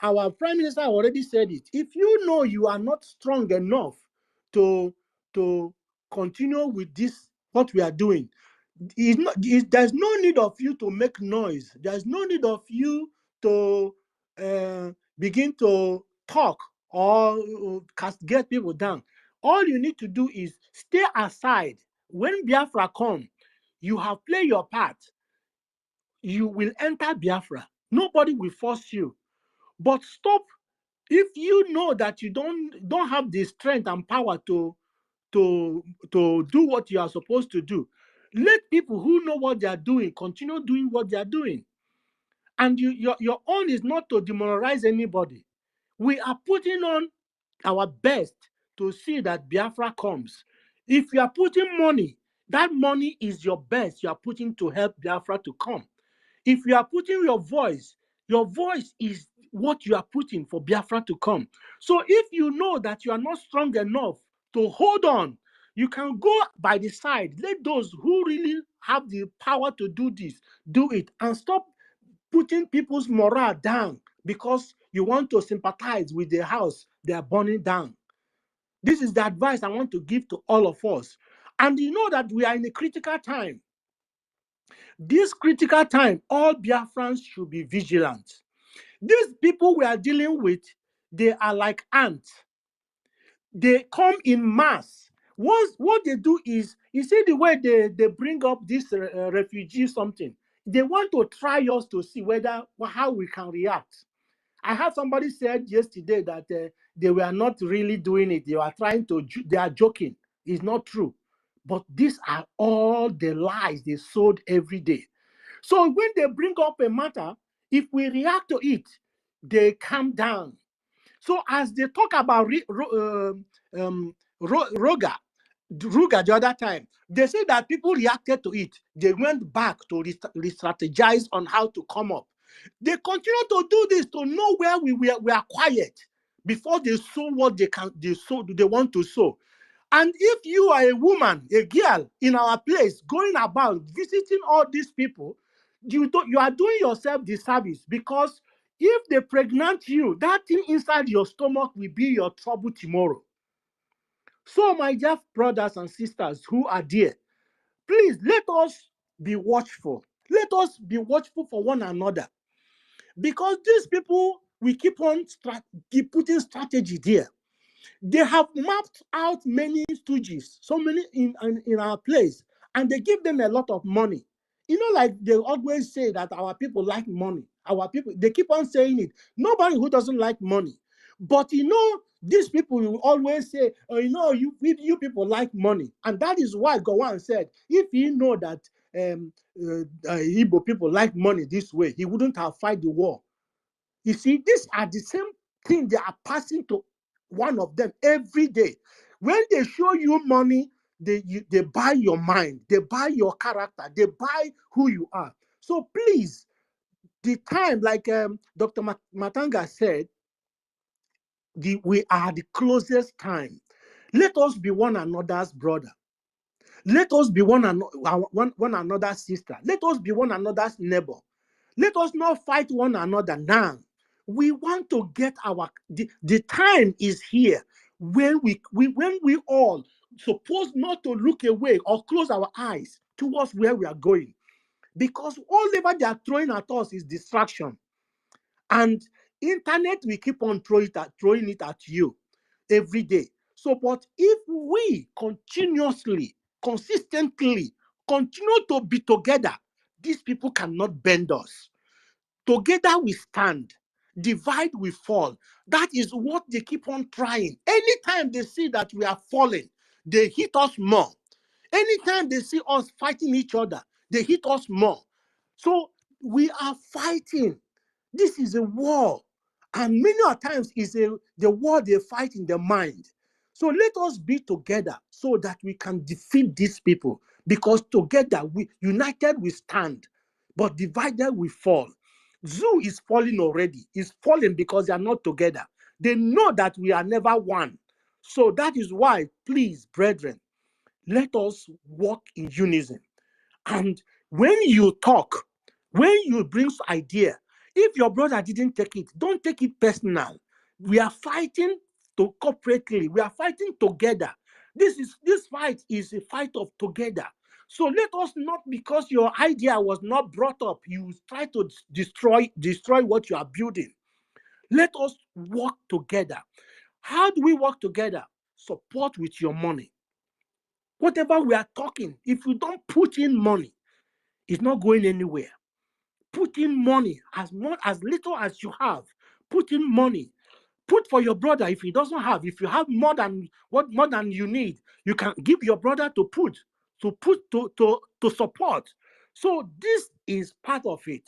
our Prime Minister already said it. If you know you are not strong enough to continue with this, what we are doing, there's no need of you to make noise. There's no need of you to begin to talk or get people down. All you need to do is stay aside. When Biafra come, you have played your part. You will enter Biafra. Nobody will force you. But stop. If you know that you don't have the strength and power to do what you are supposed to do, let people who know what they are doing continue doing what they are doing. And your own is not to demoralize anybody. We are putting on our best to see that Biafra comes. If you are putting money, that money is your best you are putting to help Biafra to come. If you are putting your voice is what you are putting for Biafra to come. So if you know that you are not strong enough to hold on, you can go by the side. Let those who really have the power to do this, do it, and stop putting people's morale down because you want to sympathize with the house they are burning down. This is the advice I want to give to all of us. And you know that we are in a critical time. This critical time, all Biafrans should be vigilant. These people we are dealing with, they are like ants. They come in mass. What they do is, you see the way they bring up this refugee something. They want to try us to see how we can react. I had somebody said yesterday that they were not really doing it. They are joking. It's not true. But these are all the lies they sold every day. So when they bring up a matter, if we react to it, they calm down. So as they talk about Ruga the other time, they say that people reacted to it. They went back to re-strategize on how to come up. They continue to do this to know where we are quiet before they sow what they want to sow. And if you are a woman, a girl in our place, going about visiting all these people, you are doing yourself disservice, because if they pregnant you, that thing inside your stomach will be your trouble tomorrow. So, my dear brothers and sisters who are there, please let us be watchful. Let us be watchful for one another, because these people, we keep on putting strategy there. They have mapped out many stooges, so many in our place, and they give them a lot of money. You know, like they always say that our people like money. Our people, they keep on saying it. Nobody who doesn't like money. But you know, these people will always say, oh, you know, you people like money. And that is why Gowon said, if he know that Igbo people like money this way, he wouldn't have fight the war. You see, these are the same thing they are passing to one of them every day. When they show you money, they buy your mind, they buy your character, they buy who you are. So please, the time, like Dr. Matanga said, we are the closest time. Let us be one another's brother. Let us be one another's sister. Let us be one another's neighbor. Let us not fight one another now. We want to get the time is here when we all supposed not to look away or close our eyes towards where we are going, because whatever they are throwing at us is distraction. And internet will keep on throwing it at you every day. So, but if we continuously, consistently continue to be together, these people cannot bend us. Together we stand, divide we fall. That is what they keep on trying. Anytime they see that we are falling, they hit us more. Anytime they see us fighting each other, they hit us more. So we are fighting. This is a war. And many times is the war they fight in the mind. So let us be together so that we can defeat these people. Because together, united we stand, but divided we fall. Zoo is falling already. It's falling because they are not together. They know that we are never one. So that is why, please, brethren, let us work in unison. And when you talk, when you bring idea, If your brother didn't take it, don't take it personal. We are fighting to corporately. We are fighting together. This fight is a fight of together. So let us not, because your idea was not brought up, you try to destroy what you are building. Let us work together. How do we work together? Support with your money. Whatever we are talking, if you don't put in money, it's not going anywhere. Put in money, as little as you have. Put in money. Put for your brother if he doesn't have. If you have more than you need, you can give your brother to support. So this is part of it.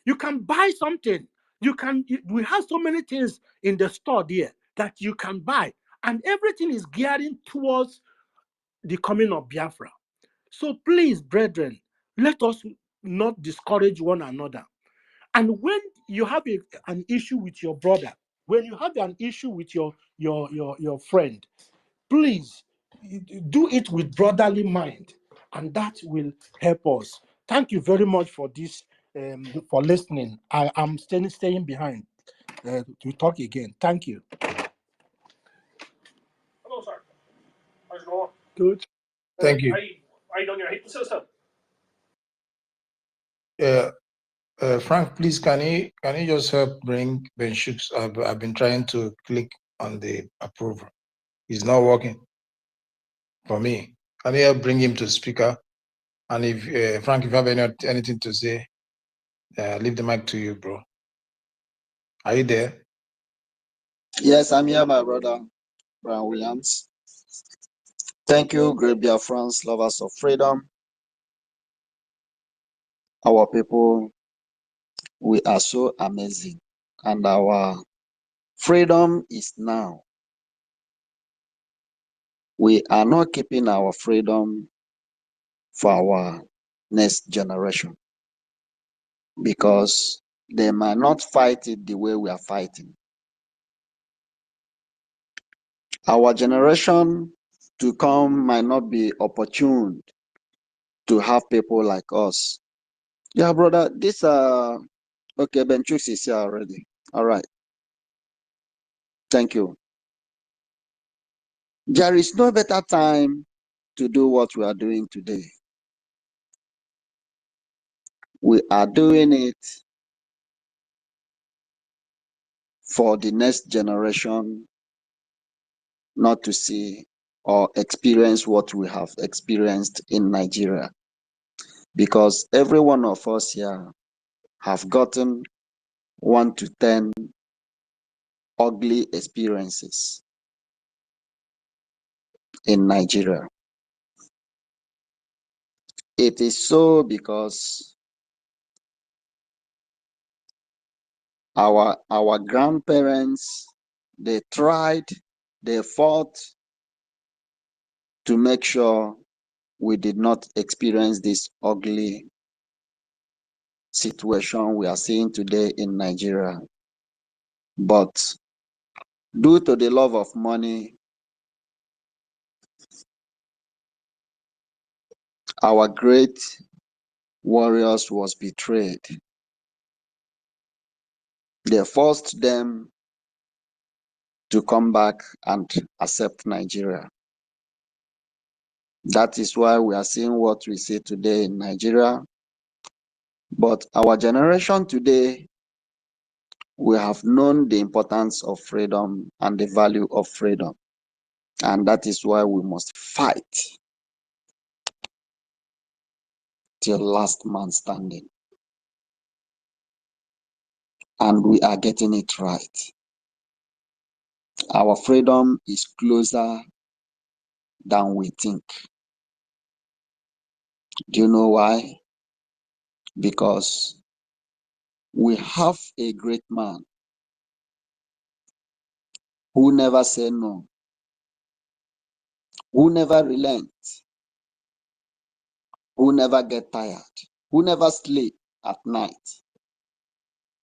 You can buy something. We have so many things in the store there that you can buy, and everything is gearing towards the coming of Biafra. So please, brethren, let us not discourage one another. And when you have an issue with your brother, when you have an issue with your friend, please do it with brotherly mind, and that will help us. Thank you very much for this, for listening. I am staying behind to talk again. Thank you. Hello, sir. How's it going? Good. Thank you. Are you done your heating system? Yeah. Frank, please, can you just help bring Ben Shooks? I've been trying to click on the approval. It's not working for me. Can you help bring him to speaker? And if Frank, if you have anything to say, leave the mic to you, bro. Are you there? Yes, I'm here, my brother, Brian Williams. Thank you, great Biafrans, lovers of freedom. Our people, we are so amazing, and our freedom is now. We are not keeping our freedom for our next generation, because they might not fight it the way we are fighting. Our generation to come might not be opportune to have people like us. Yeah, brother, this okay, Ben Chooks is here already. All right. Thank you. There is no better time to do what we are doing today. We are doing it for the next generation not to see or experience what we have experienced in Nigeria. Because every one of us here have gotten 1 to 10 ugly experiences in Nigeria. It is so because our grandparents, they tried, they fought to make sure we did not experience this ugly situation we are seeing today in Nigeria. But due to the love of money, our great warriors was betrayed. They forced them to come back and accept Nigeria. That is why we are seeing what we see today in Nigeria. But our generation today, we have known the importance of freedom and the value of freedom. And that is why we must fight till last man standing. And we are getting it right. Our freedom is closer than we think. Do you know why? Because we have a great man who never said no, who never relents, who never get tired, who never sleep at night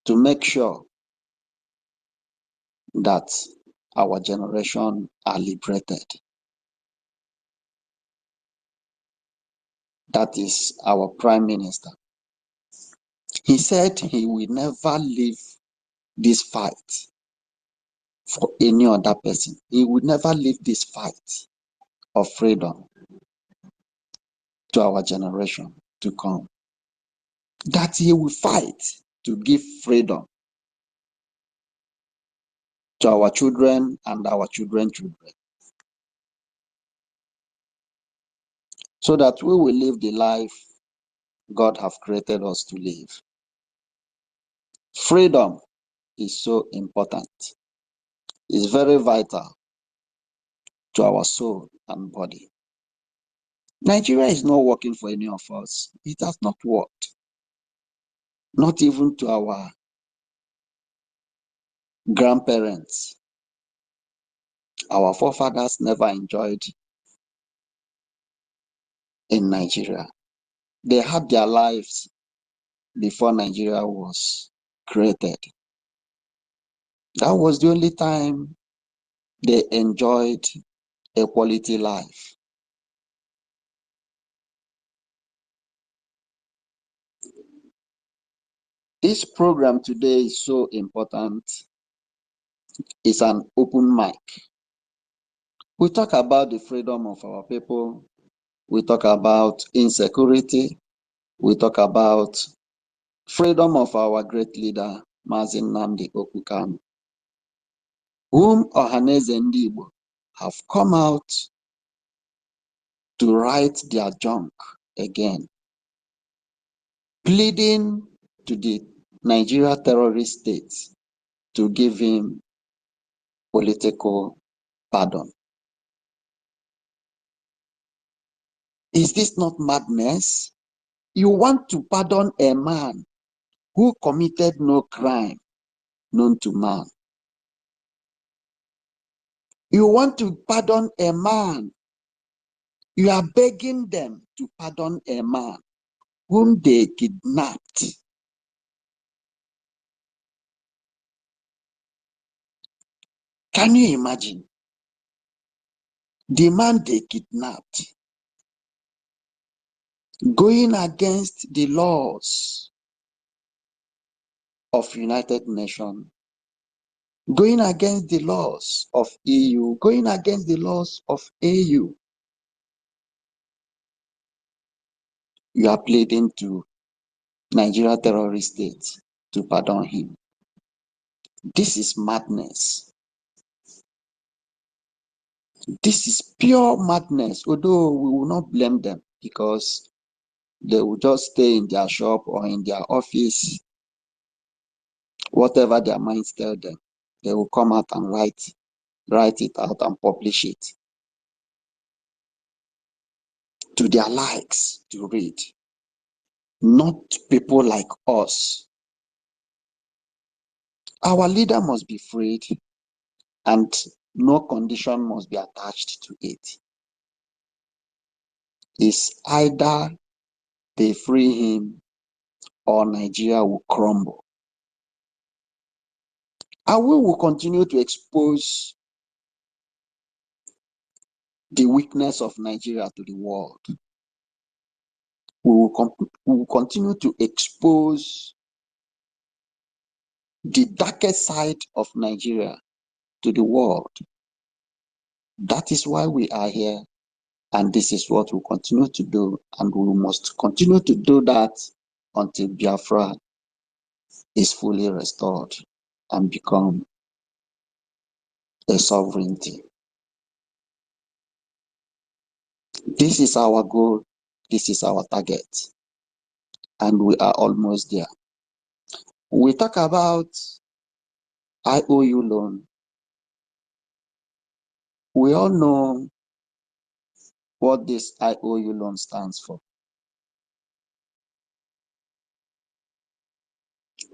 to make sure that our generation are liberated. That is our Prime Minister. He said he will never leave this fight for any other person. He will never leave this fight of freedom to our generation to come. That he will fight to give freedom to our children and our children's children, so that we will live the life God has created us to live. Freedom is so important. It's very vital to our soul and body. Nigeria is not working for any of us. It has not worked. Not even to our grandparents. Our forefathers never enjoyed in Nigeria. They had their lives before Nigeria was created. That was the only time they enjoyed a quality life. This program today is so important. It's an open mic. We talk about the freedom of our people. We talk about insecurity. We talk about freedom of our great leader, Mazi Nnamdi Kanu, whom Ohaneze Ndi Igbo have come out to right their junk again, pleading to the Nigeria terrorist states to give him political pardon. Is this not madness? You want to pardon a man who committed no crime known to man. You want to pardon a man. You are begging them to pardon a man whom they kidnapped. Can you imagine? The man they kidnapped, going against the laws of United Nations, going against the laws of EU, going against the laws of AU. You are pleading to Nigeria terrorist states to pardon him. This is madness. This is pure madness, although we will not blame them because they will just stay in their shop or in their office, whatever their minds tell them, they will come out and write it out and publish it to their likes to read. Not people like us. Our leader must be freed and no condition must be attached to it. It's either they free him or Nigeria will crumble. And we will continue to expose the weakness of Nigeria to the world. We will continue to expose the darkest side of Nigeria to the world. That is why we are here, and this is what we'll continue to do, and we must continue to do that until Biafra is fully restored and become a sovereignty. This is our goal, this is our target, and we are almost there. We talk about IOU loan. We all know what this IOU loan stands for.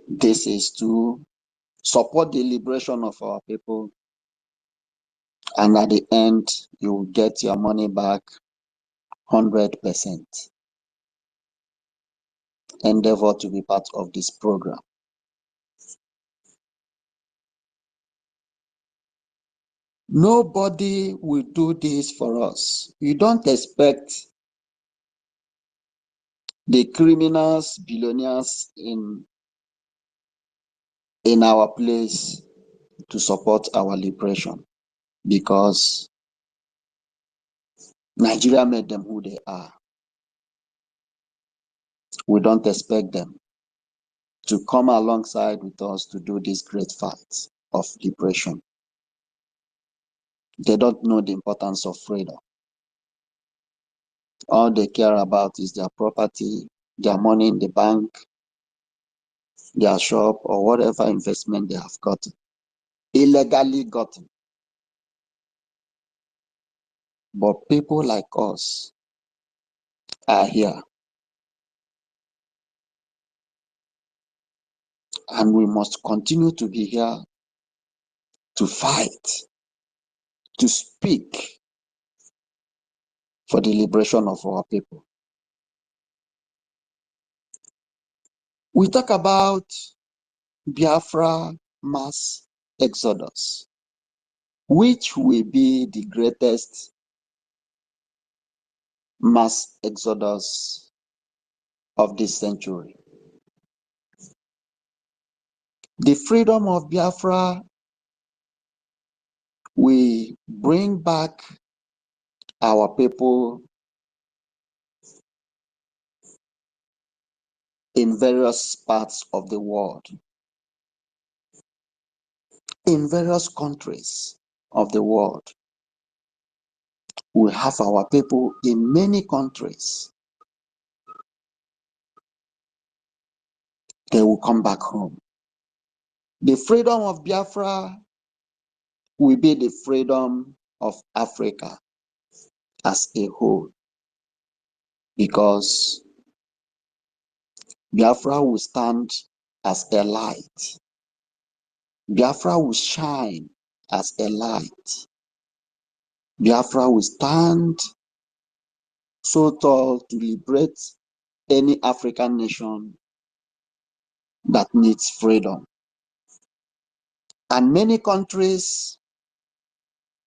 This is to support the liberation of our people, and at the end, you will get your money back 100%. Endeavor to be part of this program. Nobody will do this for us. You don't expect the criminals, billionaires in our place to support our liberation, because Nigeria made them who they are. We don't expect them to come alongside with us to do this great fight of liberation. They don't know the importance of freedom. All they care about is their property, their money in the bank, their shop, or whatever investment they have gotten, illegally gotten. But people like us are here, and we must continue to be here to fight, to speak for the liberation of our people. We talk about Biafra mass exodus, which will be the greatest mass exodus of this century. The freedom of Biafra will bring back our people in various parts of the world, in various countries of the world. We have our people in many countries. They will come back home. The freedom of Biafra will be the freedom of Africa as a whole, because Biafra will stand as a light. Biafra will shine as a light. Biafra will stand so tall to liberate any African nation that needs freedom. And many countries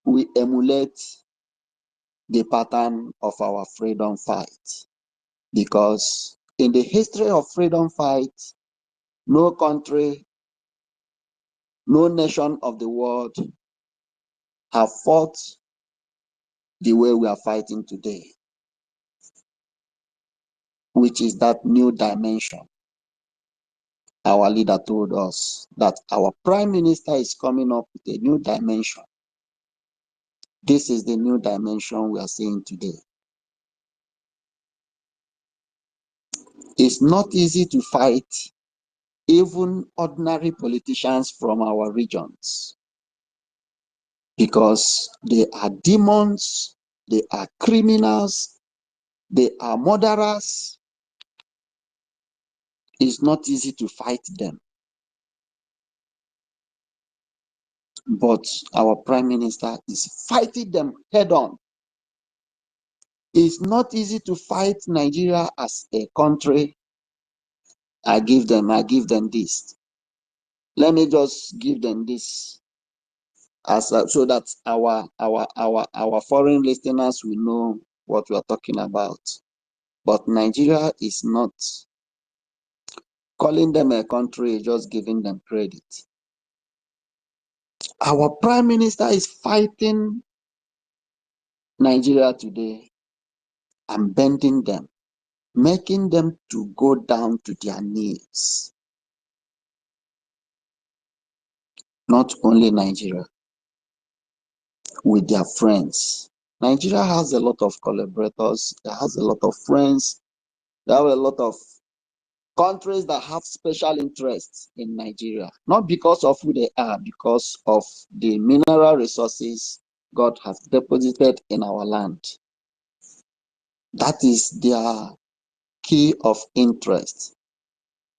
will emulate the pattern of our freedom fight, because in the history of freedom fight, no country, no nation of the world have fought the way we are fighting today, which is that new dimension. Our leader told us that our prime minister is coming up with a new dimension. This is the new dimension we are seeing today. It's not easy to fight even ordinary politicians from our regions, because they are demons, they are criminals, they are murderers. It's not easy to fight them. But our prime minister is fighting them head on. It's not easy to fight Nigeria as a country. I give them this. Let me just give them this as so that our foreign listeners will know what we are talking about. But Nigeria is not calling them a country, just giving them credit. Our prime minister is fighting Nigeria today and bending them, making them to go down to their knees. Not only Nigeria, with their friends. Nigeria has a lot of collaborators, it has a lot of friends, there are a lot of countries that have special interests in Nigeria, not because of who they are, because of the mineral resources God has deposited in our land. That is their key of interest,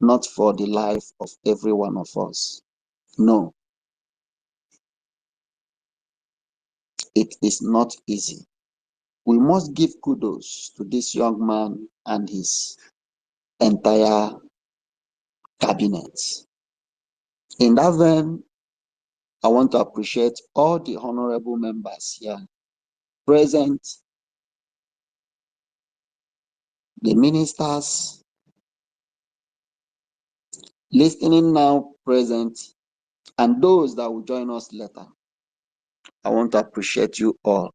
not for the life of every one of us. No, it is not easy. We must give kudos to this young man and his entire cabinet. In that vein, I want to appreciate all the honorable members here present the ministers, listening now, present, and those that will join us later. I want to appreciate you all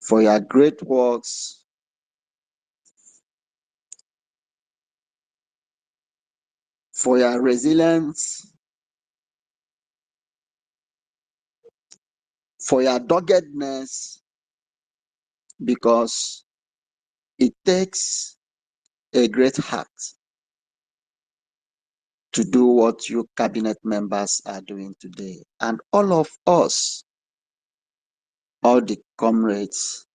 for your great works, for your resilience, for your doggedness, because it takes a great heart to do what you cabinet members are doing today. And all of us, all the comrades,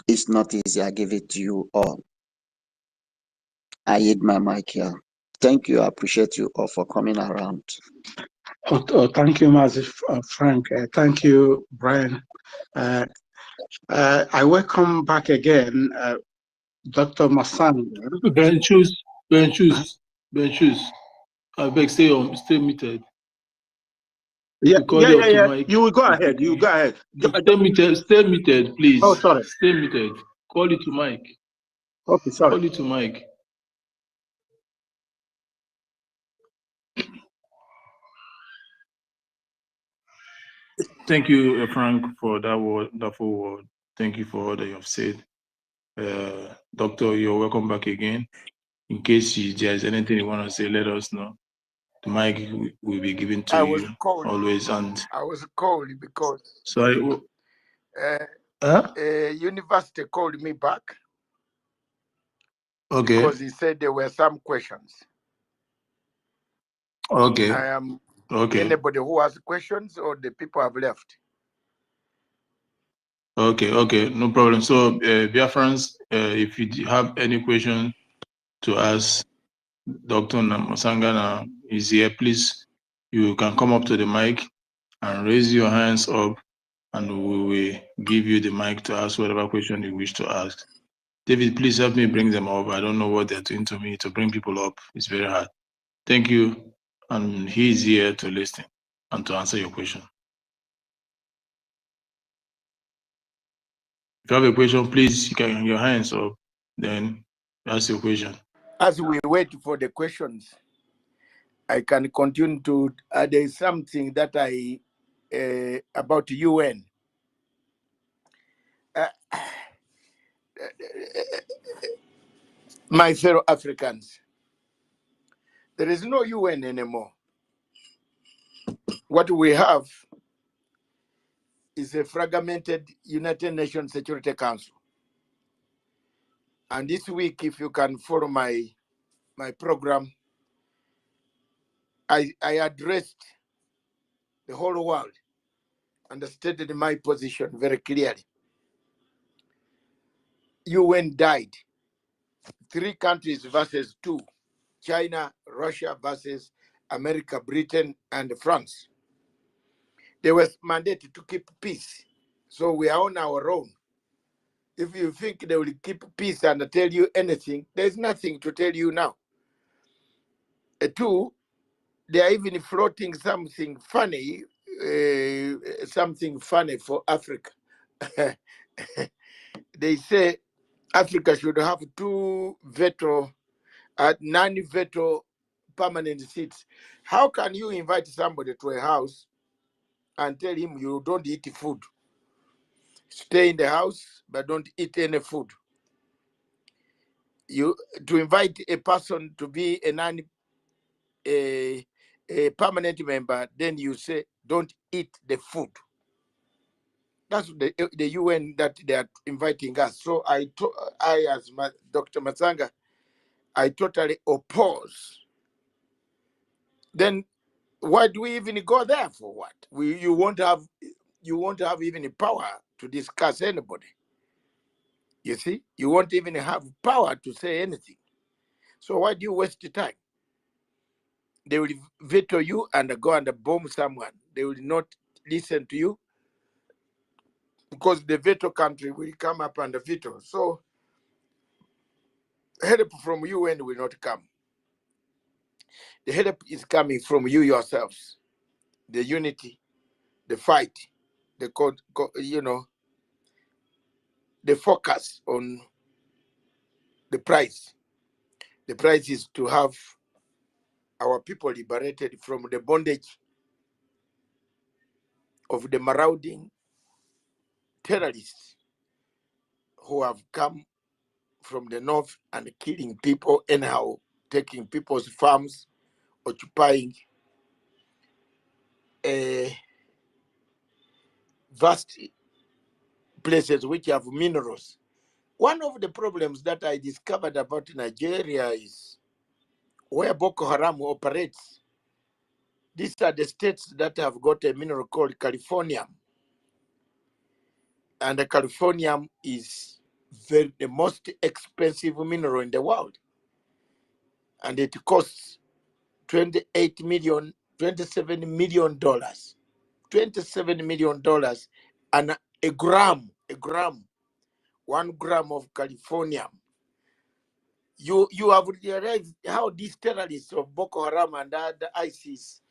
it's not easy. I give it to you all. I hid my mic here. Thank you. I appreciate you all for coming around. Thank you, Mazi Frank. Thank you, Brian. I welcome back again Dr. Masanga. Benchus. I beg, stay muted. Yeah. Mic. You will go ahead. You go ahead. Stay muted, please. Oh, sorry. Stay muted. Call it to mic. Okay, sorry. Call it to mic. Thank you, Frank, for that wonderful word. Thank you for all that you have said. Doctor, you're welcome back again. In case there is anything you want to say, let us know. The mic will be given to you always. And I was called because sorry. university called me back. Okay. Because he said there were some questions. Okay. I am okay. Anybody who has questions, or the people have left. Okay, no problem. So, Biafrans, if you have any question to ask Dr. Masanga is here, please, you can come up to the mic and raise your hands up, and we will give you the mic to ask whatever question you wish to ask. David, please help me bring them up. I don't know what they're doing to me to bring people up. It's very hard. Thank you. And he is here to listen and to answer your question. If you have a question, please, you can your hands up, then ask your question. As we wait for the questions, I can continue to, there is something that about UN. My fellow Africans, there is no UN anymore. What we have is a fragmented United Nations Security Council. And this week, if you can follow my program, I addressed the whole world and stated my position very clearly. UN died. 3 countries versus 2. China, Russia versus America, Britain, and France. They were mandated to keep peace. So we are on our own. If you think they will keep peace and tell you anything, there's nothing to tell you now. 2, they are even floating something funny for Africa. They say Africa should have 2 non-veto permanent seats. How can you invite somebody to a house and tell him you don't eat food? Stay in the house, but don't eat any food. To invite a person to be a permanent member, then you say don't eat the food. That's the UN that they are inviting us. So I as Dr. Masanga, I totally oppose. Then why do we even go there for what? You won't have even power to discuss anybody. You see, you won't even have power to say anything. So why do you waste the time? They will veto you and go and bomb someone. They will not listen to you because the veto country will come up and veto. So help from UN will not come. The help is coming from you yourselves. The unity, the fight, the focus on the price. The price is to have our people liberated from the bondage of the marauding terrorists who have come from the north and killing people anyhow, taking people's farms, occupying vast places which have minerals. One of the problems that I discovered about Nigeria is where Boko Haram operates. These are the states that have got a mineral called Californium. And the Californium is the most expensive mineral in the world. And it costs $27 million, $27 million, and a gram, 1 gram of Californium. You have realized how these terrorists of Boko Haram and the ISIS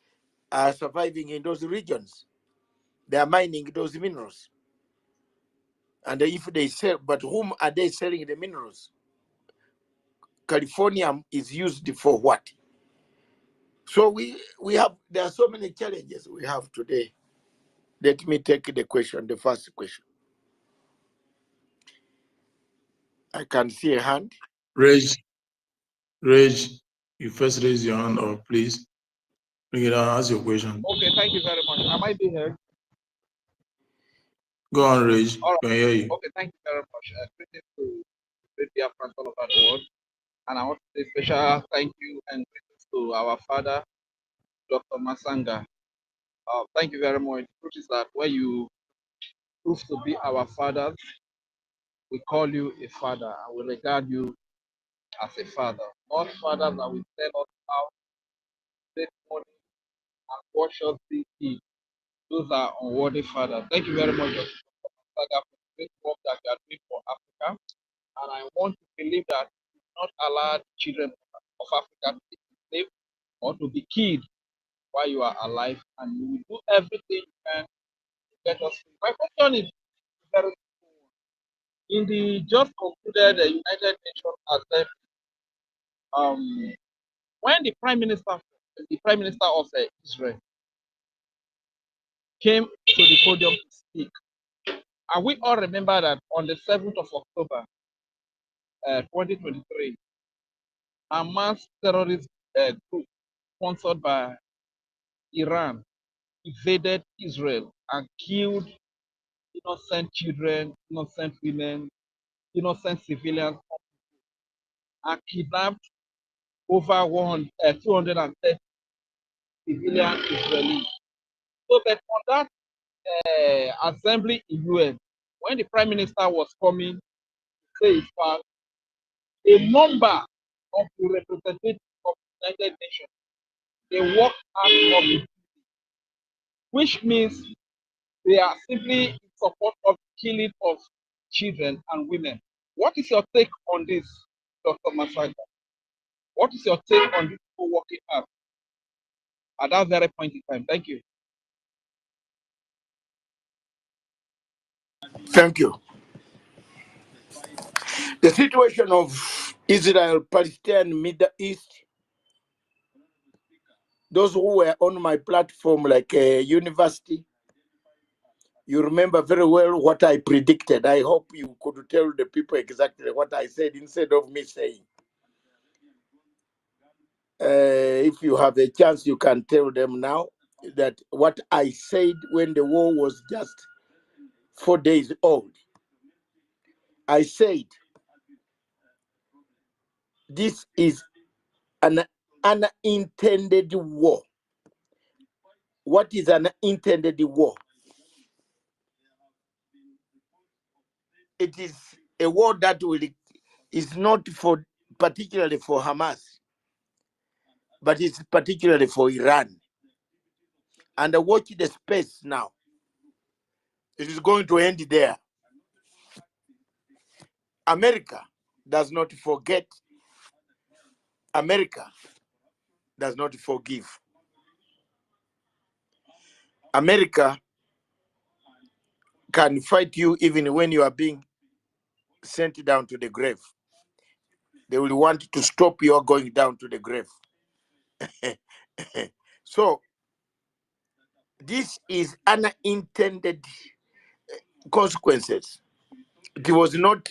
are surviving in those regions. They are mining those minerals. And if they sell, but whom are they selling the minerals? Californium is used for what? So there are so many challenges we have today. Let me take the first question. I can see a hand. Rage, you first raise your hand, or please bring it on, ask your question. Okay, thank you very much. Am I being heard? Go on, Rage. All right. Can hear you. Okay, thank you very much. Greetings to the Biafrans all over the world. And I want to say special thank you and greetings to our father, Dr. Masanga. Thank you very much. The truth is that when you prove to be our fathers, we call you a father and we regard you as a father. Not fathers that will tell us how to make money and watch us be kids. Those are unworthy fathers. Thank you very much, Dr. Masanga, for the great work that you are doing for Africa. And I want to believe that you will not allow the children of Africa to be enslaved or to be killed while you are alive, and you will do everything you can to get us free. My question is very simple. In the just concluded United Nations Assembly, when the Prime Minister of Israel came to the podium to speak, and we all remember that on the 7th of October, 2023, Hamas terrorist group sponsored by Iran invaded Israel and killed innocent children, innocent women, innocent civilians, and kidnapped over 230 civilian Israelis. So that on that assembly in UN, when the Prime Minister was coming to say his part, a number of the representatives of the United Nations, they walked out of the, which means they are simply in support of the killing of children and women. What is your take on this, Dr. Masanga? What is your take on this people walking out at that very point in time? Thank you. Thank you. The situation of Israel, Palestine, Middle East, those who were on my platform like a university, you remember very well what I predicted. I hope you could tell the people exactly what I said instead of me saying. If you have a chance, you can tell them now that what I said when the war was just 4 days old. I said, this is an unintended war. What is an intended war? It is a war that is not particularly for Hamas, but it's particularly for Iran. And watch the space now. It is going to end there. America does not forget. America does not forgive. America can fight you even when you are being sent down to the grave. They will want to stop your going down to the grave. So this is unintended consequences. It was not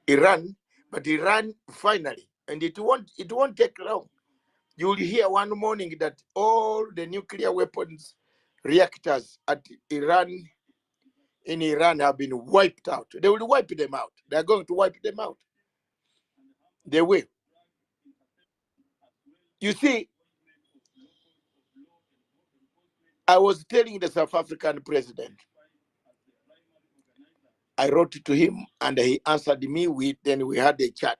Iran, but Iran finally, and it won't take long. You will hear one morning that all the nuclear weapons reactors at Iran in Iran have been wiped out. They will wipe them out. They are going to wipe them out. They will. You see, I was telling the South African president, I wrote to him and he answered me. Then we had a chat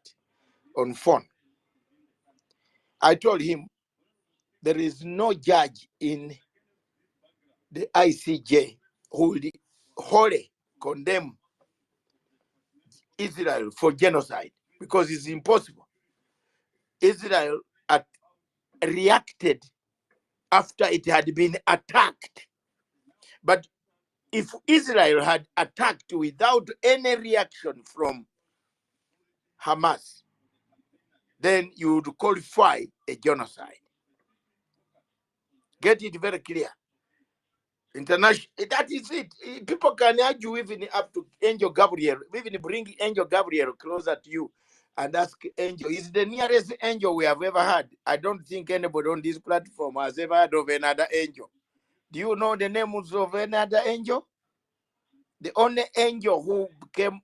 on phone. I told him there is no judge in the ICJ who will wholly condemn Israel for genocide because it's impossible. Israel reacted after it had been attacked. But if Israel had attacked without any reaction from Hamas, then you would qualify a genocide. Get it very clear. International, that is it. People can argue even up to Angel Gabriel, even bring Angel Gabriel closer to you and ask Angel, is the nearest angel we have ever had. I don't think anybody on this platform has ever heard of another angel. Do you know the names of another angel? The only angel who became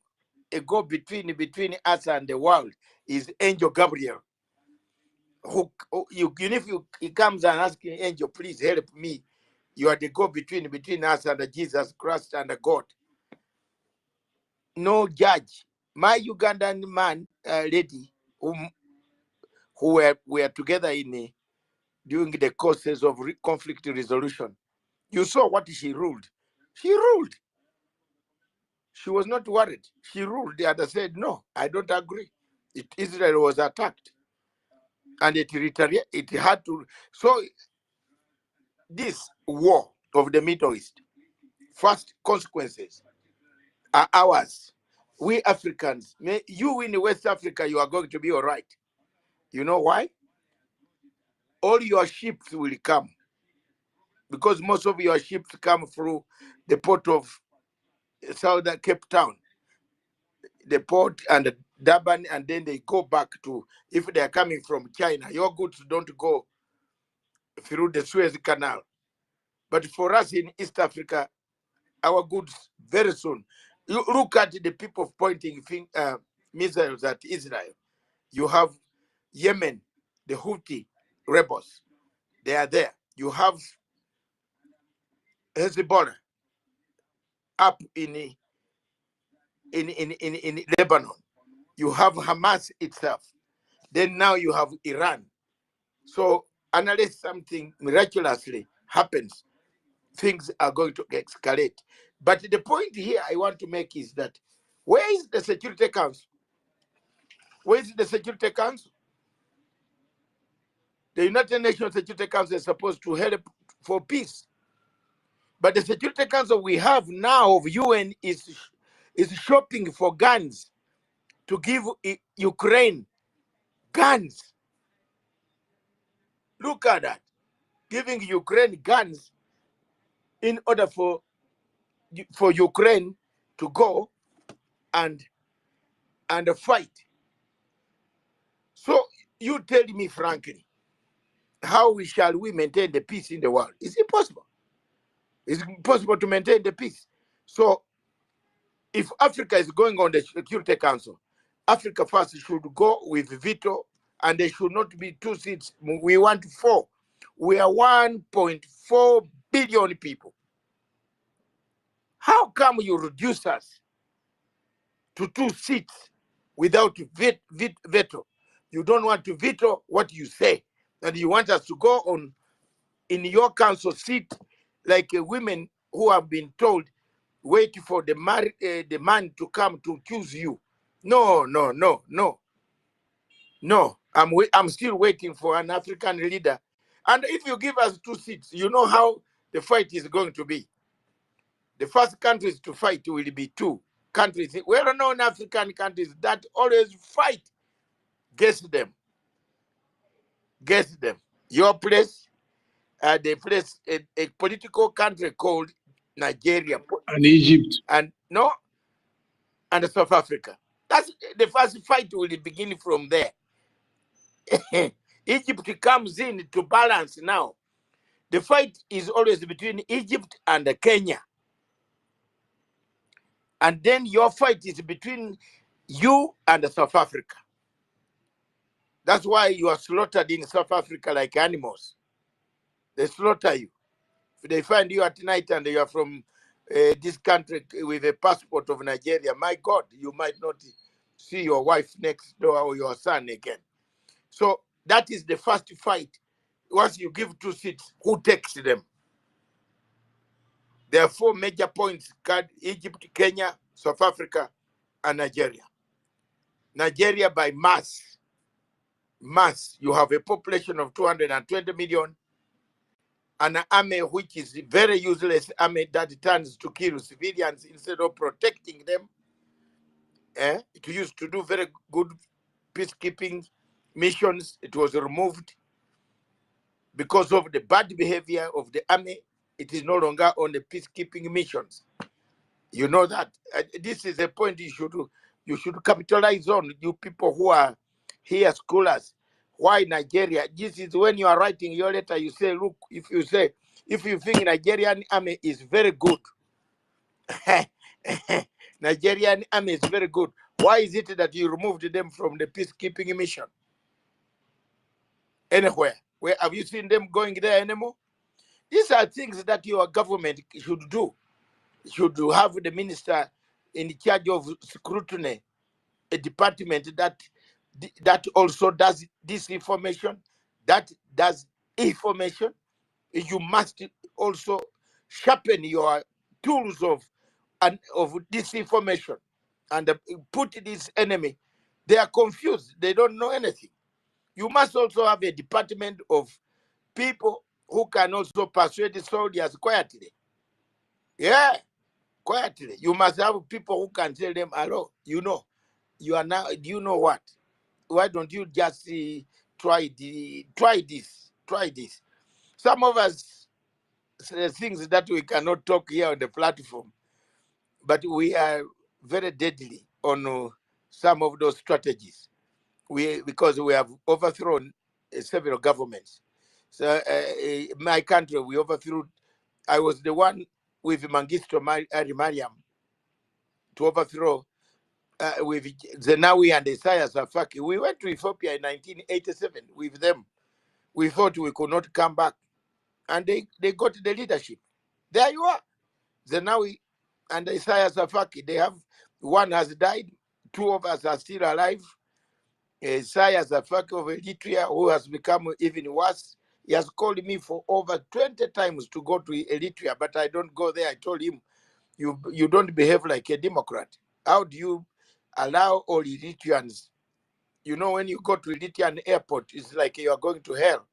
a go-between between us and the world is Angel Gabriel. He comes and asks Angel, please help me. You are the go-between between us and Jesus Christ and God. No judge. My Ugandan man, lady, who were together during the courses of conflict resolution. You saw what she ruled. She ruled. She was not worried. She ruled. The other said, no, I don't agree. Israel was attacked. And it had to. So this war of the Middle East, first consequences are ours. We Africans, you in West Africa, you are going to be all right. You know why? All your ships will come. Because most of your ships come through the port of Southern Cape Town, the port and Durban, and then they go back to, if they are coming from China, your goods don't go through the Suez Canal. But for us in East Africa, our goods very soon. You look at the people pointing missiles at Israel. You have Yemen, the Houthi rebels. They are there. You have Hezbollah up in Lebanon. You have Hamas itself. Then now you have Iran. So unless something miraculously happens, things are going to escalate. But the point here I want to make is that where is the Security Council? Where is the Security Council? The United Nations Security Council is supposed to help for peace. But the Security Council we have now of UN is shopping for guns to give Ukraine guns. Look at that. Giving Ukraine guns in order for Ukraine to go and fight. So you tell me frankly, how shall we maintain the peace in the world? It's impossible. It's impossible to maintain the peace. So if Africa is going on the Security Council, Africa first should go with veto, and there should not be 2 seats. We want 4. We are 1.4 billion people. How come you reduce us to 2 seats without veto? You don't want to veto what you say, and you want us to go on in your council seat like women who have been told, wait for the man to come to choose you. No. I'm still waiting for an African leader. And if you give us 2 seats, you know how the fight is going to be. The first countries to fight will be 2. countries, well-known African countries that always fight against them. Against them. Your place, the place, a political country called Nigeria, And Egypt. and no, and South Africa. That's the first fight will begin from there. Egypt comes in to balance now. The fight is always between Egypt and Kenya. And then your fight is between you and South Africa. That's why you are slaughtered in South Africa like animals. They slaughter you. If they find you at night and you are from this country with a passport of Nigeria, my God, you might not see your wife next door or your son again. So that is the first fight. Once you give 2 seats, who takes them? There are 4 major points: Egypt, Kenya, South Africa, and Nigeria. Nigeria by mass. You have a population of 220 million, an army which is a very useless army that turns to kill civilians instead of protecting them. It used to do very good peacekeeping missions. It was removed because of the bad behavior of the army. It is no longer on the peacekeeping missions. You know that. This is a point you should capitalize on, you people who are here, scholars. Why Nigeria? This is when you are writing your letter, you say, look, if you think Nigerian army is very good, Nigerian army is very good, why is it that you removed them from the peacekeeping mission? Anywhere. Where have you seen them going there anymore? These are things that your government should do. Should have the minister in charge of scrutiny, a department that also does this information, that does information. You must also sharpen your tools of disinformation and put this enemy. They are confused. They don't know anything. You must also have a department of people who can also persuade the soldiers quietly. Yeah, quietly. You must have people who can tell them, hello, you are now, do you know what? Why don't you just try this? Some of us say things that we cannot talk here on the platform, but we are very deadly on some of those strategies. Because we have overthrown several governments. So my country, we overthrew. I was the one with Mengistu Mariam to overthrow with Zenawi and Isaias Afwerki. We went to Ethiopia in 1987 with them. We thought we could not come back. And they got the leadership. There you are. Zenawi and Isaias Afwerki, one has died, 2 of us are still alive. Isaias Afwerki of Eritrea, who has become even worse. He has called me for over 20 times to go to Eritrea, but I don't go there. I told him, you don't behave like a Democrat. How do you allow all Eritreans? When you go to Eritrean airport, it's like you are going to hell.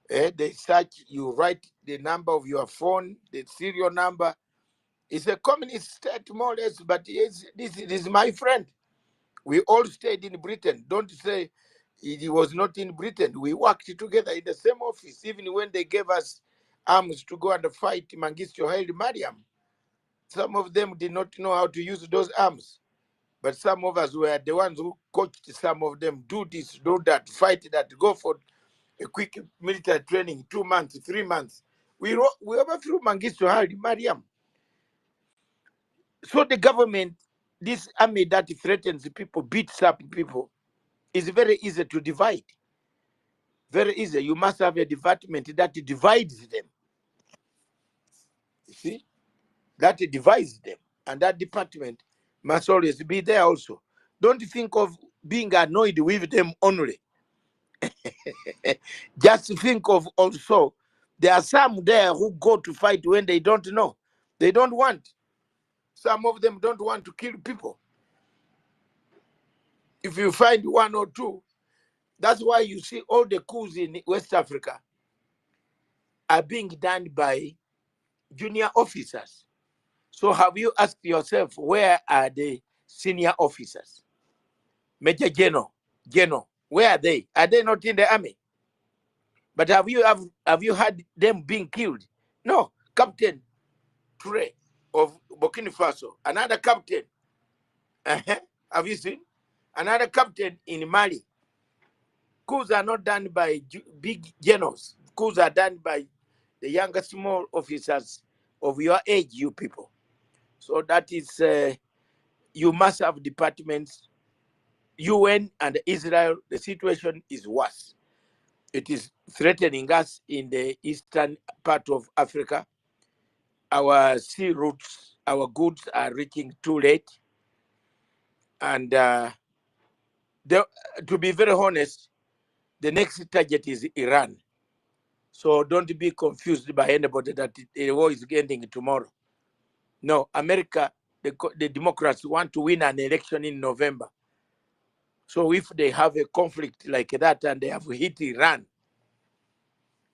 They search, you write the number of your phone, the serial number. It's a communist state, more or less, but this is my friend. We all stayed in Britain. Don't say he was not in Britain. We worked together in the same office, even when they gave us arms to go and fight Mengistu Haile Mariam. Some of them did not know how to use those arms. But some of us were the ones who coached some of them, do this, do that, fight that, go for a quick military training, 2 months, 3 months. We overthrew Mengistu Haile Mariam. So the government, this army that threatens people, beats up people, is very easy to divide. Very easy. You must have a department that divides them. You see? That divides them. And that department must always be there also. Don't think of being annoyed with them only. Just think of also, there are some there who go to fight when they don't know. They don't want. Some of them don't want to kill people. If you find 1 or 2, that's why you see all the coups in West Africa are being done by junior officers. So have you asked yourself, where are the senior officers? Major General, where are they? Are they not in the army? But have you had them being killed? No. Captain Toure of Burkina Faso, another captain. Have you seen? Another captain in Mali. Coups are not done by big generals. Coups are done by the younger small officers of your age, you people. So that is, you must have departments. UN and Israel, the situation is worse. It is threatening us in the eastern part of Africa. Our sea routes, our goods are reaching too late. And to be very honest, the next target is Iran. So don't be confused by anybody that the war is ending tomorrow. No, America, the Democrats want to win an election in November. So if they have a conflict like that and they have hit Iran,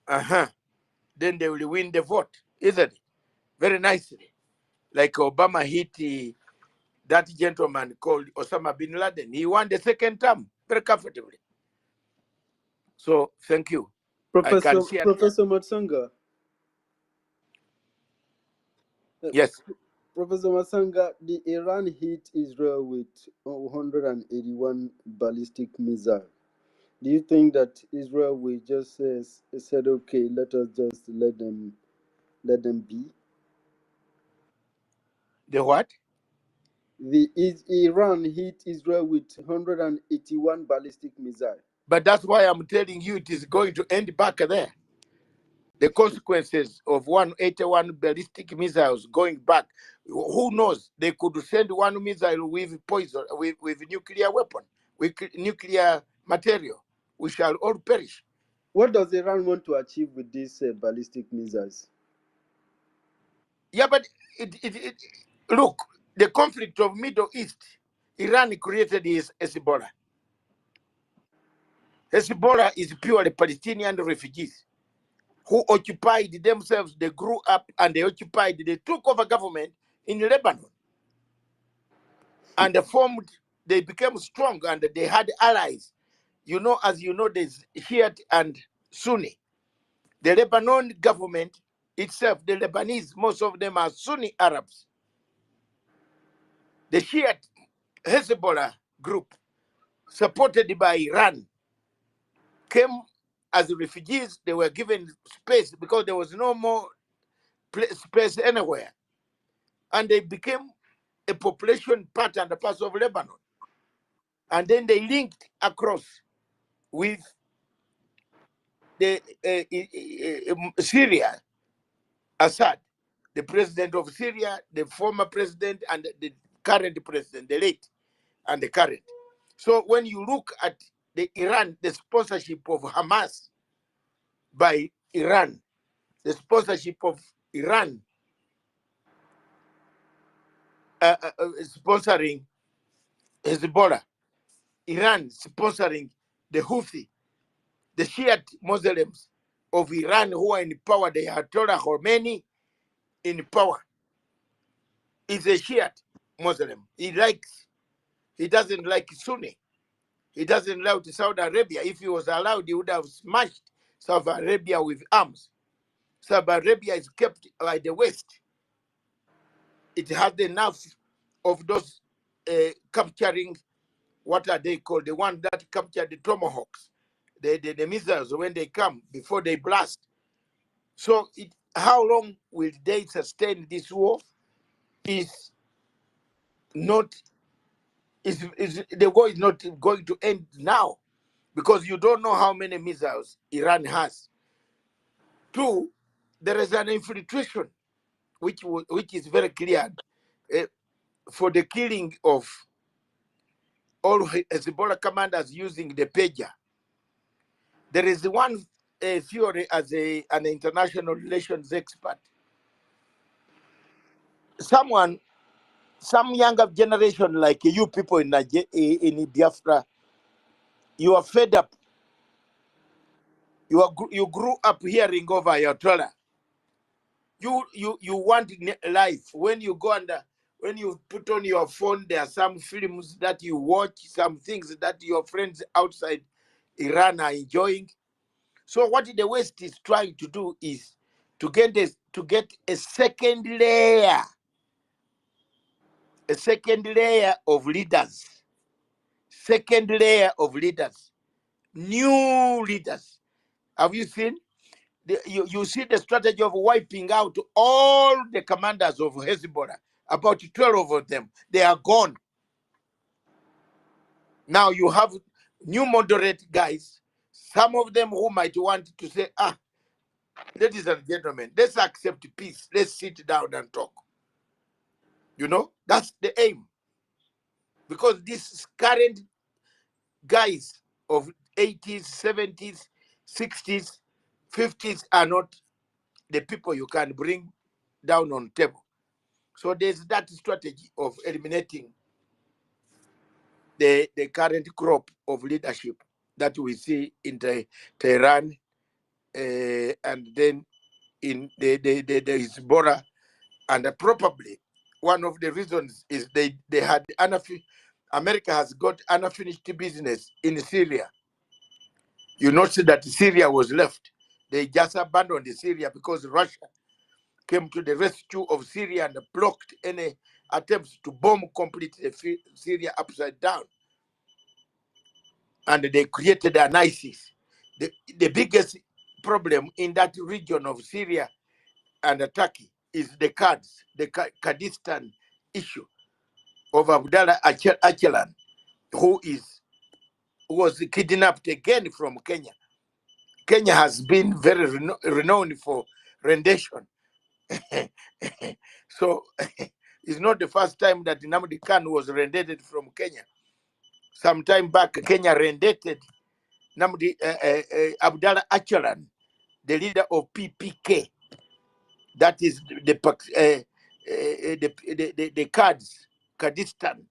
then they will win the vote, isn't it? Very nicely. Like Obama hit that gentleman called Osama bin Laden. He won the second term very comfortably. So thank you. I can see Professor Matsanga. Yes. Professor Matsanga, the Iran hit Israel with 181 ballistic missiles. Do you think that Israel will just said, okay, let us just let them be? The what? Iran hit Israel with 181 ballistic missiles. But that's why I'm telling you it is going to end back there. The consequences of 181 ballistic missiles going back, who knows? They could send one missile with poison, with nuclear weapon, with nuclear material. We shall all perish. What does Iran want to achieve with these ballistic missiles? Yeah, but look, the conflict of Middle East, Iran created is Hezbollah. Hezbollah is purely Palestinian refugees who occupied themselves. They grew up and they took over government in Lebanon. And they became strong and they had allies. As you know, there's Shiite and Sunni. The Lebanon government itself, the Lebanese, most of them are Sunni Arabs. The Shiite Hezbollah group, supported by Iran, came as refugees. They were given space because there was no more space anywhere. And they became a population part and parcel of Lebanon. And then they linked across with the Syria, Assad, the president of Syria, the former president, and the current president, the late and the current. So when you look at the sponsorship of Hamas by Iran, the sponsorship of Iran sponsoring Hezbollah, Iran sponsoring the Houthi, the Shiite Muslims of Iran who are in power, the Ayatollah Khomeini in power, is a Shiite Muslim. He doesn't like Sunni. He doesn't like Saudi Arabia. If he was allowed, he would have smashed Saudi Arabia with arms. Saudi Arabia is kept by the West. It has enough of those capturing, what are they called? The one that capture the tomahawks, the missiles when they come, before they blast. So how long will they sustain this war? The war is not going to end now, because you don't know how many missiles Iran has. Two, there is an infiltration, which is very clear, for the killing of all Hezbollah commanders using the pager. There is one theory as an international relations expert. Some younger generation like you people in Biafra, you are fed up. You grew up hearing over Ayatollah. You want life. When you go under, when you put on your phone, there are some films that you watch, some things that your friends outside Iran are enjoying. So what the West is trying to do is to get a second layer of leaders, new leaders. Have you seen? You see the strategy of wiping out all the commanders of Hezbollah, about 12 of them. They are gone. Now you have new moderate guys, some of them who might want to say, ladies and gentlemen, let's accept peace. Let's sit down and talk. You know, that's the aim. Because these current guys of 80s, 70s, 60s, 50s are not the people you can bring down on table. So there's that strategy of eliminating the current crop of leadership that we see in Tehran, and then in the Hezbollah, and probably one of the reasons is they had America has got unfinished business in Syria. You notice that Syria was left. They just abandoned Syria because Russia came to the rescue of Syria and blocked any attempts to bomb completely Syria upside down. And they created an ISIS. The biggest problem in that region of Syria and Turkey is the Kurds, the Kurdistan issue of Abdullah Öcalan, who was kidnapped again from Kenya. Kenya has been very renowned for rendition. So it's not the first time that Nnamdi Kanu was rendited from Kenya. Some time back, Kenya rendited Abdullah Öcalan, the leader of PPK. That is the Kurds, Kurdistan,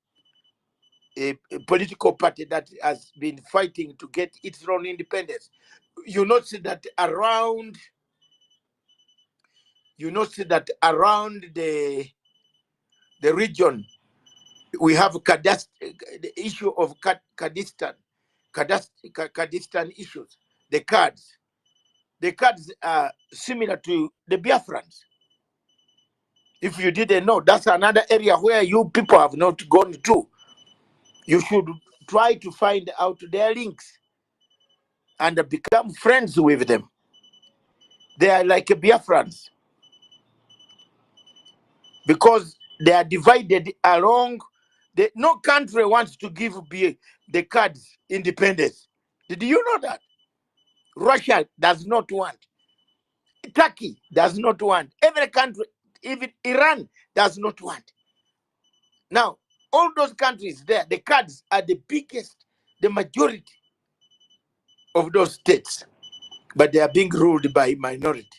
a political party that has been fighting to get its own independence. You notice that around the region, we have the issue of Kurdistan issues. The Kurds are similar to the Biafrans. If you didn't know, that's another area where you people have not gone to. You should try to find out their links and become friends with them. They are like Biafrans because they are divided along. No country wants to give the Kurds independence. Did you know that? Russia does not want. Turkey does not want. Every country, even Iran, does not want. Now, all those countries there, the Kurds are the biggest, the majority of those states, but they are being ruled by minority.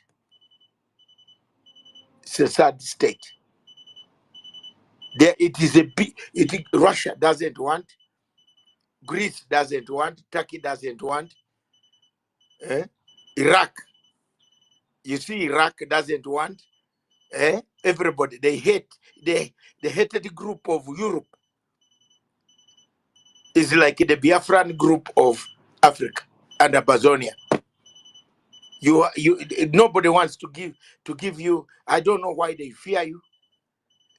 It's a sad state. Russia doesn't want, Greece doesn't want, Turkey doesn't want, Iraq. You see, Iraq doesn't want. Everybody, they hate. The hated group of Europe is like the Biafran group of Africa and Amazonia. Nobody wants to give you. I don't know why they fear you.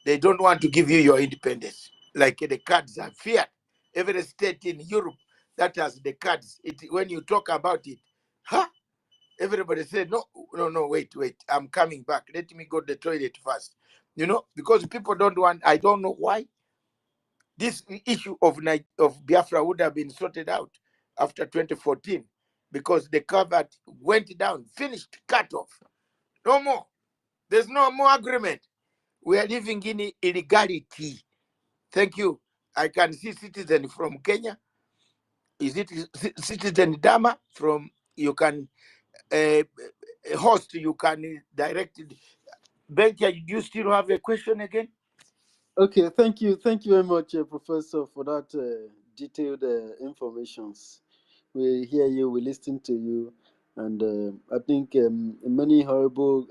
They don't want to give you your independence. Like the Kurds are feared. Every state in Europe that has the Kurds, when you talk about it, everybody said, no, wait, I'm coming back. Let me go to the toilet first. Because people don't want, I don't know why. This issue of Biafra would have been sorted out after 2014 because the cover went down, finished, cut off. No more. There's no more agreement. We are living in illegality. Thank you. I can see citizen from Kenya. Is it citizen Dama from, you can host, you can direct it. Benja, do you still have a question again? Okay, thank you very much, Professor, for that detailed informations. We hear you, we listen to you, and I think many horrible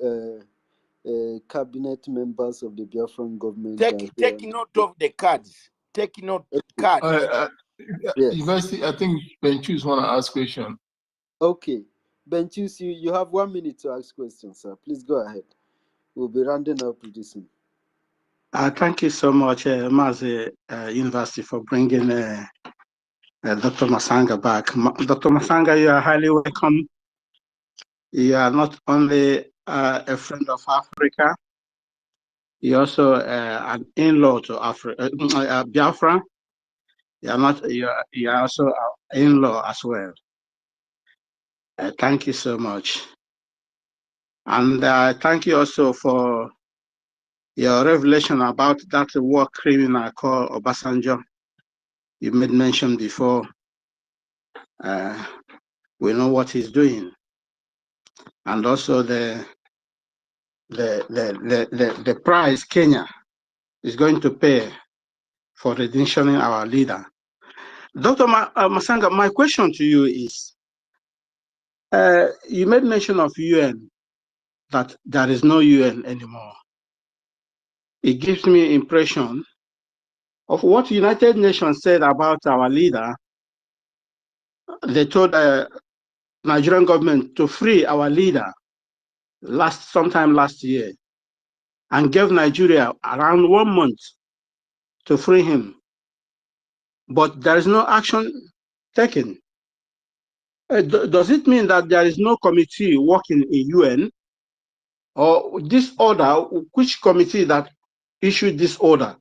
cabinet members of the Biafran government are here. Take note of the cards. Take note cards. Yes. University, I think Benchus want to ask question. Okay. Benchus, you have 1 minute to ask questions, sir. Please go ahead. We'll be rounding up pretty soon. Thank you so much, Mazi University, for bringing Dr. Masanga back. Dr. Masanga, you are highly welcome. You are not only a friend of Africa, you're also an in-law to Biafra. You are also an in-law as well. Thank you so much. And thank you also for your revelation about that war criminal called Obasanjo. You made mention before. We know what he's doing. And also the price Kenya is going to pay for redemptioning our leader. Dr. Masanga, my question to you is, you made mention of UN, that there is no UN anymore. It gives me impression of what United Nations said about our leader. They told the Nigerian government to free our leader sometime last year, and gave Nigeria around 1 month to free him. But there is no action taken. Does it mean that there is no committee working in UN, or this order, which committee that issued this order,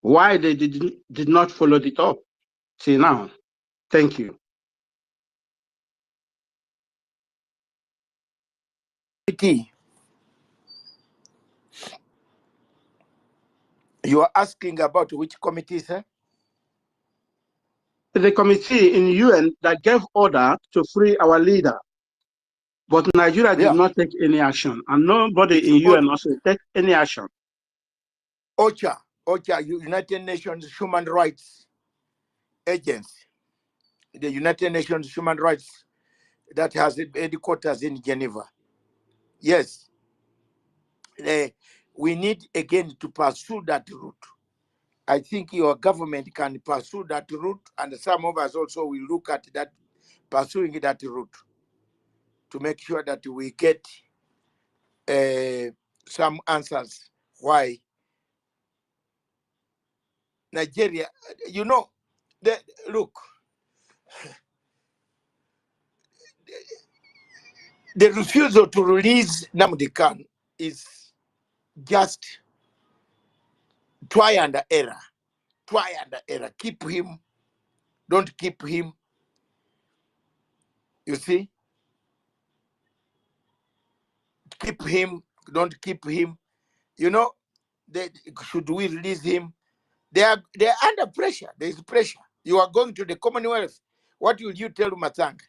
why they did not follow it up till now? Thank you. You are asking about which committee, sir? The committee in UN that gave order to free our leader, but Nigeria did not take any action, and nobody in UN also take any action. OGOJA, United Nations Human Rights Agency, the United Nations Human Rights that has headquarters in Geneva. Yes, we need again to pursue that route. I think your government can pursue that route, and some of us also will look at that, pursuing that route, to make sure that we get some answers why Nigeria, look, the refusal to release Nnamdi Kanu is just try and error. Keep him, don't keep him. You see? Keep him, don't keep him. Should we release him? They are under pressure. There is pressure. You are going to the Commonwealth. What will you tell Matang?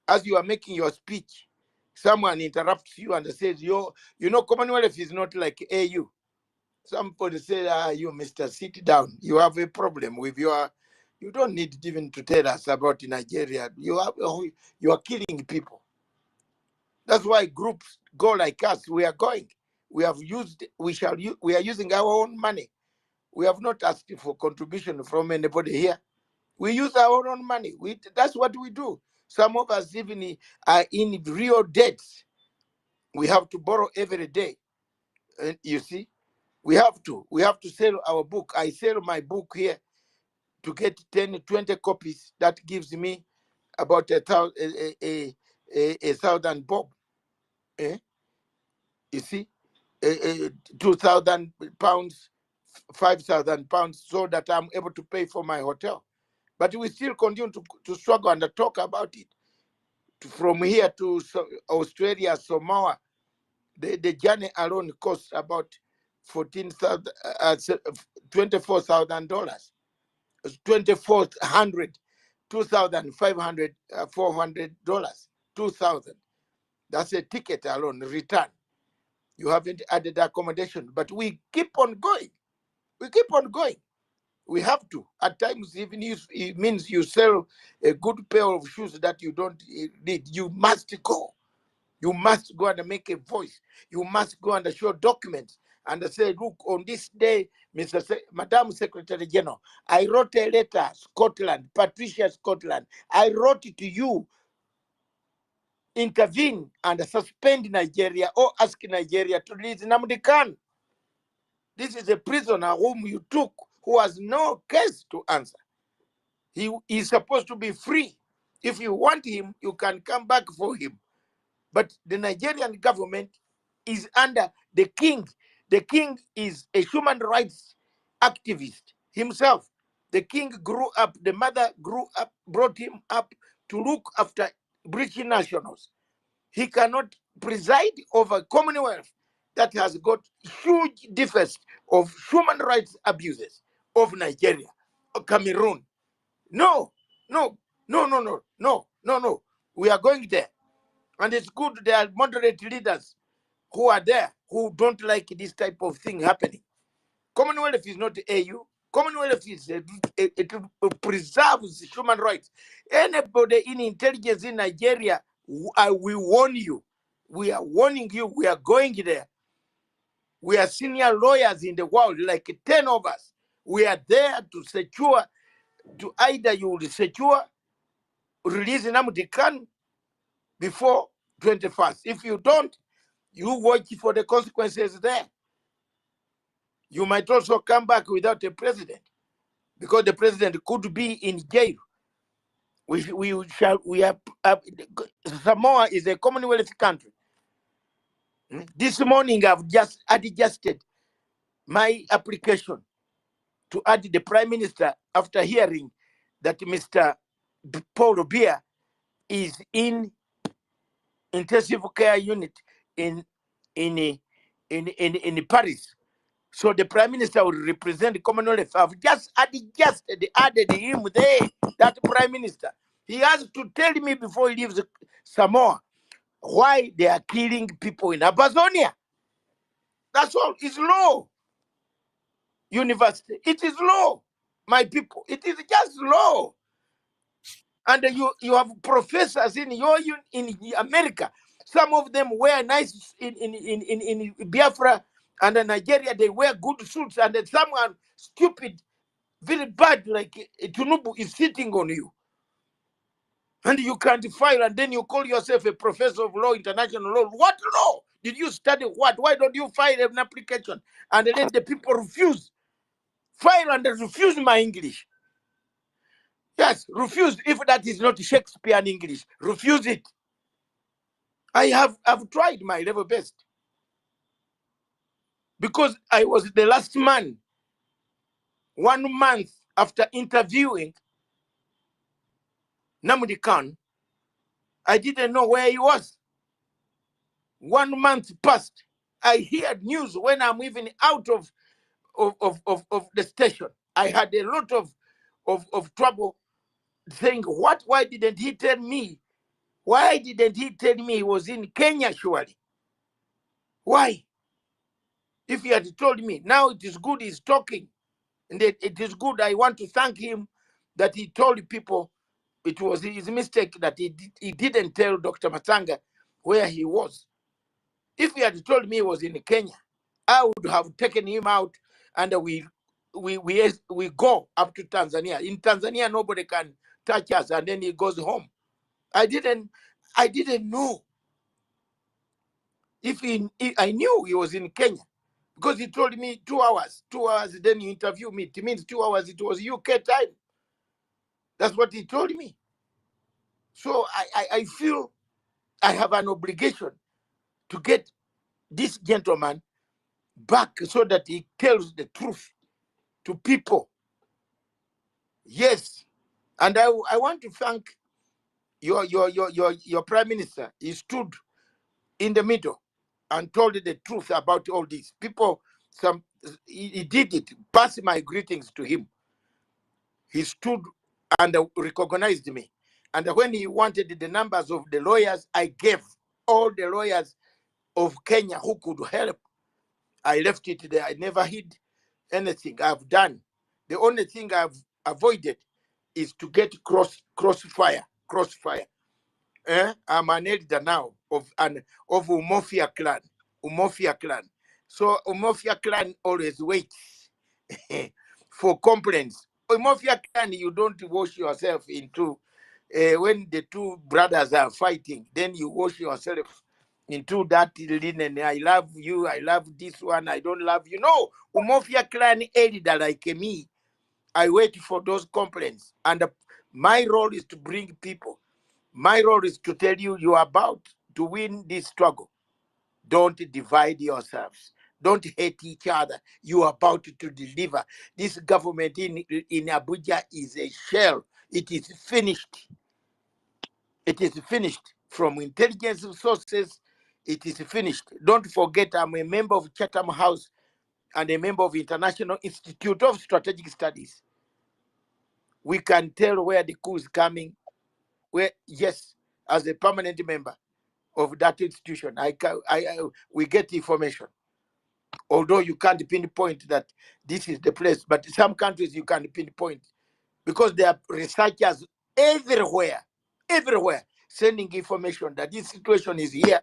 As you are making your speech, someone interrupts you and says, Commonwealth is not like AU. Somebody said, you, Mr. Sit down. You have a problem with you don't need even to tell us about Nigeria. You are killing people. That's why groups go like us. We are going. We are using our own money. We have not asked for contribution from anybody here. We use our own money. That's what we do. Some of us even are in real debts. We have to borrow every day. And you see, we have to sell our book. I sell my book here to get 10, 20 copies. That gives me about 1,000 bob. You see, 2,000 pounds, 5,000 pounds, so that I'm able to pay for my hotel. But we still continue to struggle and talk about it. From here to Australia, Samoa, the journey alone costs about $24,000, $2,400, $2,500, $400, $2,000. That's a ticket alone, return. You haven't added accommodation, but we keep on going. We have to. At times, even if it means you sell a good pair of shoes that you don't need, you must go. You must go and make a voice. You must go and show documents and say, look, on this day, Madam Secretary General, I wrote a letter, Scotland, Patricia Scotland. I wrote it to you, intervene and suspend Nigeria or ask Nigeria to release Nnamdi Kanu. This is a prisoner whom you took, who has no case to answer. He is supposed to be free. If you want him, you can come back for him. But the Nigerian government is under the king. The king is a human rights activist himself. The king grew up, the mother grew up, brought him up to look after British nationals. He cannot preside over a commonwealth that has got huge defects of human rights abuses of Nigeria or Cameroon. No, no, no, no, no, no, no, no. We are going there. And it's good there are moderate leaders who are there who don't like this type of thing happening. Commonwealth is not AU. Commonwealth is it preserves human rights. Anybody in intelligence in Nigeria, we warn you. We are warning you. We are going there. We are senior lawyers in the world, like 10 of us. We are there to secure, to either you will secure, release Nnamdi Kanu before 21st. If you don't, you watch for the consequences there. You might also come back without a president, because the president could be in jail. Samoa is a Commonwealth country. This morning I've just adjusted my application to add the Prime Minister after hearing that Mr. Paul Biya is in intensive care unit in Paris. So the Prime Minister will represent the Commonwealth. I've just added him there, that Prime Minister. He has to tell me before he leaves Samoa why they are killing people in Amazonia. That's all. It's law. University. It is law, my people. It is just law. And you have professors in America. Some of them wear nice in Biafra and in Nigeria. They wear good suits, and then someone stupid, very bad, like Tunubu, is sitting on you, and you can't file, and then you call yourself a professor of law, international law. What law did you study? What? Why don't you file an application and then the people refuse? File and refuse my English. Yes, refuse. If that is not Shakespearean English, refuse it. I've tried my level best, because I was the last man 1 month after interviewing Nnamdi Kanu. I didn't know where he was. 1 month passed. I heard news when I'm even out of the station. I had a lot of trouble saying, what? Why didn't he tell me? Why didn't he tell me he was in Kenya, surely? Why? If he had told me, now it is good he's talking. And it is good. I want to thank him that he told people it was his mistake that he didn't tell Dr. Matanga where he was. If he had told me he was in Kenya, I would have taken him out and we go up to Tanzania. In Tanzania, nobody can touch us, and then he goes home. I didn't know. I knew he was in Kenya, because he told me 2 hours. 2 hours, then you interview me. It means 2 hours, it was UK time. That's what he told me. So I feel I have an obligation to get this gentleman back so that he tells the truth to people. Yes. And I want to thank your Prime Minister. He stood in the middle and told the truth about all this. People, he did it. Pass my greetings to him. He stood and recognized me. And when he wanted the numbers of the lawyers, I gave all the lawyers of Kenya who could help. I left it there. I never hid anything I've done. The only thing I've avoided is to get crossfire. I'm an editor now. of Umofia clan. Umofia clan. So Umofia clan always waits for complaints. Umofia clan, you don't wash yourself into when the two brothers are fighting, then you wash yourself into that linen. I love you, I love this one, I don't love you. No, Umofia clan elder like me, I wait for those complaints. And my role is to bring people. My role is to tell you, you are about to win this struggle. Don't divide yourselves. Don't hate each other. You are about to deliver. This government in Abuja is a shell. It is finished. It is finished. From intelligence sources, it is finished. Don't forget, I'm a member of Chatham House and a member of International Institute of Strategic Studies. We can tell where the coup is coming. Where, yes, as a permanent member of that institution, we get information. Although you can't pinpoint that this is the place, but some countries you can pinpoint because there are researchers everywhere, sending information that this situation is here,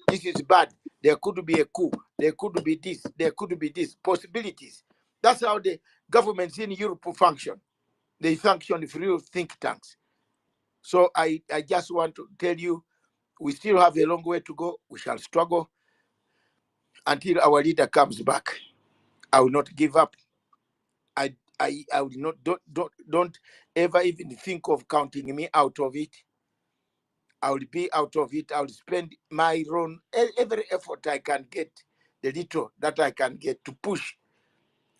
this is bad, there could be a coup, there could be this, there could be this, possibilities. That's how the governments in Europe function. They function through think tanks. So I just want to tell you, we still have a long way to go. We shall struggle until our leader comes back. I will not give up. I will not, don't ever even think of counting me out of it. I will be out of it. I will spend my own, every effort I can get, the little that I can get to push.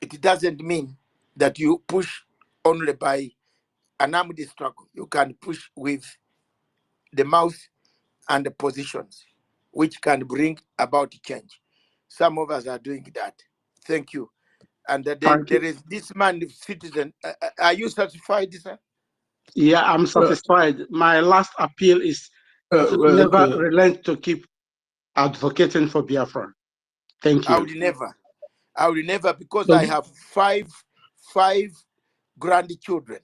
It doesn't mean that you push only by an armed struggle. You can push with the mouth and the positions, which can bring about change. Some of us are doing that. Thank you. And then Thank you. there is this man, citizen. Are you satisfied, sir? Yeah, I'm satisfied. My last appeal is well, never okay. relent to keep advocating for Biafra. Thank I you. will never, because No, I have five grandchildren,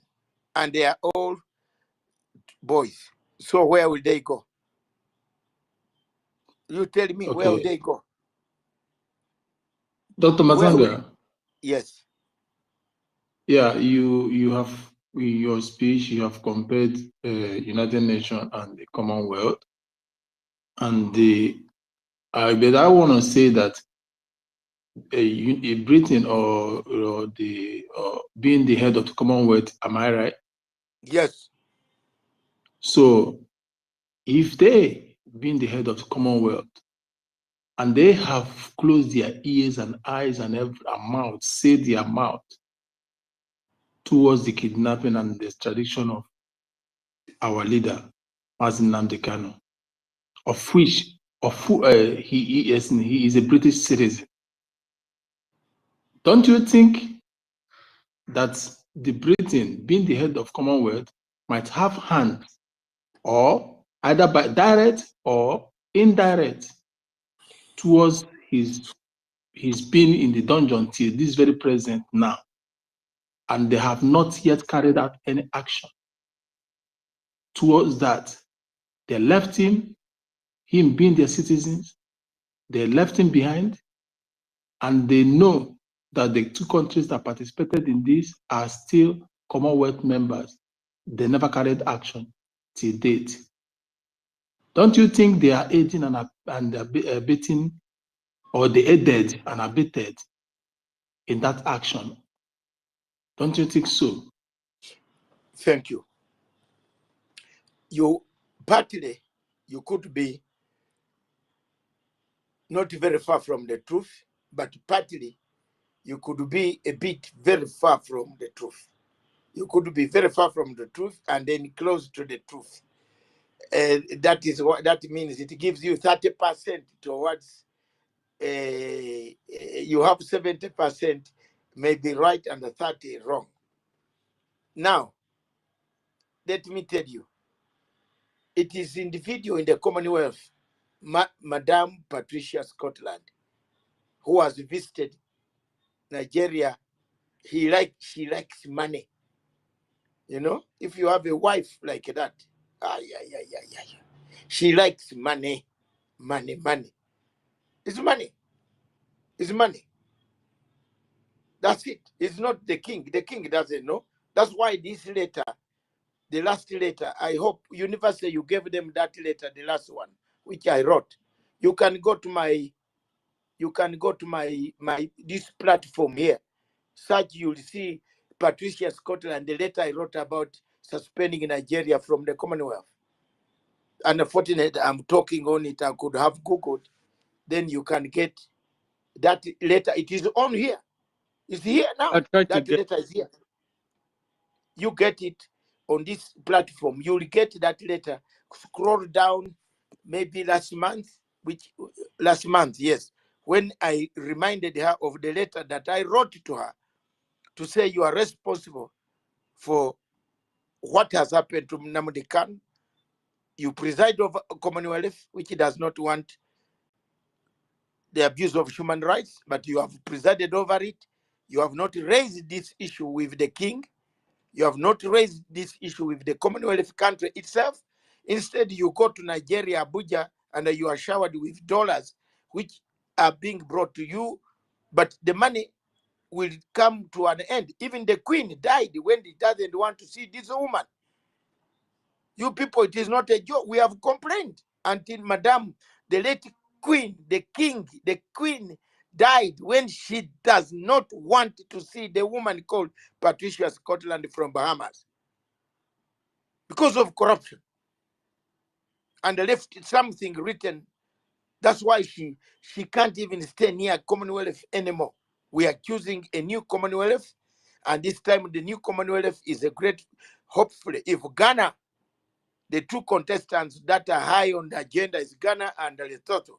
and they are all boys. So where will they go? You tell me, where will okay. they go? Dr. Where will? Mazanga, Yes. yeah, you have in your speech you have compared United Nations and the Commonwealth, and but I want to say that Britain or being the head of the Commonwealth, am I right? Yes. So if they being the head of the Commonwealth and they have closed their ears and eyes and every mouth, say their mouth towards the kidnapping and the extradition of our leader, Mazen Nnamdi Kanu, he is a British citizen. Don't you think that the Britain, being the head of Commonwealth, might have hands, or either by direct or indirect, towards his being in the dungeon till this very present now, and they have not yet carried out any action towards that? They left him being their citizens, they left him behind, and they know that the two countries that participated in this are still Commonwealth members. They never carried action till date. Don't you think they are aiding and abetting, or they aided and abetted in that action? Don't you think so? Thank you. You partly, you could be not very far from the truth, but partly you could be a bit very far from the truth. You could be very far from the truth and then close to the truth. That is what that means. It gives you 30% towards, you have 70% maybe right and the 30 wrong. Now, let me tell you, it is individual in the Commonwealth, Madame Patricia Scotland, who has visited Nigeria. She likes money. You know, if you have a wife like that, she likes money. Money, money. It's money. It's money. That's it. It's not the king. The king doesn't know. That's why this letter, the last letter, I hope University you gave them that letter, the last one, which I wrote. You can go to my this platform here. Search, you'll see Patricia Scotland, the letter I wrote about suspending Nigeria from the Commonwealth. And unfortunately, I'm talking on it. I could have Googled. Then you can get that letter. It is on here. It's here now. I tried to That get. letter is here. You get it on this platform. You'll get that letter. Scroll down, maybe last month, yes, when I reminded her of the letter that I wrote to her to say you are responsible for what has happened to Nnamdi Kanu. You preside over a Commonwealth, which does not want the abuse of human rights, but you have presided over it. You have not raised this issue with the king. You have not raised this issue with the Commonwealth country itself. Instead, you go to Nigeria, Abuja, and you are showered with dollars, which are being brought to you, but the money will come to an end. Even the queen died when he doesn't want to see this woman. You people, it is not a joke. We have complained until Madame, the late queen, the king, the queen died when she does not want to see the woman called Patricia Scotland from Bahamas because of corruption, and left something written. That's why she can't even stay near Commonwealth anymore. We are choosing a new Commonwealth, and this time the new Commonwealth is a great, hopefully, if Ghana, the two contestants that are high on the agenda is Ghana and Lesotho.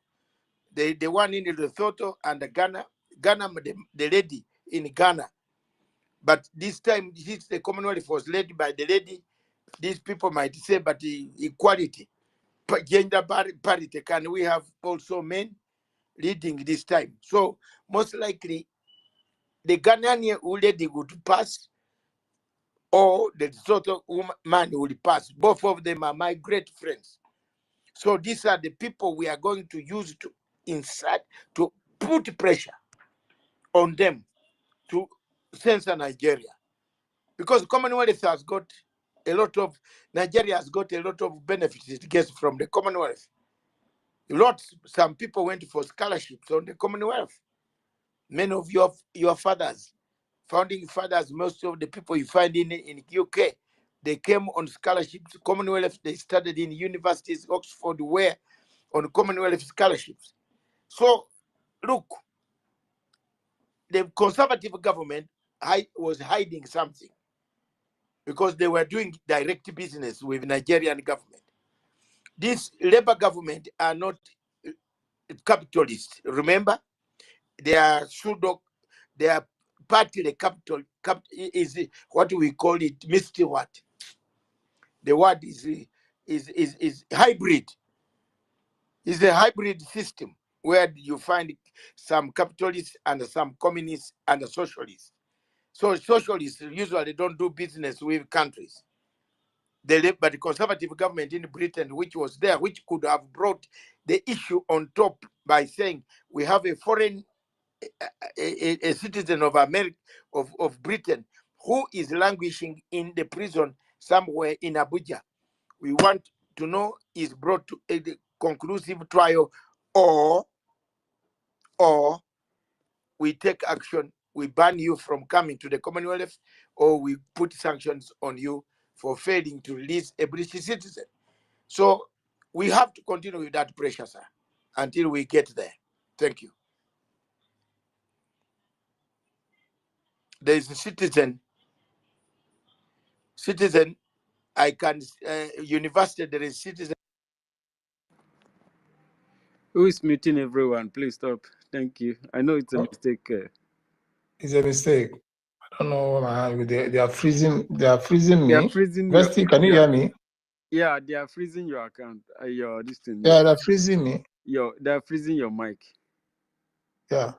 The one in Lesotho and Ghana, the lady in Ghana. But this time, since the Commonwealth was led by the lady, these people might say, but equality, gender parity, can we have also men leading this time? So most likely, the Ghanaian lady would pass, or the Lesotho man will pass. Both of them are my great friends. So these are the people we are going to use to insert, to put pressure on them to censor Nigeria. Because Commonwealth has got a lot of, Nigeria has got a lot of benefits it gets from the Commonwealth. Some people went for scholarships on the Commonwealth. Many of your fathers, founding fathers, most of the people you find in UK, they came on scholarships. Commonwealth, they studied in universities, Oxford, where on Commonwealth scholarships. So, look, the conservative government was hiding something because they were doing direct business with Nigerian government. This Labour government are not capitalists. Remember, they are they are partly capital. Is what we call it, misty what? The word is hybrid. It's a hybrid system where you find some capitalists and some communists and socialists. So socialists usually don't do business with countries. But the conservative government in Britain, which was there, which could have brought the issue on top by saying we have a foreign, a citizen of America, of Britain, who is languishing in the prison somewhere in Abuja. We want to know is brought to a conclusive trial, or we take action, we ban you from coming to the Commonwealth, or we put sanctions on you for failing to release a British citizen. So we have to continue with that pressure, sir, until we get there. Thank you. There is a citizen, I can, university, there is citizen. Who is muting everyone? Please stop. Thank you. I know it's a mistake. It's a mistake. I don't know what my hand. They are freezing. They are freezing me. They are freezing Vesty, can you hear me? Yeah, they are freezing your account. Your this thing. Yeah, they're freezing me. They are freezing your mic. Yeah.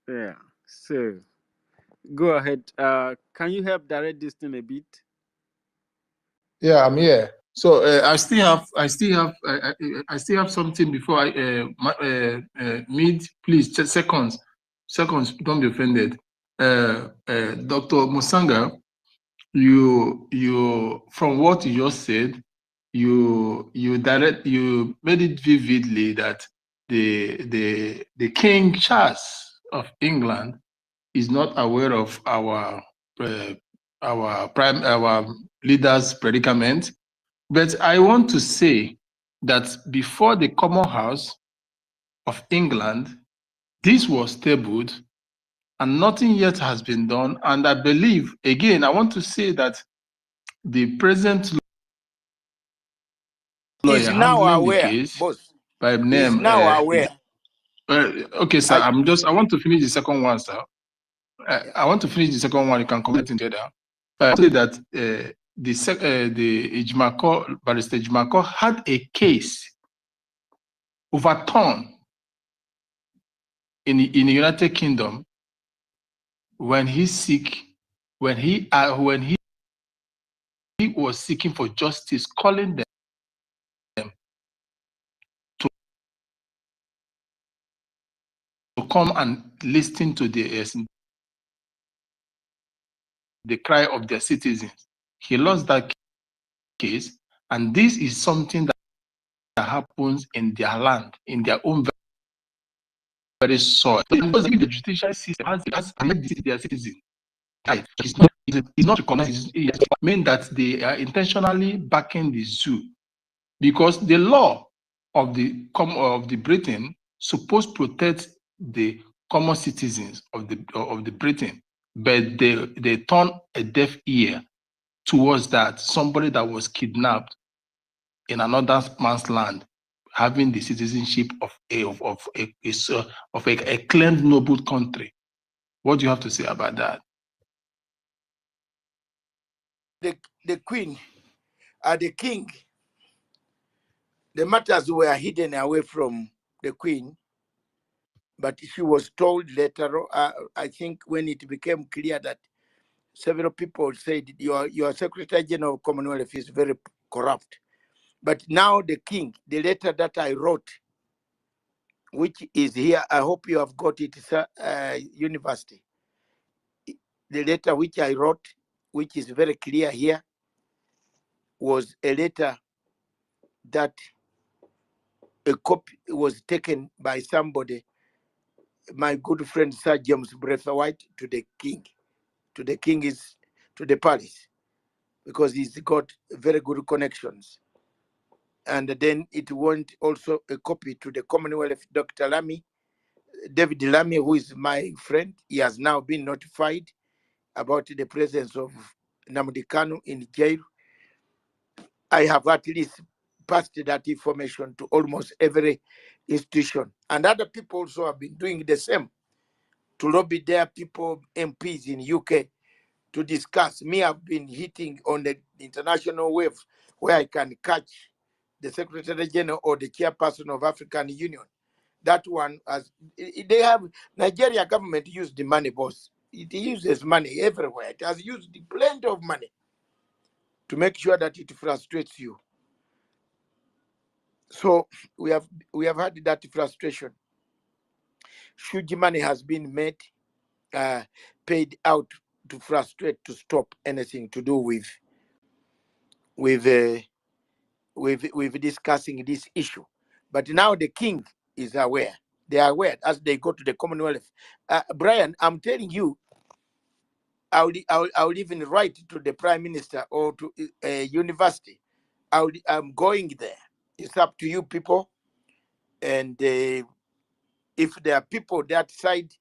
Yeah. So go ahead. Can you help direct this thing a bit? Yeah, I'm here. So I still have something before I meet. Please, just seconds. Don't be offended. Dr. Musanga, you from what you just said, you made it vividly that the King Charles of England is not aware of our leaders' predicament. But I want to say that before the Common House of England, this was tabled and nothing yet has been done. And I believe, again, I want to say that the present He's lawyer now handling the aware, case boss. by He's name. now aware. Okay, sir. I want to finish the second one, sir. I want to finish the second one. You can comment together. I say that the Ejimako, Barrister Ejimako had a case overturned in the United Kingdom when he was seeking for justice, calling them to come and listen to the cry of their citizens. He lost that case, and this is something that happens in their land, in their own very soil. Because the judicial system has their citizens. Right. It's not recognized. It means that they are intentionally backing the zoo, because the law of the Britain supposed to protect the common citizens of the Britain, but they turn a deaf ear towards that. Somebody that was kidnapped in another man's land, having the citizenship of a claimed noble country. What do you have to say about that? The Queen, the King, the matters were hidden away from the Queen, but she was told later, I think when it became clear that several people said your Secretary General of Commonwealth is very corrupt. But now the King, the letter that I wrote, which is here, I hope you have got it, University. The letter which I wrote, which is very clear here, was a letter that a copy was taken by somebody, my good friend Sir James Braithwaite, to the King. To the King is to the palace, because he's got very good connections. And then it went also a copy to the Commonwealth, Dr. Lamy, David Lamy, who is my friend. He has now been notified about the presence of Nnamdi Kanu in jail. I have at least passed that information to almost every institution. And other people also have been doing the same, to lobby their people, MPs in UK, to discuss. Me, I've been hitting on the international wave where I can catch the Secretary General or the chairperson of African Union. That one, as they have, Nigeria government used the money, boss. It uses money everywhere. It has used plenty of money to make sure that it frustrates you. So we have had that frustration. Huge money has been made, paid out to frustrate, to stop anything to do with discussing this issue. But now the King is aware. They are aware as they go to the Commonwealth. Brian, I'm telling you, I'll even write to the Prime Minister or to a university. I'm going there. It's up to you people. And if there are people that side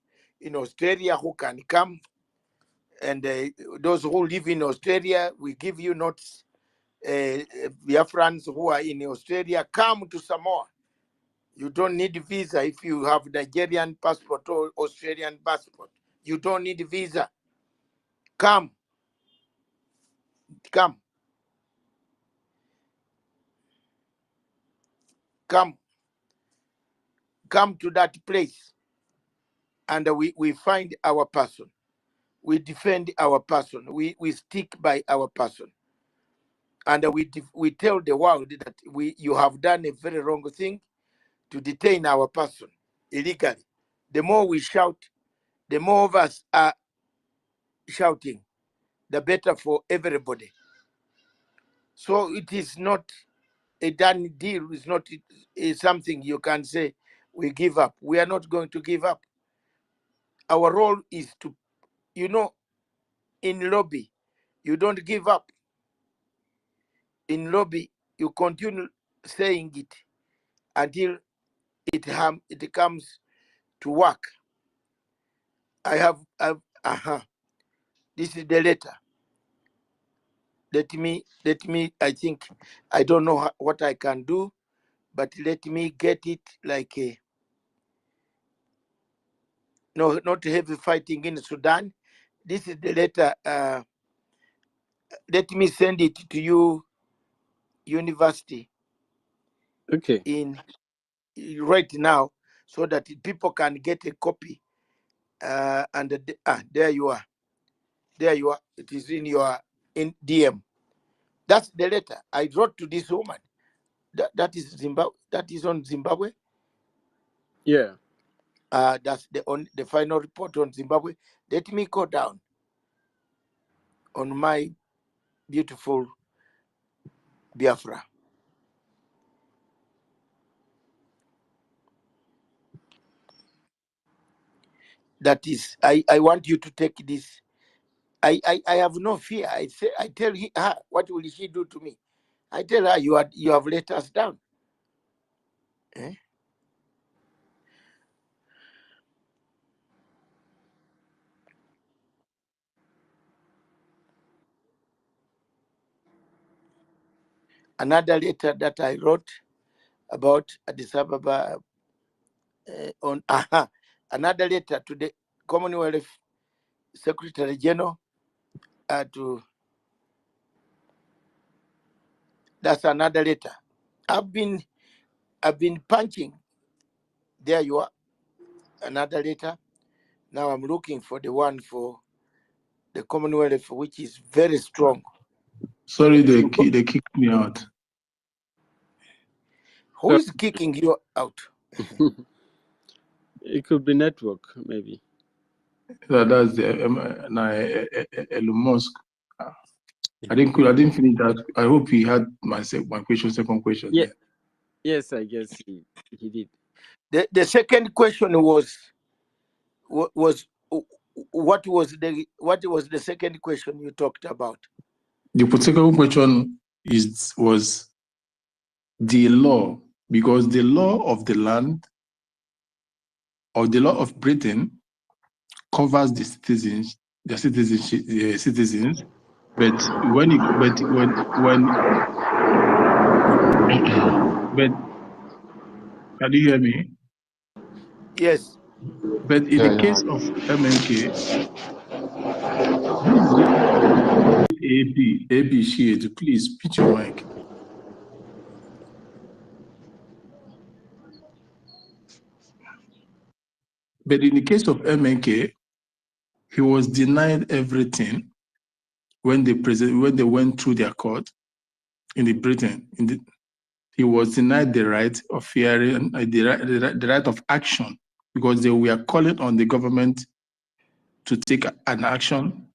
in Australia who can come, and those who live in Australia, we give you notice. Biafrans who are in Australia, come to Samoa. You don't need a visa if you have Nigerian passport or Australian passport. You don't need a visa. Come. Come to that place, and we find our person. We defend our person. We stick by our person. and we tell the world that you have done a very wrong thing to detain our person illegally. The more we shout, the more of us are shouting, the better for everybody. So it is not a done deal. It's something you can say we give up. We are not going to give up. Our role is to, in lobby, you don't give up. In lobby, you continue saying it until it comes to work. This is the letter. Let me, I think, I don't know what I can do, but let me get it like no, not heavy fighting in Sudan. This is the letter. Let me send it to you, university, Okay. in right now, so that people can get a copy. And there you are. There you are. It is in your DM. That's the letter I wrote to this woman. That is Zimbabwe. That is on Zimbabwe. Yeah. That's the final report on Zimbabwe. Let me go down on my beautiful Biafra. That is, I want you to take this. I have no fear. I tell her, what will she do to me? I tell her, you have let us down. Eh? Another letter that I wrote about Addis Ababa on another letter to the Commonwealth Secretary General that's another letter. I've been punching. There you are. Another letter. Now I'm looking for the one for the Commonwealth, which is very strong. Sorry, they kicked me out. Who is kicking you out? It could be network, maybe. That's Elon Musk. I didn't finish that. I hope he had my second question. Yeah. Yes, I guess he did. The second question was what was the second question you talked about? The second question was the law, because the law of the land or the law of Britain covers the citizens, but can you hear me? Yes. But in the case of MNK, AP, please pitch your mic. But in the case of MNK, he was denied everything when they went through their court in Britain. He was denied the right of hearing, the right of action, because they were calling on the government to take an action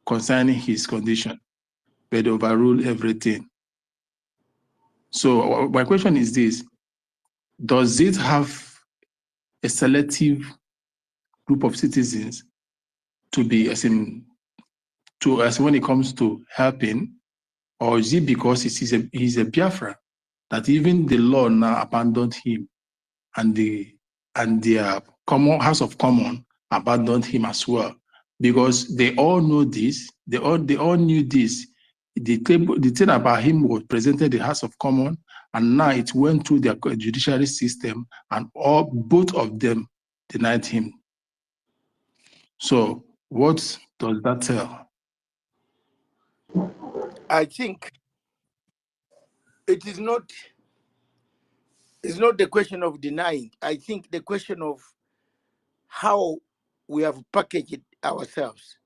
concerning his condition, but they overruled everything. So my question is this: does it have a selective group of citizens to be as when it comes to helping, or is it because he's a Biafra that even the law now abandoned him, and the House of Commons abandoned him as well? Because they all know this, they all knew this. The thing about him was presented in the House of Commons, and now it went through their judiciary system, and both of them denied him. So what does that tell? I think it's not the question of denying. I think the question of how we have packaged ourselves.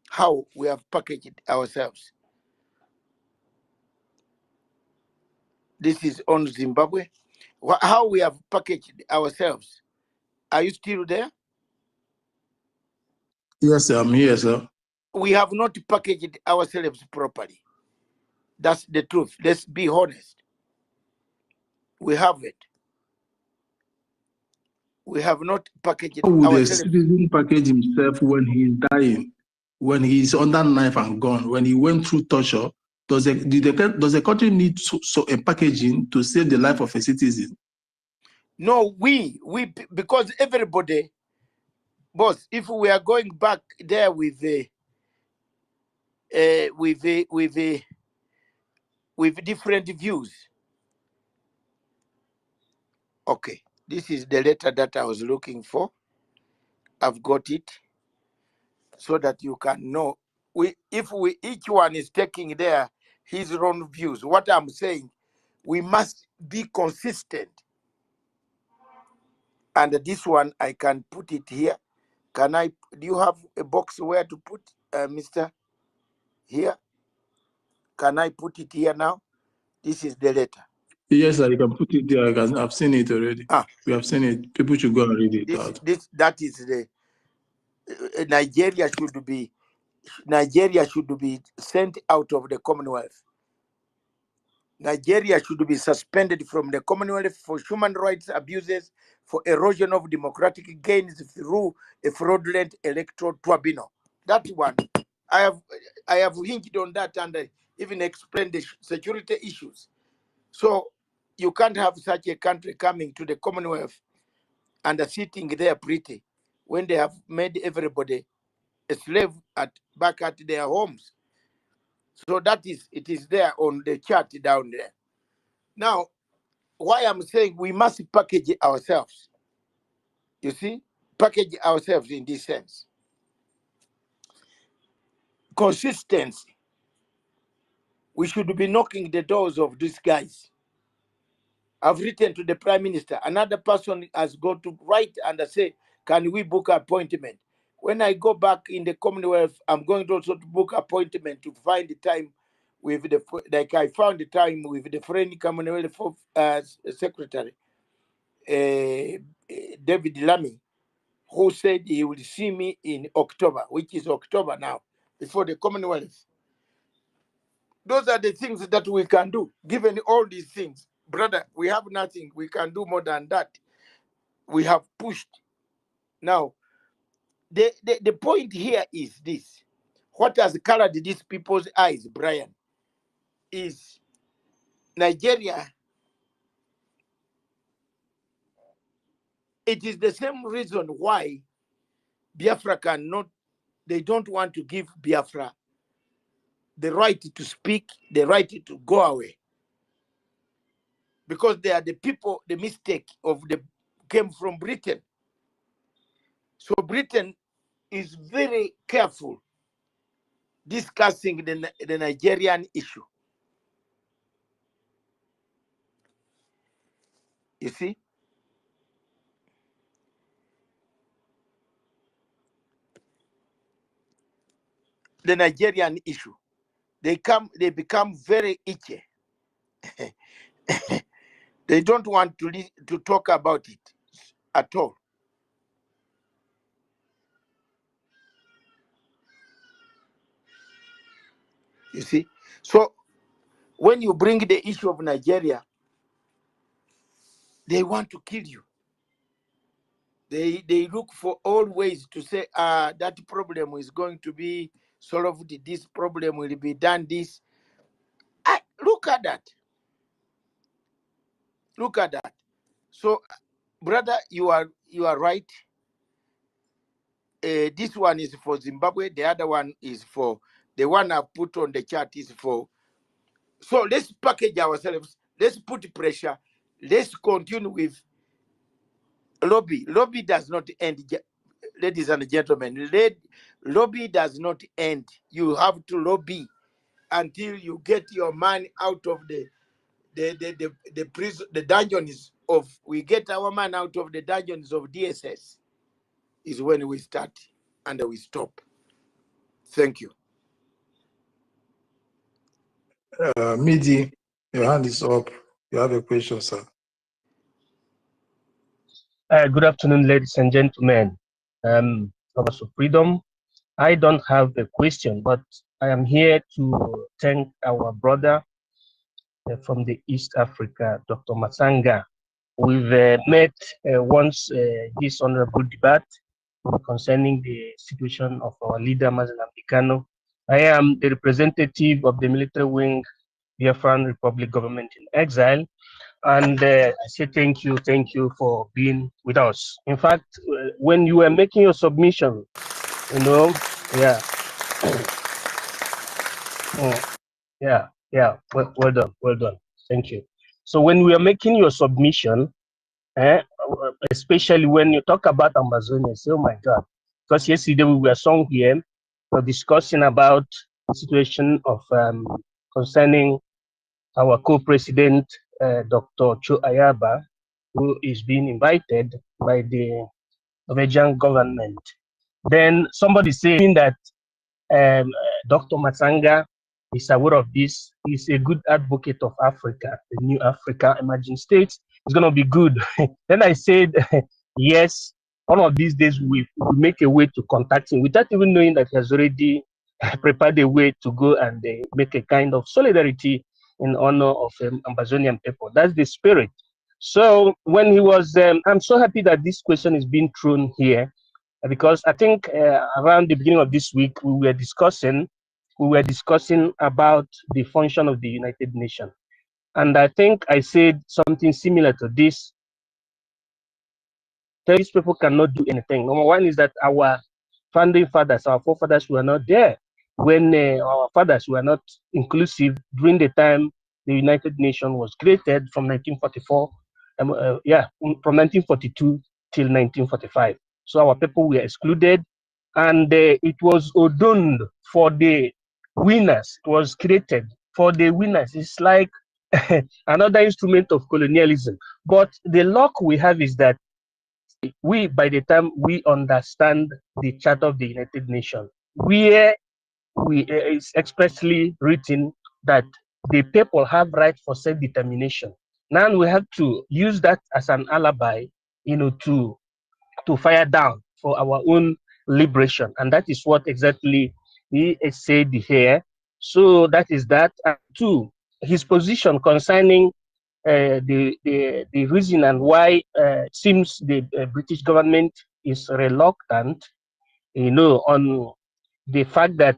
How we have packaged ourselves. This is on Zimbabwe. How we have packaged ourselves. Are you still there? Yes, sir, I'm here, sir. We have not packaged ourselves properly. That's the truth. Let's be honest. We have it. We have not packaged How would a ourselves. citizen package himself when he's dying, when he's under knife and gun, when he went through torture? Does the country need a packaging to save the life of a citizen? No, we because everybody, boss, if we are going back there with different views. Okay, this is the letter that I was looking for. I've got it so that you can know. If each one is taking his own views. What I'm saying, we must be consistent. And this one, I can put it here. Can I? Do you have a box where to put, Mr. Here? Can I put it here now? This is the letter. Yes, sir, you can put it there. I've seen it already. We have seen it. People should go and read it out. That is the Nigeria should be sent out of the Commonwealth. Nigeria should be suspended from the Commonwealth for human rights abuses, for erosion of democratic gains through a fraudulent electoral tribunal. That one, I have hinged on that and even explained the security issues. So you can't have such a country coming to the Commonwealth and sitting there pretty when they have made everybody a slave back at their homes. So it is there on the chart down there. Now, why I'm saying we must package ourselves. You see, package ourselves in this sense. Consistency. We should be knocking the doors of these guys. I've written to the Prime Minister. Another person has got to write and say, can we book an appointment? When I go back in the Commonwealth, I'm going to also to book appointment to find the time with like I found the time with the foreign Commonwealth Secretary, David Lammy, who said he will see me in October, which is October now, before the Commonwealth. Those are the things that we can do. Given all these things, brother, we have nothing. We can do more than that. We have pushed. Now, the point here is this. What has colored these people's eyes, Brian, is Nigeria. It is the same reason why Biafra they don't want to give Biafra the right to speak, the right to go away. Because they are the people, the mistake came from Britain. So Britain is very careful discussing the Nigerian issue. You see? The Nigerian issue. They become very itchy. They don't want to talk about it at all. You see? So when you bring the issue of Nigeria, they want to kill you. They look for all ways to say, that problem is going to be solved, this problem will be done, this. Look at that. Look at that. So, brother, you are right. This one is for Zimbabwe. The other one is for the one I put on the chart is for. So let's package ourselves. Let's put pressure. Let's continue with lobby. Lobby does not end, ladies and gentlemen. Lobby does not end. You have to lobby until you get your man out of the prison, the dungeons of. We get our man out of the dungeons of DSS. Is when we start and we stop. Thank you. Midi, your hand is up. You have a question, sir. Good afternoon, ladies and gentlemen. Lovers of Freedom. I don't have a question, but I am here to thank our brother from the East Africa, Dr. Masanga. We've met once this honorable debate concerning the situation of our leader, Mazen Abdikano. I am the representative of the military wing, Biafran Republic Government in Exile. And I say thank you for being with us. In fact, when you were making your submission, you know, yeah, well done, thank you. So when we are making your submission, especially when you talk about Amazonia, say, oh my God, because yesterday we were somewhere discussing about the situation of concerning our co-president, Dr. Cho Ayaba, who is being invited by the Norwegian government. Then somebody saying that Dr. Matsanga is aware of this. He's a good advocate of Africa, the new Africa emerging states. It's going to be good. Then I said, yes, one of these days we make a way to contact him without even knowing that he has already prepared a way to go and make a kind of solidarity in honor of Amazonian people. That's the spirit. So when he was, I'm so happy that this question is being thrown here, because I think around the beginning of this week we were discussing about the function of the United Nations, and I think I said something similar to this. These people cannot do anything. Number one is that our founding fathers, our forefathers, were not there when our fathers were not inclusive during the time the United Nations was created from 1944, from 1942 till 1945. So our people were excluded, and it was ordained for the winners. It was created for the winners. It's like another instrument of colonialism. But the luck we have is that by the time we understand the Charter of the United Nations, where it's expressly written that the people have right for self-determination. Now we have to use that as an alibi, to fire down for our own liberation, and that is what exactly he said here. So that is that. And two, his position concerning the reason and why it seems the British government is reluctant, on the fact that,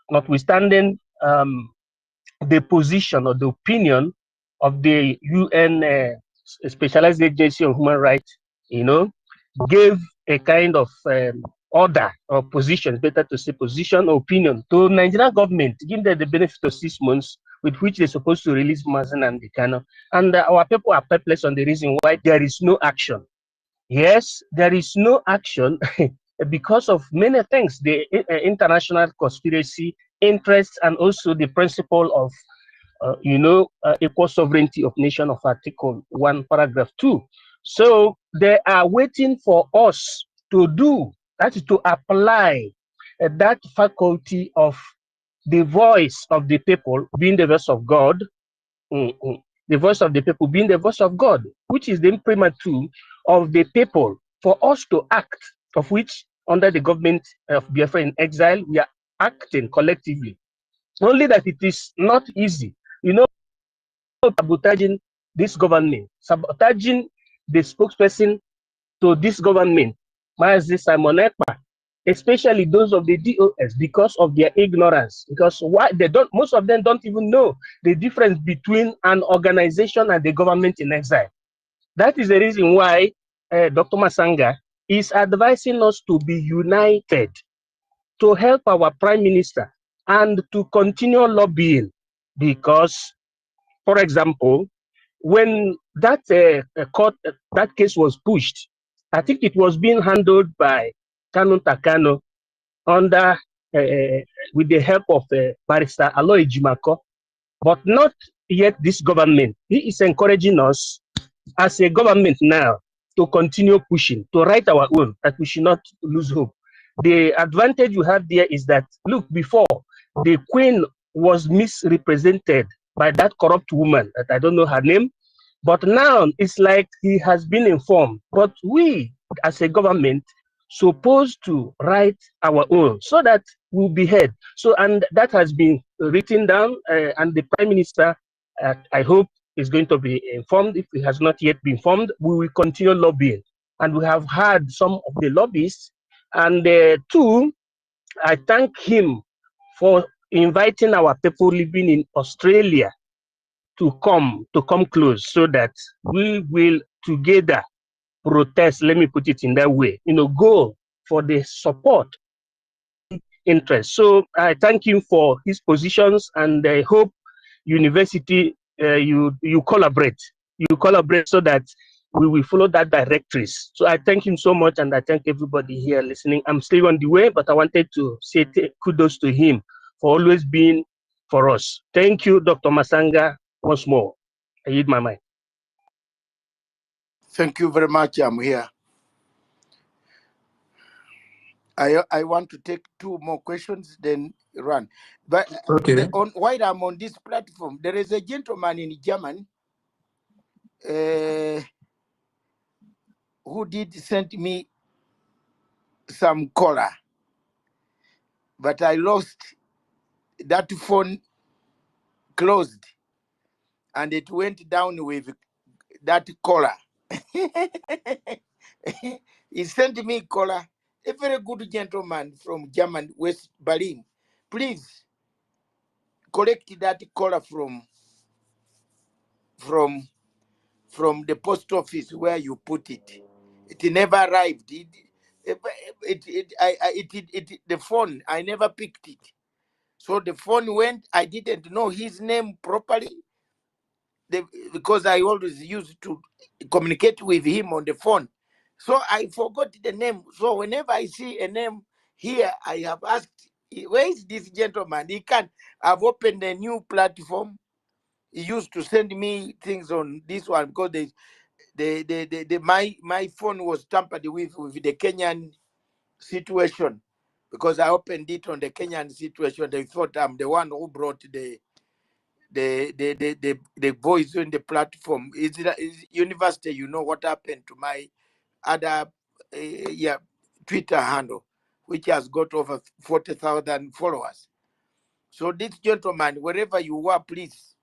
notwithstanding the position or the opinion of the UN Specialized Agency on Human Rights, gave a kind of order or position, better to say position or opinion, to Nigerian government, give them the benefit of 6 months with which they're supposed to release Mazen and Dikano. And our people are perplexed on the reason why there is no action. Yes, there is no action because of many things, the international conspiracy, interests, and also the principle of equal sovereignty of nation of Article 1, paragraph 2. So they are waiting for us to do, that is to apply that faculty of the voice of the people being the voice of God, the voice of the people being the voice of God, which is the imprimatur of the people, for us to act, of which under the government of Biafra in exile, we are acting collectively. Only that it is not easy. Sabotaging this government, sabotaging the spokesperson to this government, Mazi Simon Ekpa, especially those of the DOS, because of their ignorance. Because why they don't, most of them don't even know the difference between an organization and the government in exile. That is the reason why Dr. Masanga is advising us to be united, to help our prime minister, and to continue lobbying. Because, for example, when that that case was pushed, I think it was being handled by Kanu Takano under with the help of Barrister Aloy Jimako, but not yet this government. He is encouraging us as a government now to continue pushing, to write our own, that we should not lose hope. The advantage you have there is that, look, before, the Queen was misrepresented by that corrupt woman, that I don't know her name, But now it's like he has been informed. But we, as a government, supposed to write our own so that we'll be heard. So, and that has been written down, and the Prime Minister, I hope, is going to be informed. If he has not yet been informed, we will continue lobbying. And we have had some of the lobbyists. And two, I thank him for inviting our people living in Australia to come close so that we will together protest, let me put it in that way, go for the support interest. So I thank him for his positions, and I hope university, you collaborate so that we will follow that directories. So I thank him so much, and I thank everybody here listening. I'm still on the way, but I wanted to say kudos to him for always being for us. Thank you, Dr. Masanga, once more. I yield my mind. Thank you very much. I'm here. I want to take two more questions, then run. But Okay. while I'm on this platform, there is a gentleman in Germany who did send me some color, but I lost that phone, closed, and it went down with that color. He sent me color, a very good gentleman from Germany, West Berlin. Please collect that color from the post office where you put it. It never arrived. The phone, I never picked it. So the phone went, I didn't know his name properly, because I always used to communicate with him on the phone. So I forgot the name. So whenever I see a name here, I have asked, where is this gentleman? He can't. I've opened a new platform. He used to send me things on this one because my phone was tampered with the Kenyan situation, because I opened it on the Kenyan situation. They thought I'm the one who brought the voice in the platform. Is university, you know what happened to my other Twitter handle, which has got over 40,000 followers. So this gentleman, wherever you are, please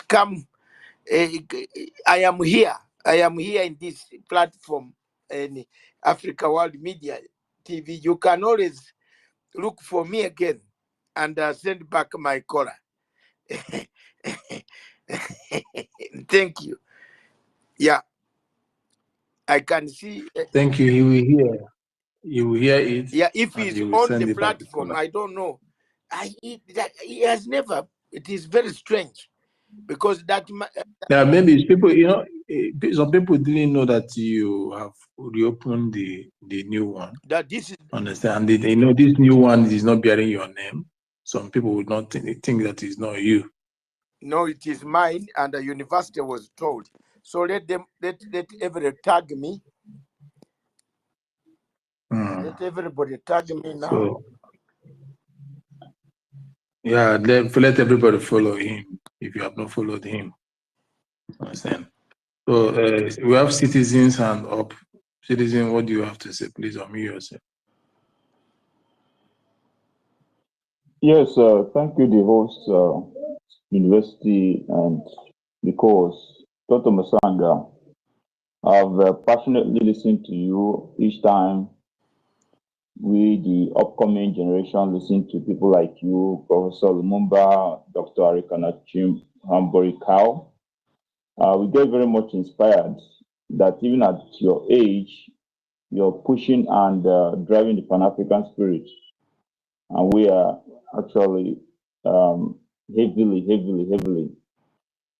come. I am here. I am here in this platform, in Africa World Media TV. You can always look for me again and send back my color. Thank you. Yeah, I can see. Thank you. He will hear. You will hear it. Yeah, if and he's you will on send the it back to platform, Kola. I don't know. He has never. It is very strange, because Yeah, maybe people, some people didn't know that you have reopened the new one. that this is Understand? They know this new one is not bearing your name. Some people would not think that it's not you. no, it is mine, and the university was told. So let everybody tag me. Let everybody tag me now. So, yeah, let everybody follow him if you have not followed him. Understand? So we have citizens and up. Citizen, what do you have to say? Please unmute yourself. Yes, thank you, the host, university, and because Dr. Masanga, I've passionately listened to you each time. We, the upcoming generation, listen to people like you, Professor Lumumba, Dr. Arikanachim, Hambori Cow. We get very much inspired that even at your age, you're pushing and driving the Pan-African spirit. And we are actually heavily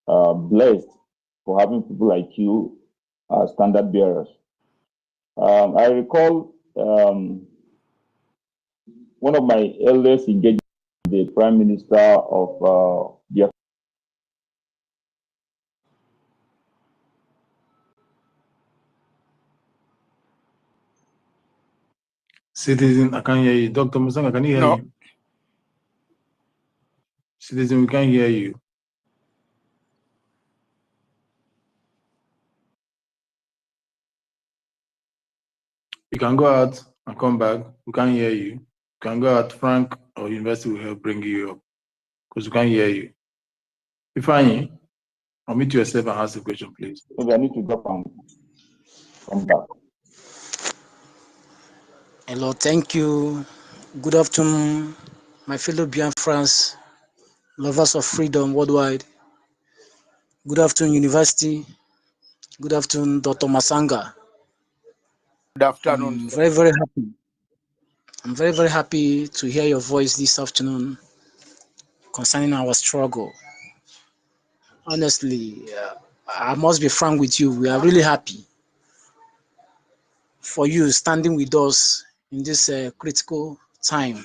blessed for having people like you as standard bearers. I recall one of my earliest engagements with the Prime Minister of Biafra. Citizen, I can't hear you. Dr. Musanga, can you hear you? Citizen, we can't hear you. You can go out and come back. We can't hear you. You can go out. Frank or University will help bring you up because we can't hear you. Ifeanyi, unmute yourself and ask the question, please. Maybe I need to drop and come back. Hello, thank you. Good afternoon, my fellow Biafrans, lovers of freedom worldwide. Good afternoon, University. Good afternoon, Dr. Masanga. Good afternoon, I'm sir. very happy. I'm very happy to hear your voice this afternoon concerning our struggle. Honestly, I must be frank with you. We are really happy for you standing with us in this critical time.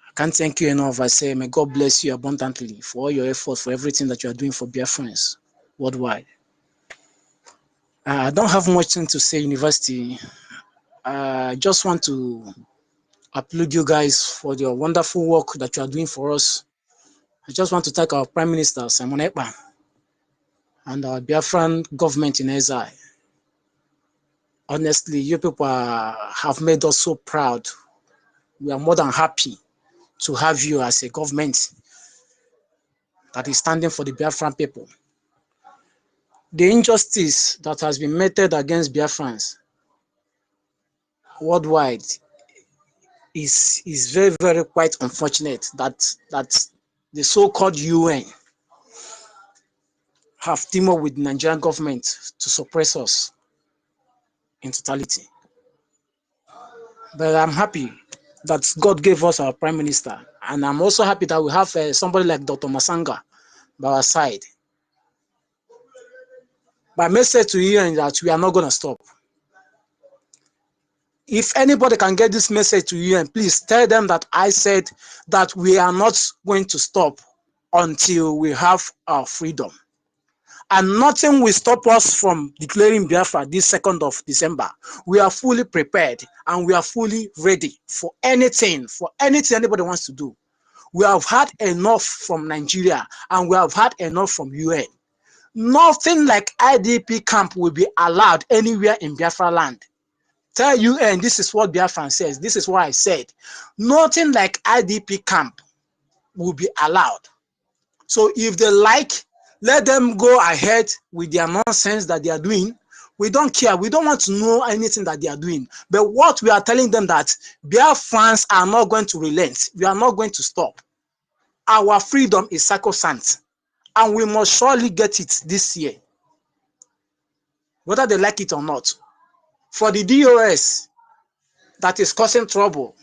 I can't thank you enough. I say, may God bless you abundantly for all your efforts, for everything that you are doing for Biafrans worldwide. I don't have much thing to say, University. I just want to applaud you guys for your wonderful work that you are doing for us. I just want to thank our Prime Minister, Simon Ekpa, and our Biafran government in exile. Honestly, you people have made us so proud. We are more than happy to have you as a government that is standing for the Biafran people. The injustice that has been meted against Biafrans worldwide is very quite unfortunate that the so-called UN have teamed up with the Nigerian government to suppress us in totality. But I'm happy that God gave us our Prime Minister, and I'm also happy that we have somebody like Dr. Masanga by our side. My message to you is that we are not going to stop. If anybody can get this message to you, and please tell them that I said that we are not going to stop until we have our freedom. And nothing will stop us from declaring Biafra this 2nd of December. We are fully prepared and we are fully ready for anything anybody wants to do. We have had enough from Nigeria and we have had enough from UN. Nothing like IDP camp will be allowed anywhere in Biafra land. Tell UN, this is what Biafran says. This is what I said. Nothing like IDP camp will be allowed. So if they like, let them go ahead with their nonsense that they are doing. We don't care. We don't want to know anything that they are doing. But what we are telling them that Biafrans are not going to relent. We are not going to stop. Our freedom is sacrosanct. And we must surely get it this year. Whether they like it or not. For the DOS that is causing trouble,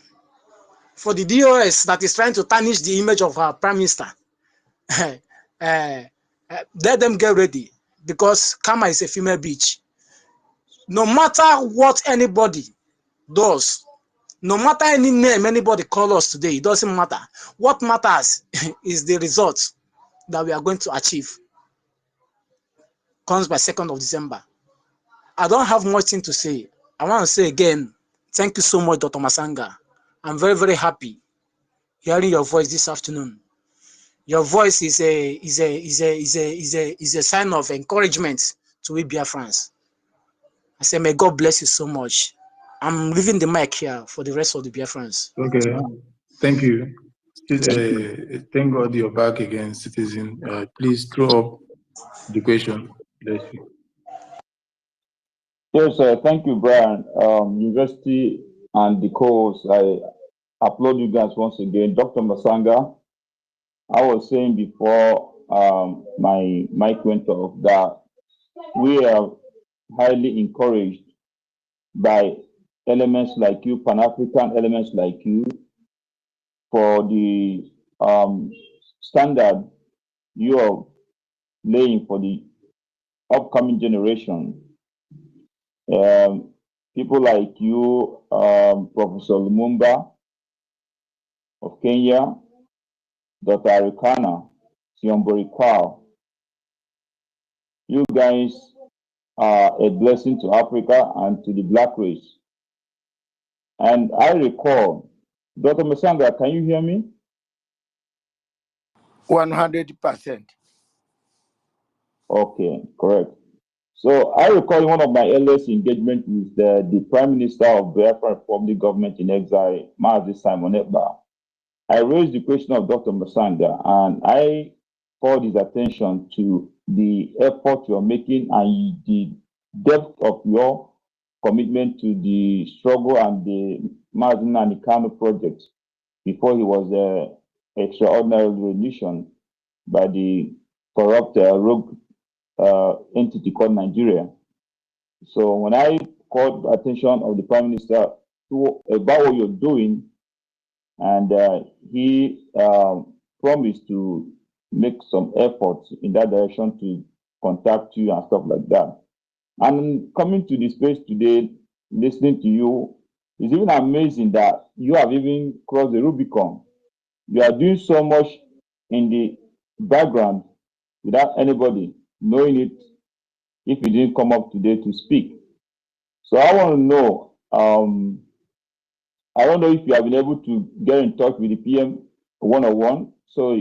for the DOS that is trying to tarnish the image of our Prime Minister, let them get ready, because karma is a female bitch. No matter what anybody does, no matter any name anybody call us today, it doesn't matter. What matters is the result that we are going to achieve. Comes by 2nd of December. I don't have much thing to say. I want to say again, thank you so much, Dr. Masanga. I'm very happy hearing your voice this afternoon. Your voice is a sign of encouragement to we Biafrans. I say, may God bless you so much. I'm leaving the mic here for the rest of the Biafrans. Okay, thank you. Thank God you're back again, citizen. Please throw up the question. Bless you. Yes, thank you, Brian. University and the co-host, I applaud you guys once again. Dr. Masanga, I was saying before my mic went off that we are highly encouraged by elements like you, Pan-African elements like you, for the standard you are laying for the upcoming generation. People like you, Professor Lumumba of Kenya, Dr. Arikana, Siombori Kwao. You guys are a blessing to Africa and to the Black race. And I recall, Dr. Masanga, can you hear me? 100%. Okay, correct. So I recall in one of my earliest engagements with the Prime Minister of Biafra Republic government in exile, Mazi Simon Ekpa. I raised the question of Dr. Masanga, and I called his attention to the effort you're making and the depth of your commitment to the struggle and the Mazin and the Kano project before he was extraordinarily revolution by the corrupt rogue entity called Nigeria. So when I called the attention of the Prime Minister to about what you're doing, and he promised to make some efforts in that direction to contact you and stuff like that. And coming to the space today, listening to you, it's even amazing that you have even crossed the Rubicon. You are doing so much in the background without anybody knowing it if you didn't come up today to speak. So I want to know, I don't know if you have been able to get in touch with the PM one-on-one so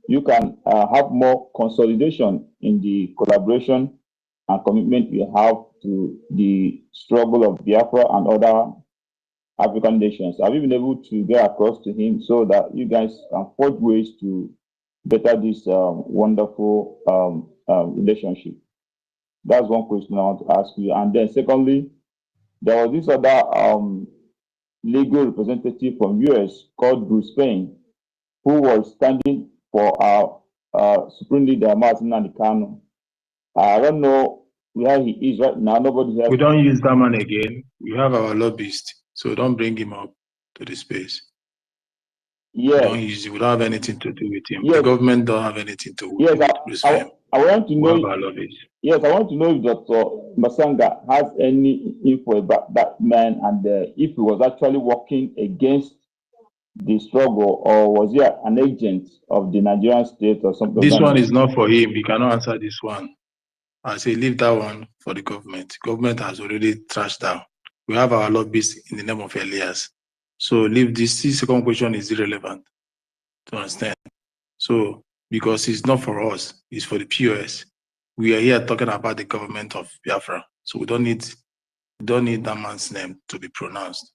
you can have more consolidation in the collaboration and commitment you have to the struggle of Biafra and other African nations. Have you been able to get across to him so that you guys can forge ways to better this wonderful relationship? That's one question I want to ask you. And then secondly, there was this other legal representative from US called Bruce Payne, who was standing for our Supreme Leader Martin Nanikano. I don't know where he is right now. Nobody has. We don't use that man again. We have our lobbyist, so don't bring him up to the space. Yes. We don't use it. We don't have anything to do with him. Yes. The government don't have anything to do with him. I want to know. Our lobbyist. Yes, I want to know if Dr. Masanga has any info about that man and if he was actually working against the struggle or was he an agent of the Nigerian state or something? This one is not for him. He cannot answer this one. I say leave that one for the government. Government has already trashed down. We have our lobbyist in the name of Elias. So leave this. This second question is irrelevant. To understand. So because it's not for us, it's for the POS. We are here talking about the government of Biafra. So we don't need that man's name to be pronounced.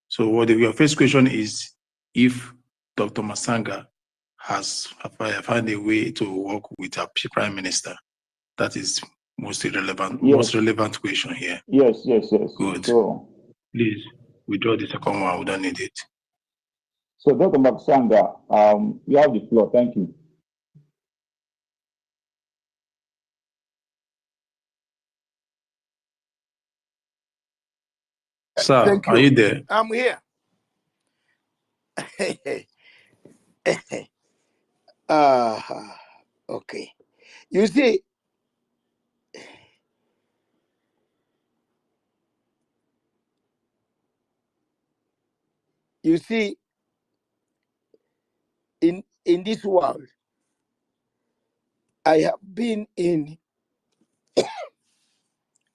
So what your first question is if Dr. Masanga has found a way to work with our Prime Minister. That is most relevant, yes. Most relevant question here. Yes. Good. So, please withdraw the second one. We don't need it. So Dr. Masanga, you have the floor. Thank you. Sir, Thank you. Are you there? I'm here. Okay. You see, in this world, I have been in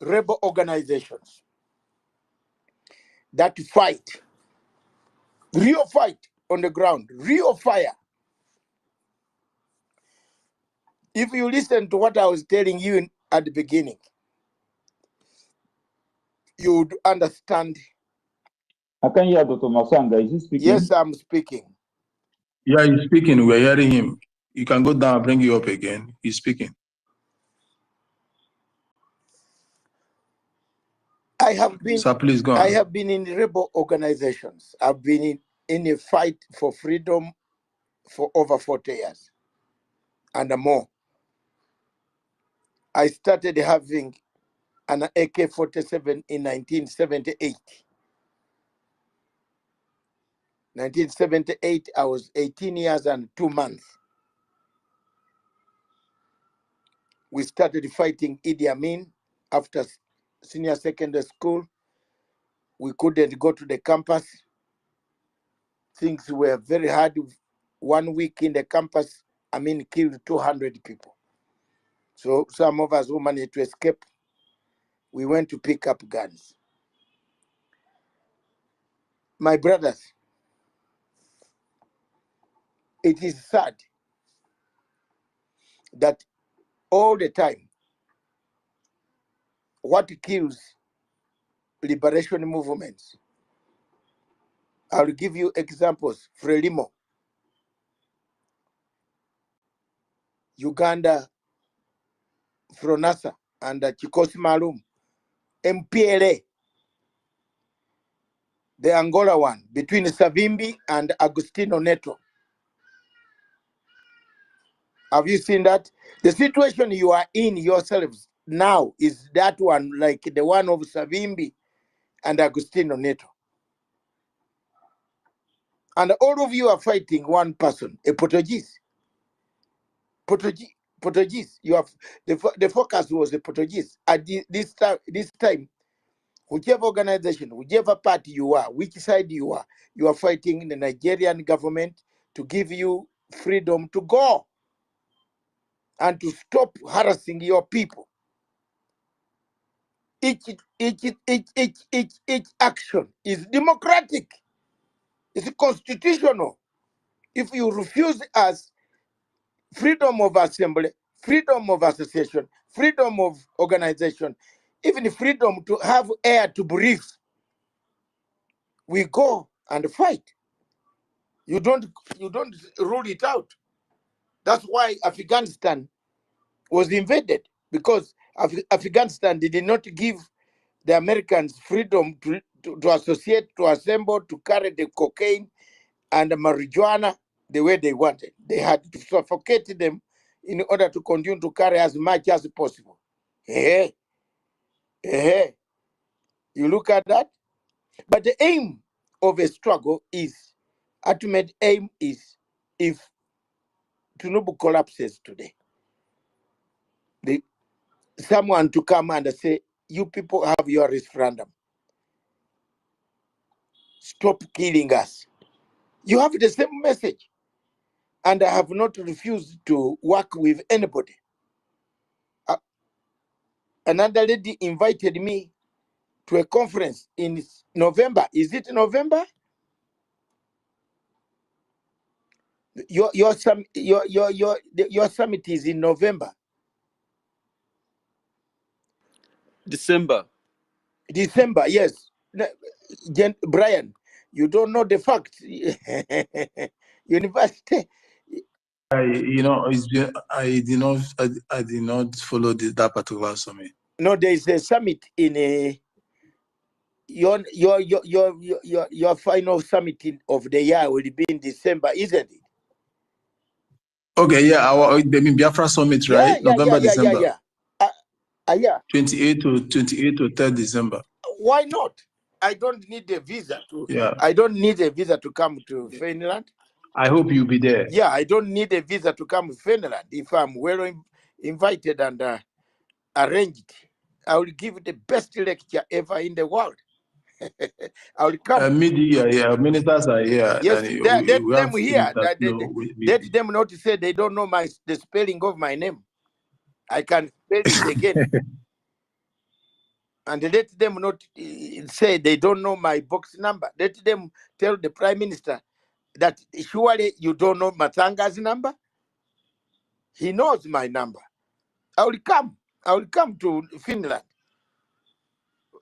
rebel organizations that fight, real fight on the ground, real fire. If you listen to what I was telling you at the beginning, you would understand. I can hear Dr. Masanga. Is he speaking? Yes, I'm speaking. Yeah, he's speaking. We're hearing him. You can go down, bring you up again. He's speaking. I have been. Sir, please go on. I have been in rebel organizations. I've been in a fight for freedom for over 40 years and more. I started having an AK-47 in 1978. 1978, I was 18 years and 2 months. We started fighting Idi Amin after senior secondary school. We couldn't go to the campus. Things were very hard. 1 week in the campus, Amin killed 200 people. So some of us who managed to escape, we went to pick up guns. My brothers, it is sad that all the time what kills liberation movements. I'll give you examples. Frelimo, Uganda, Fronasa, and Chikosi Malum, MPLA, the Angola one, between Savimbi and Agustino Neto. Have you seen that? The situation you are in yourselves now is that one, like the one of Savimbi and Agustino Neto. And all of you are fighting one person, a Portuguese. Portuguese. You have the focus was the Portuguese. At this time, whichever organization, whichever party you are, which side you are fighting the Nigerian government to give you freedom to go and to stop harassing your people. Each action is democratic. It's constitutional. If you refuse us freedom of assembly, freedom of association, freedom of organization, even freedom to have air to breathe, we go and fight. You don't rule it out. That's why Afghanistan was invaded, because Afghanistan did not give the Americans freedom to associate, to assemble, to carry the cocaine and the marijuana the way they wanted. They had to suffocate them in order to continue to carry as much as possible. You look at that? But the aim of a struggle is, ultimate aim is, if Tinubu collapses today, someone to come and say, you people have your referendum. Stop killing us. You have the same message. And I have not refused to work with anybody. Another lady invited me to a conference in November. Is it November? Your summit is in November. December, yes. Brian, you don't know the fact. University. I did not follow that particular summit. No, there is a summit in your final summit of the year will be in December, isn't it? Okay, yeah, Biafra summit, right? November, December. Yeah. 28 to 3rd December. Why not? I don't need a visa to. Yeah. I don't need a visa to come to Finland. I hope you'll be there. Yeah, I don't need a visa to come to Finland. If I'm well invited and arranged, I will give the best lecture ever in the world. I will come. Ministers are here. Yes, let them here. Let them not say they don't know the spelling of my name. I can spell it again. And let them not say they don't know my box number. Let them tell the Prime Minister that surely you don't know Matanga's number. He knows my number. I will come. I will come to Finland.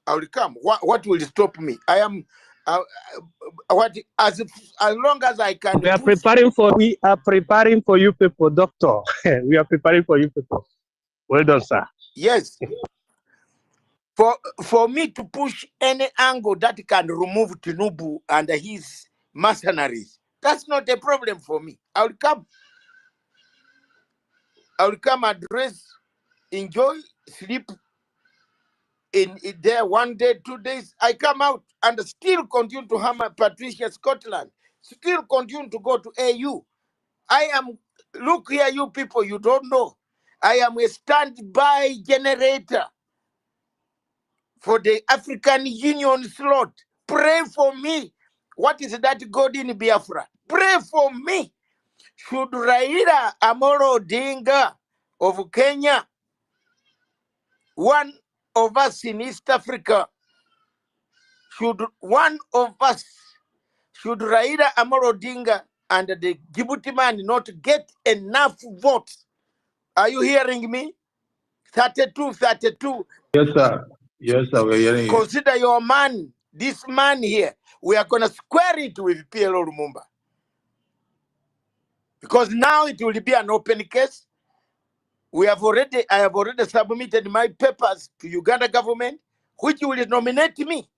I will come. What will stop me? I am. As long as I can. We are preparing for you people, doctor. We are preparing for you people. Well done, sir. Yes. For me to push any angle that can remove Tinubu and his mercenaries, that's not a problem for me. I will come. I will come, address, enjoy, sleep in there 1 day, 2 days. I come out and still continue to hammer Patricia Scotland. Still continue to go to AU. Look here, you people, you don't know. I am a standby generator for the African Union slot. Pray for me. What is that God in Biafra? Pray for me. Should Raila Amolo Odinga of Kenya, one of us in East Africa, should Raila Amolo Odinga and the Djibouti man not get enough votes? Are you hearing me? 32, 32. Yes, sir. Yes, sir. We're hearing you. Consider your man, this man here. We are going to square it with PLO Lumumba. Because now it will be an open case. I have already submitted my papers to Uganda government, which will nominate me.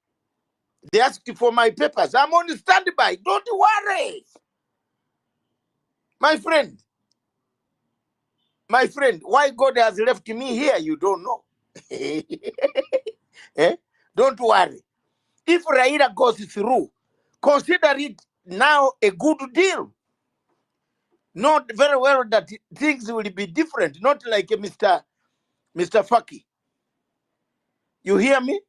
They asked for my papers. I'm on standby. Don't worry. My friend, why God has left me here, you don't know. Eh? Don't worry. If Raila goes through, consider it now a good deal. Not very well that things will be different, not like Mr. Faki. You hear me?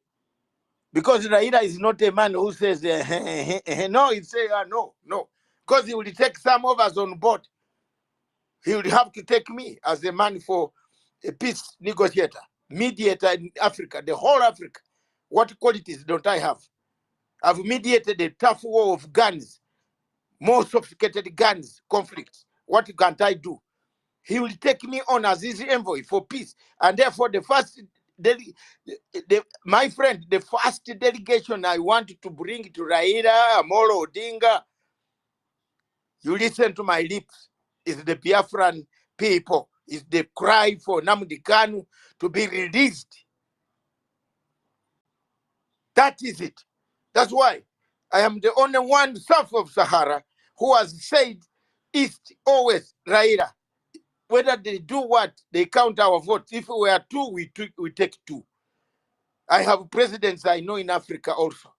Because Raila is not a man who says, no, he say, no. Because he will take some of us on board. He will have to take me as a man for a peace negotiator, mediator in Africa, the whole Africa. What qualities don't I have? I've mediated a tough war of guns, more sophisticated guns, conflicts. What can't I do? He will take me on as his envoy for peace. And therefore, my friend, the first delegation I want to bring to Raila, Amolo Odinga, you listen to my lips, is the Biafran people, is the cry for Nnamdi Kanu to be released. That is it. That's why I am the only one south of Sahara who has said East always Raila. Whether they do what, they count our votes. If we are two, we take two. I have presidents I know in Africa also.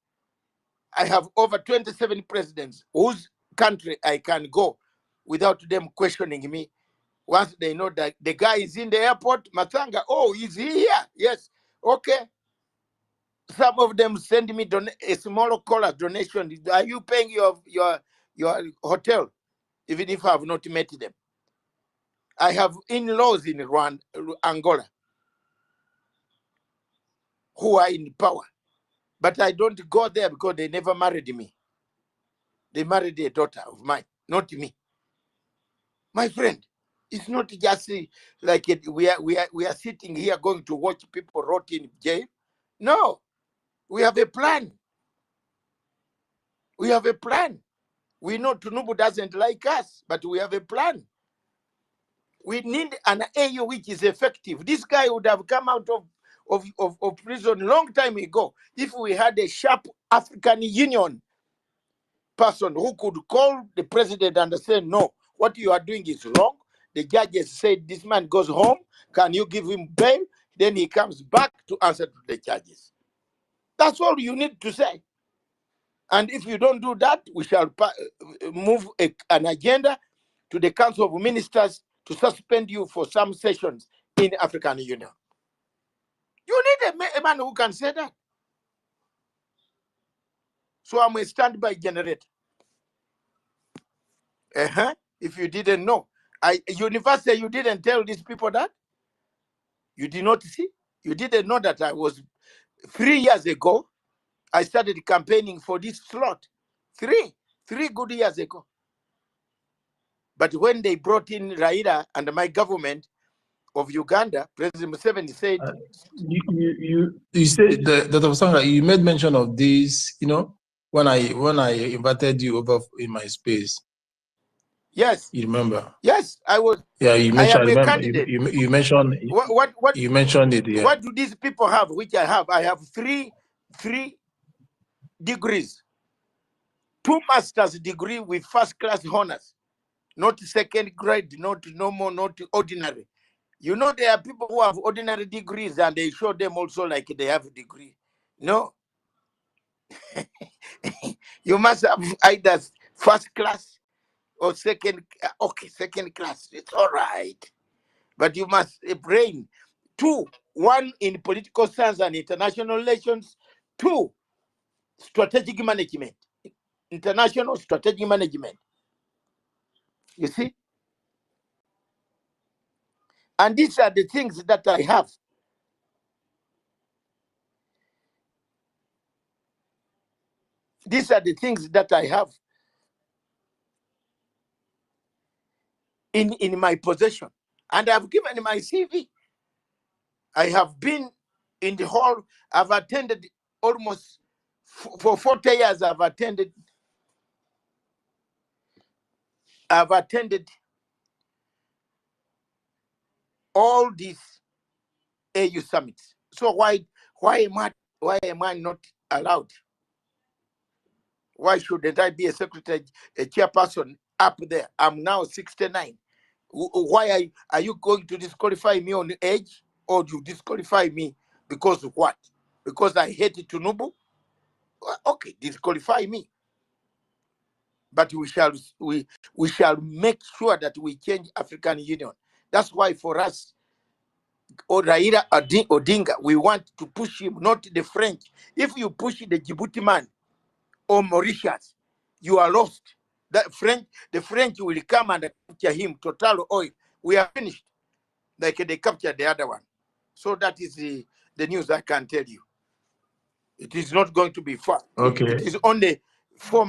I have over 27 presidents whose country I can go without them questioning me. Once they know that the guy is in the airport, Matanga, oh, is he here? Yes. Okay. Some of them send me a small collar donation. Are you paying your hotel? Even if I have not met them. I have in-laws in Rwanda, Angola, who are in power. But I don't go there because they never married me. They married a daughter of mine, not me. My friend, it's not just like we are sitting here going to watch people rot in jail. No, we have a plan. We have a plan. We know Tinubu doesn't like us, but we have a plan. We need an AU which is effective. This guy would have come out of prison long time ago if we had a sharp African Union person who could call the president and say, no, what you are doing is wrong. The judges said this man goes home. Can you give him bail? Then he comes back to answer to the charges. That's all you need to say. And if you don't do that, we shall move an agenda to the Council of Ministers to suspend you for some sessions in the African Union. You need a man who can say that. So I'm a standby generator. If you didn't know. University, you didn't tell these people that? You did not see? You didn't know that I was 3 years ago, I started campaigning for this slot. Three good years ago. But when they brought in Raila and my government of Uganda, President Museveni said, You said Dr. Sanga, you made mention of this, when I invited you over in my space. yes, You remember? yes, I was. Yeah, you I mentioned. am I a remember candidate. you mentioned. What You mentioned it. Yeah. What do these people have, which I have? I have three degrees, 2 master's degree with first class honors, not second grade, not normal, not ordinary. You know, there are people who have ordinary degrees and they show them also like they have a degree. No. You must have either first class or second. Okay, second class. It's all right. But you must brain 2, 1 in political science and international relations, 2 strategic management, international strategic management. You see? And these are the things that I have. These are the things that I have in my possession. And I've given my CV. I have been in the hall. I've attended almost for 40 years. I've attended all these AU summits. So why am I not allowed? Why shouldn't I be a secretary, a chairperson up there? I'm now 69. Why are you going to disqualify me on age, or do you disqualify me because of what? Because I hate Tinubu? Okay, disqualify me. But we shall make sure that we change African Union. That's why for us, Raila Odinga, we want to push him, not the French. If you push the Djibouti man or Mauritius, you are lost. The French will come and capture him, total oil. We are finished. Like they captured the other one. So that is the news I can tell you. It is not going to be far. Okay. It is only 4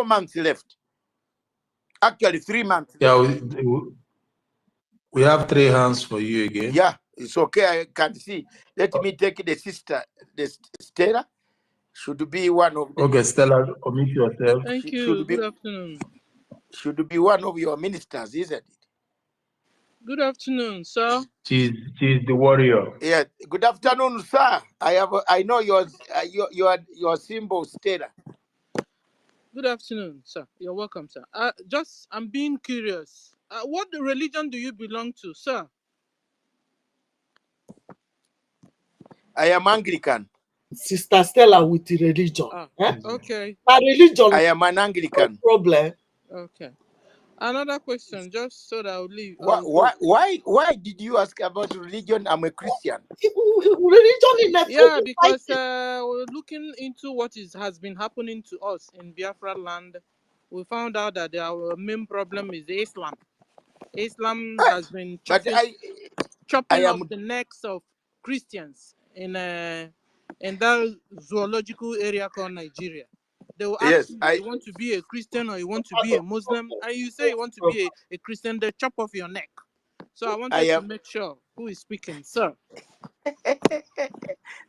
months left. Actually, 3 months. Yeah, we have 3 hands for you again. Yeah, it's okay. I can see. Let me take the sister, the Stella. Should be one of the, Okay, Stella, commit yourself. Thank you. should be Good afternoon. should be one of your ministers, isn't it? Good afternoon, sir. She's the warrior. Yeah. Good afternoon, sir. I know your symbol, Stella. Good afternoon, sir. You're welcome, sir. I'm being curious. What religion do you belong to, sir? I am Anglican. Sister Stella with the religion. Okay. My religion. I am an Anglican. No problem. Okay. Another question, just so that I'll leave. Why did you ask about religion? I'm a Christian. Religion in Yeah, because we're looking into what has been happening to us in Biafra land. We found out that our main problem is Islam. Islam has been chopping off the necks of Christians in that zoological area called Nigeria. They will ask you want to be a Christian or you want to be a Muslim, and you say you want to be a Christian, they chop off your neck. So I wanted to make sure who is speaking, sir.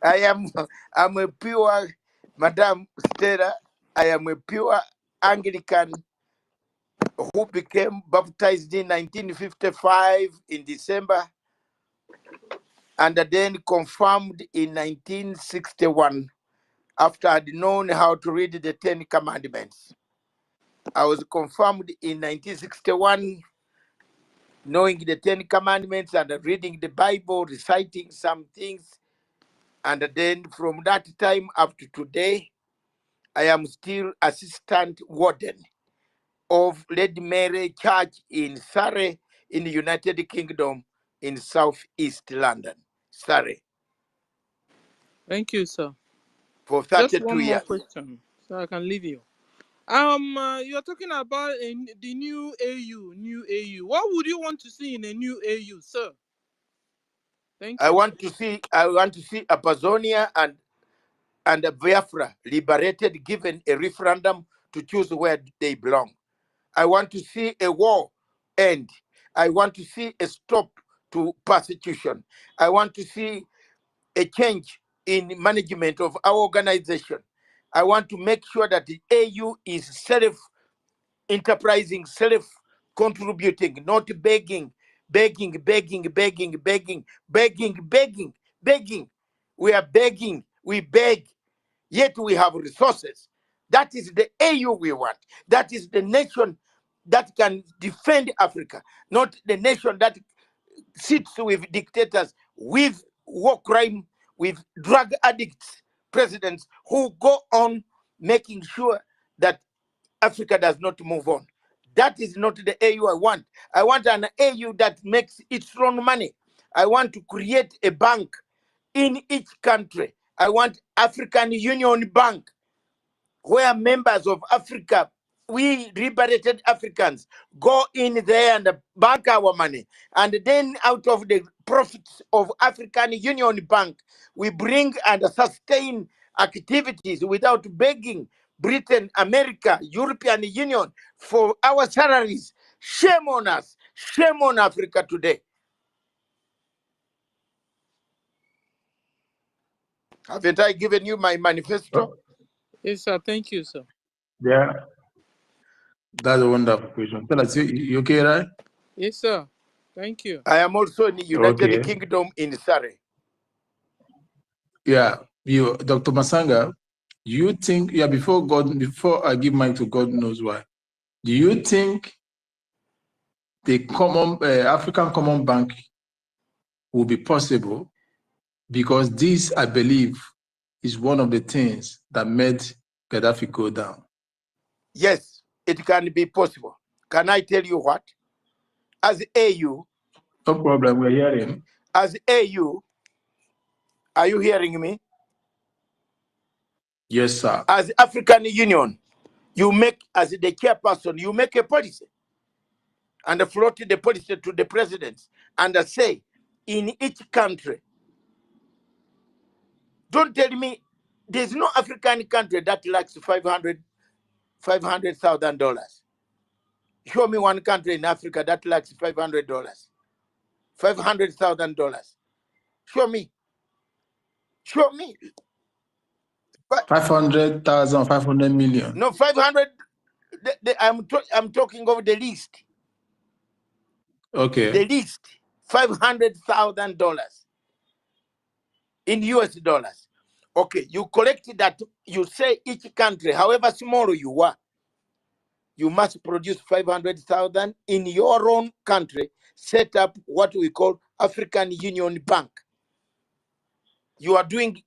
I'm a pure, Madam Stella, I am a pure Anglican who became baptized in 1955 in December and then confirmed in 1961 after I'd known how to read the 10 Commandments. I was confirmed in 1961 knowing the 10 Commandments and reading the Bible, reciting some things. And then from that time up to today, I am still assistant warden of Lady Mary Church in Surrey in the United Kingdom in Southeast London, Surrey. Thank you, sir. For 32 Just one years. more question, so I can leave you. You're talking about the new AU. What would you want to see in a new AU, sir? Thank you. I want to see Amazonia and Biafra liberated, given a referendum to choose where they belong. I want to see a war end. I want to see a stop to persecution. I want to see a change in management of our organization. I want to make sure that the AU is self-enterprising, self-contributing, not begging. We are begging, we beg, yet we have resources. That is the AU we want. That is the nation that can defend Africa, not the nation that sits with dictators, with war crime, with drug addicts, presidents who go on making sure that Africa does not move on. That is not the AU I want. I want an AU that makes its own money. I want to create a bank in each country. I want African Union Bank, where members of Africa, we liberated Africans, go in there and bank our money. And then out of the profits of African Union Bank, we bring and sustain activities without begging Britain, America, European Union for our salaries. Shame on us. Shame on Africa today. Haven't I given you my manifesto? Yes, sir. Thank you, sir. Yeah, that's a wonderful question. Tell us, you okay, right? Yes, sir. Thank you. I am also in the United Okay. Kingdom in Surrey. Yeah, you, Dr. Masanga, you think, before I give mine to God knows why, do you think the common African Common Bank will be possible? Because this, I believe, is one of the things that made Gaddafi go down. Yes, it can be possible. Can I tell you what? As AU, No problem, we're hearing. as AU, are you hearing me? Yes, sir. As African Union, you make, as the chairperson, you make a policy and float the policy to the president and say, in each country, don't tell me there's no African country that lacks $500,000. Show me one country in Africa that lacks $500,000. Show me. Show me. But 500,000, 500 million. no, 500. I'm talking of the list. Okay. The list, $500,000 in US dollars. Okay, you collect that. You say each country, however small you are, you must produce 500,000 in your own country. Set up what we call African Union Bank. You are gaining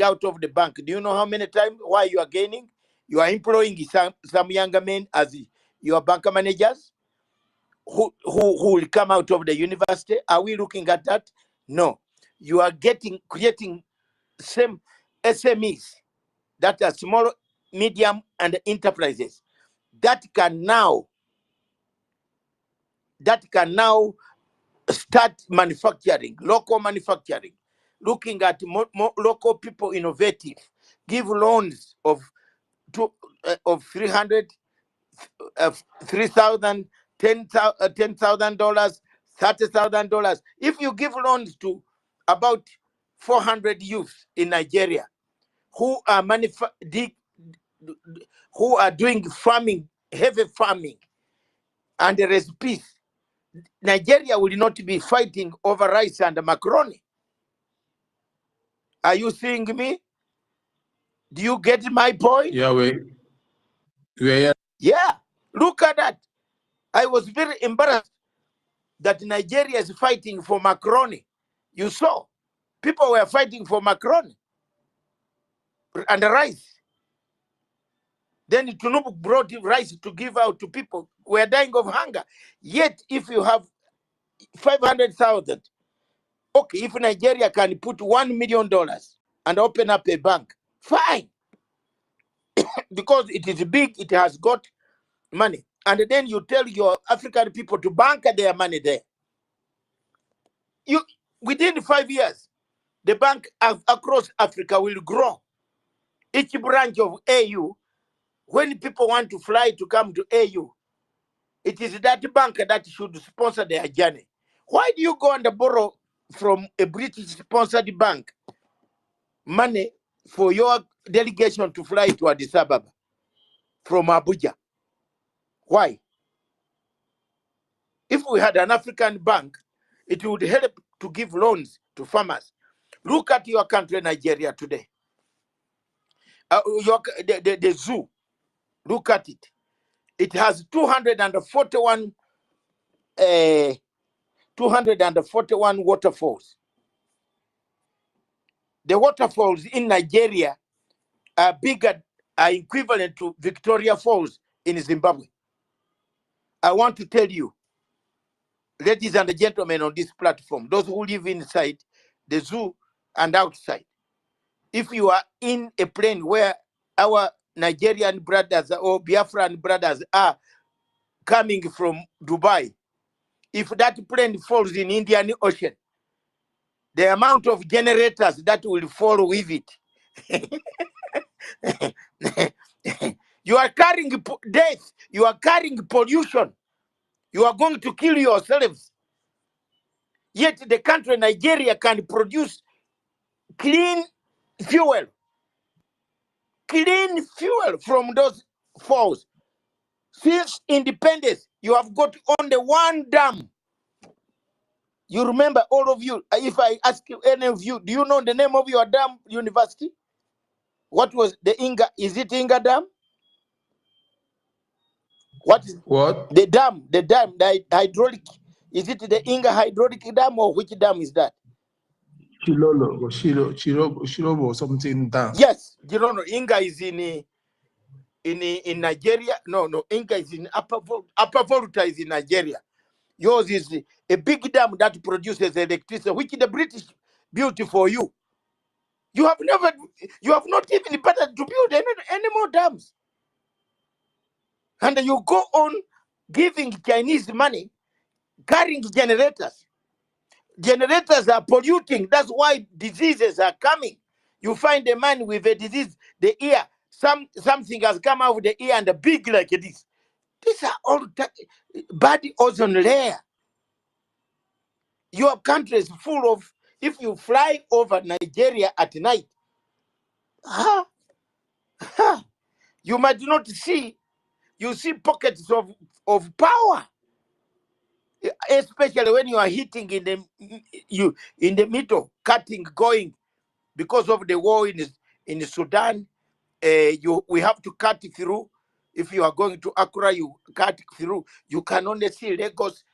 out of the bank. Do you know how many times? Why you are gaining? You are employing some younger men as your bank managers who will come out of the university. Are we looking at that? No. You are creating same SMEs that are small, medium, and enterprises that can now start manufacturing, local manufacturing, looking at more local people innovative, give loans of 300, $3,000, $10,000, $30,000. If you give loans to about 400 youths in Nigeria who are doing farming, heavy farming, and there is peace, Nigeria will not be fighting over rice and macaroni. Are you seeing me? Do you get my point? Yeah, we're Yeah. Look at that. I was very embarrassed that Nigeria is fighting for macaroni. You saw people were fighting for macaroni and rice. Then Tinubu brought rice to give out to people who are dying of hunger. Yet, if you have 500,000, okay, if Nigeria can put $1 million and open up a bank, fine. Because it is big, it has got money. And then you tell your African people to bank their money there. Within 5 years, the bank across Africa will grow. Each branch of AU, when people want to fly to come to AU, it is that bank that should sponsor their journey. Why do you go and borrow from a British-sponsored bank money for your delegation to fly to Addis Ababa from Abuja? Why? If we had an African bank, it would help to give loans to farmers. Look at your country, Nigeria, today. The zoo, look at it. It has 241 waterfalls. The waterfalls in Nigeria are equivalent to Victoria Falls in Zimbabwe. I want to tell you, ladies and gentlemen on this platform, those who live inside the zoo and outside, if you are in a plane where our Nigerian brothers or Biafran brothers are coming from Dubai, if that plane falls in Indian Ocean, the amount of generators that will fall with it, you are carrying death, you are carrying pollution, you are going to kill yourselves. Yet the country Nigeria can produce clean fuel, clean fuel from those falls. Since independence, you have got only one dam. You remember, all of you, if I ask you, any of you, do you know the name of your dam university? What was the Inga? Is it Inga Dam? What is What? the dam? The hydraulic. Is it the Inga hydraulic dam or which dam is that? Shilolo or Shilobo or something down. Yes, you don't know. Inga is in Nigeria. No, Inga is in Upper Volta is in Nigeria. Yours is a big dam that produces electricity, which the British built for you. You have not even bothered to build any more dams. And you go on giving Chinese money, carrying generators. Generators are polluting. That's why diseases are coming. You find a man with a disease, the ear, something has come out of the ear and big like this. These are all bad ozone layer. Your country is full of, if you fly over Nigeria at night, you might not see, you see pockets of power, especially when you are hitting in the middle, cutting, going, because of the war in Sudan. We have to cut through. If you are going to Accra, you cut through. You can only see Lagos,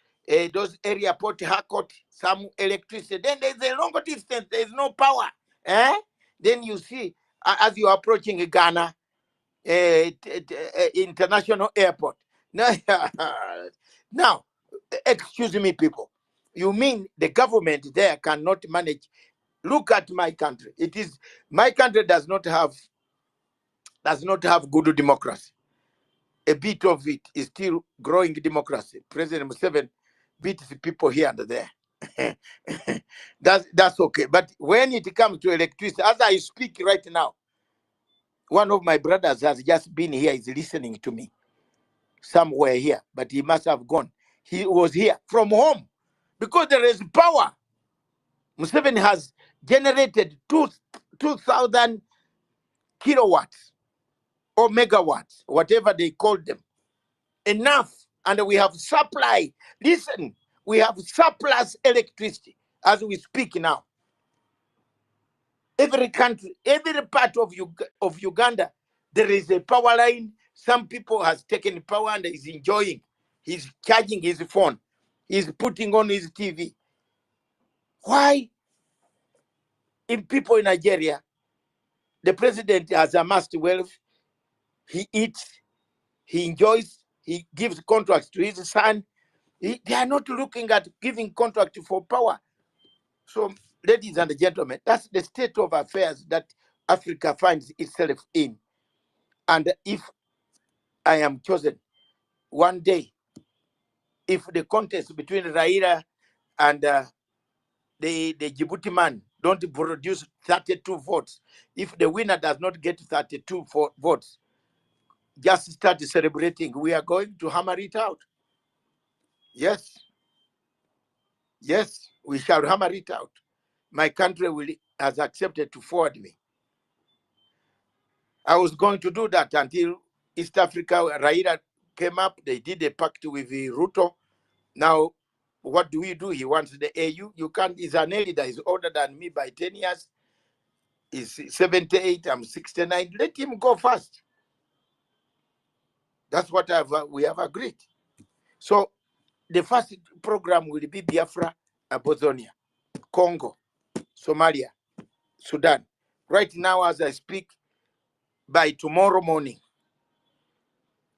those area, Port Harcourt, some electricity. Then there's a longer distance. There's no power. Then you see, as you are approaching Ghana International Airport. Now, excuse me, people. You mean the government there cannot manage? Look at my country. My country does not have good democracy. A bit of it is still growing democracy. President Museveni beats people here and there. That's okay. But when it comes to electricity, as I speak right now, one of my brothers has just been here, is listening to me somewhere here, but he must have gone. He was here from home because there is power. Museveni has generated 2,000 kilowatts or megawatts, whatever they call them. Enough, and we have supply. Listen, we have surplus electricity as we speak now. Every country, every part of Uganda, there is a power line. Some people has taken power and is enjoying. He's charging his phone. He's putting on his TV. Why? In people in Nigeria, the president has amassed wealth. He eats, he enjoys, he gives contracts to his son. They are not looking at giving contract for power. So, ladies and gentlemen, that's the state of affairs that Africa finds itself in. And if I am chosen one day, if the contest between Raila and the Djibouti man don't produce 32 votes, if the winner does not get 32 votes, just start celebrating. We are going to hammer it out. Yes, we shall hammer it out. My country has accepted to forward me. I was going to do that until East Africa, Raila came up. They did a pact with Ruto. Now, what do we do? He wants the AU. You can't. He's an elder. He's older than me by 10 years. He's 78. I'm 69. Let him go first. That's what we have agreed. So the first program will be Biafra, Bozonia, Congo, Somalia, Sudan. Right now, as I speak, by tomorrow morning,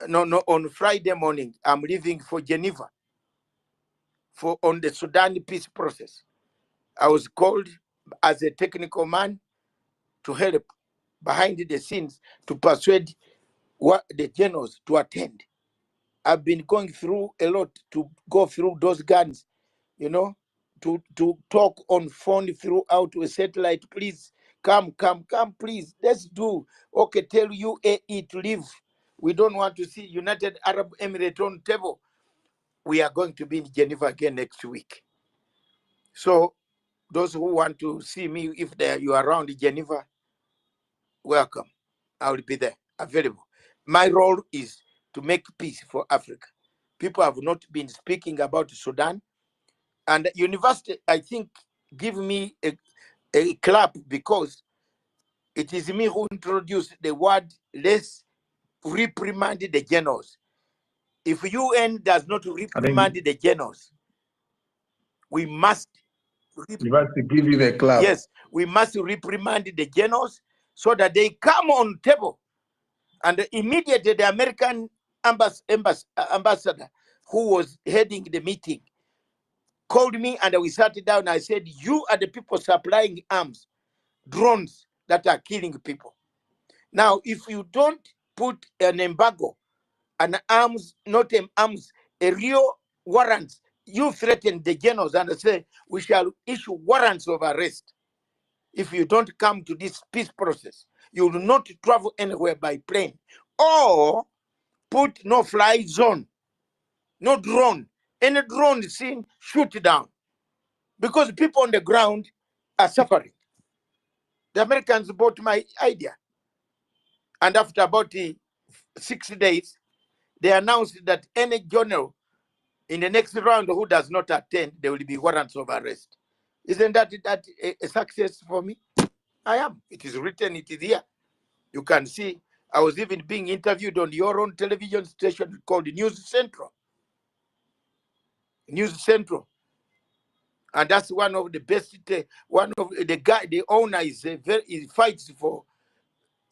on Friday morning, I'm leaving for Geneva on the Sudan peace process. I was called as a technical man to help behind the scenes to persuade the generals to attend. I've been going through a lot to go through those guns, to talk on phone throughout a satellite. Please come, please. Let's do. Okay, tell UAE to leave. We don't want to see United Arab Emirates on table. We are going to be in Geneva again next week. So those who want to see me, if you are around Geneva, welcome. I will be there, available. My role is to make peace for Africa. People have not been speaking about Sudan. And the university, I think, give me a clap because it is me who introduced the word, let's reprimand the generals. If UN does not reprimand the generals, we must. You have to give you a clap. Yes, we must reprimand the generals so that they come on table. And immediately the American ambassador who was heading the meeting called me and we sat down. I said, you are the people supplying arms, drones that are killing people. Now, if you don't put an embargo, an arms, not an arms, a real warrant, you threaten the generals and say, we shall issue warrants of arrest. If you don't come to this peace process, you will not travel anywhere by plane, or put no fly zone, no drone. Any drone seen, shoot it down. Because people on the ground are suffering. The Americans bought my idea. And after about 6 days, they announced that any general in the next round who does not attend, there will be warrants of arrest. Isn't that a success for me? I am. It is written, it is here. You can see, I was even being interviewed on your own television station called News Central. News Central. And that's one of the best, one of the guy, the owner is he fights for,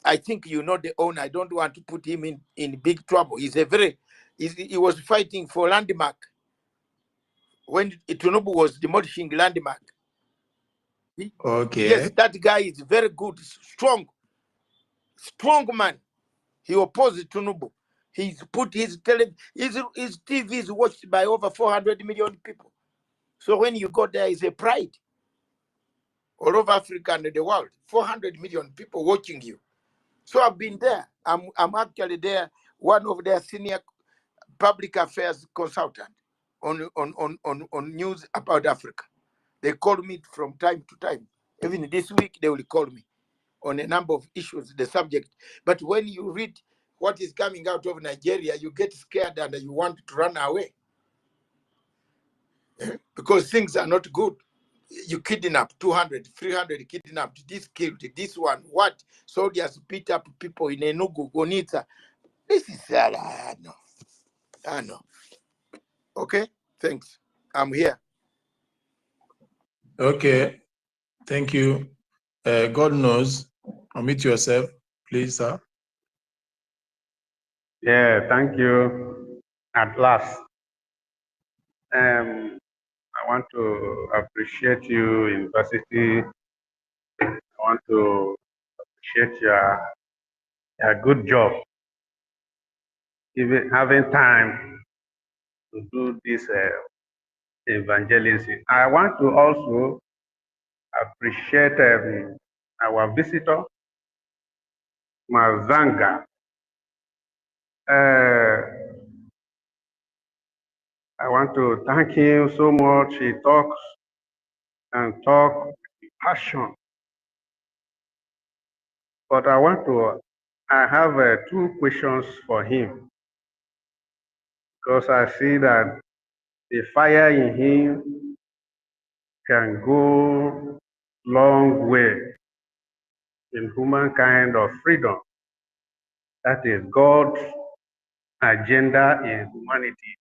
I think you know the owner. I don't want to put him in big trouble. He was fighting for landmark when Tinubu was demolishing landmark. Okay. Yes, that guy is very good, strong man. He opposed Tinubu. He's put his TV is watched by over 400 million people. So when you go there, it's a pride. All over Africa and the world, 400 million people watching you. So I've been there. I'm actually there, one of their senior public affairs consultant on news about Africa. They call me from time to time. Even this week, they will call me on a number of issues, the subject. But when you read what is coming out of Nigeria, you get scared and you want to run away. Because things are not good. You kidnap 200, 300 kidnapped, this killed, this one, what? Soldiers beat up people in Enugu, Gonita. This is, I know. Okay, thanks. I'm here. Okay, thank you. God knows. Unmute yourself, please, sir. Yeah, thank you. At last. I want to appreciate you, University. I want to appreciate your good job, even having time to do this evangelism. I want to also appreciate our visitor, Mazanga. I want to thank him so much. He talks and talk with passion. But I have 2 questions for him, because I see that the fire in him can go long way in humankind of freedom. That is God's agenda in humanity,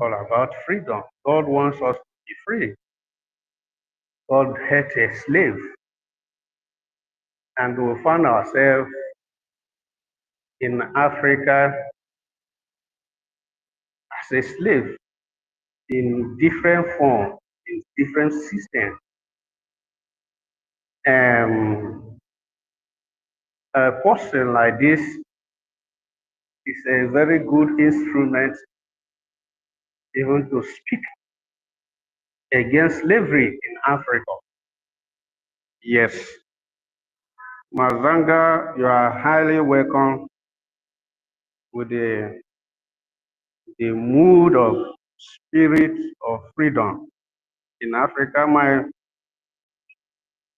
all about freedom. God wants us to be free. God hates a slave. And we found ourselves in Africa as a slave in different forms, in different systems. A person like this is a very good instrument even to speak against slavery in Africa. Yes. Mazanga, you are highly welcome with the mood of spirit of freedom in Africa.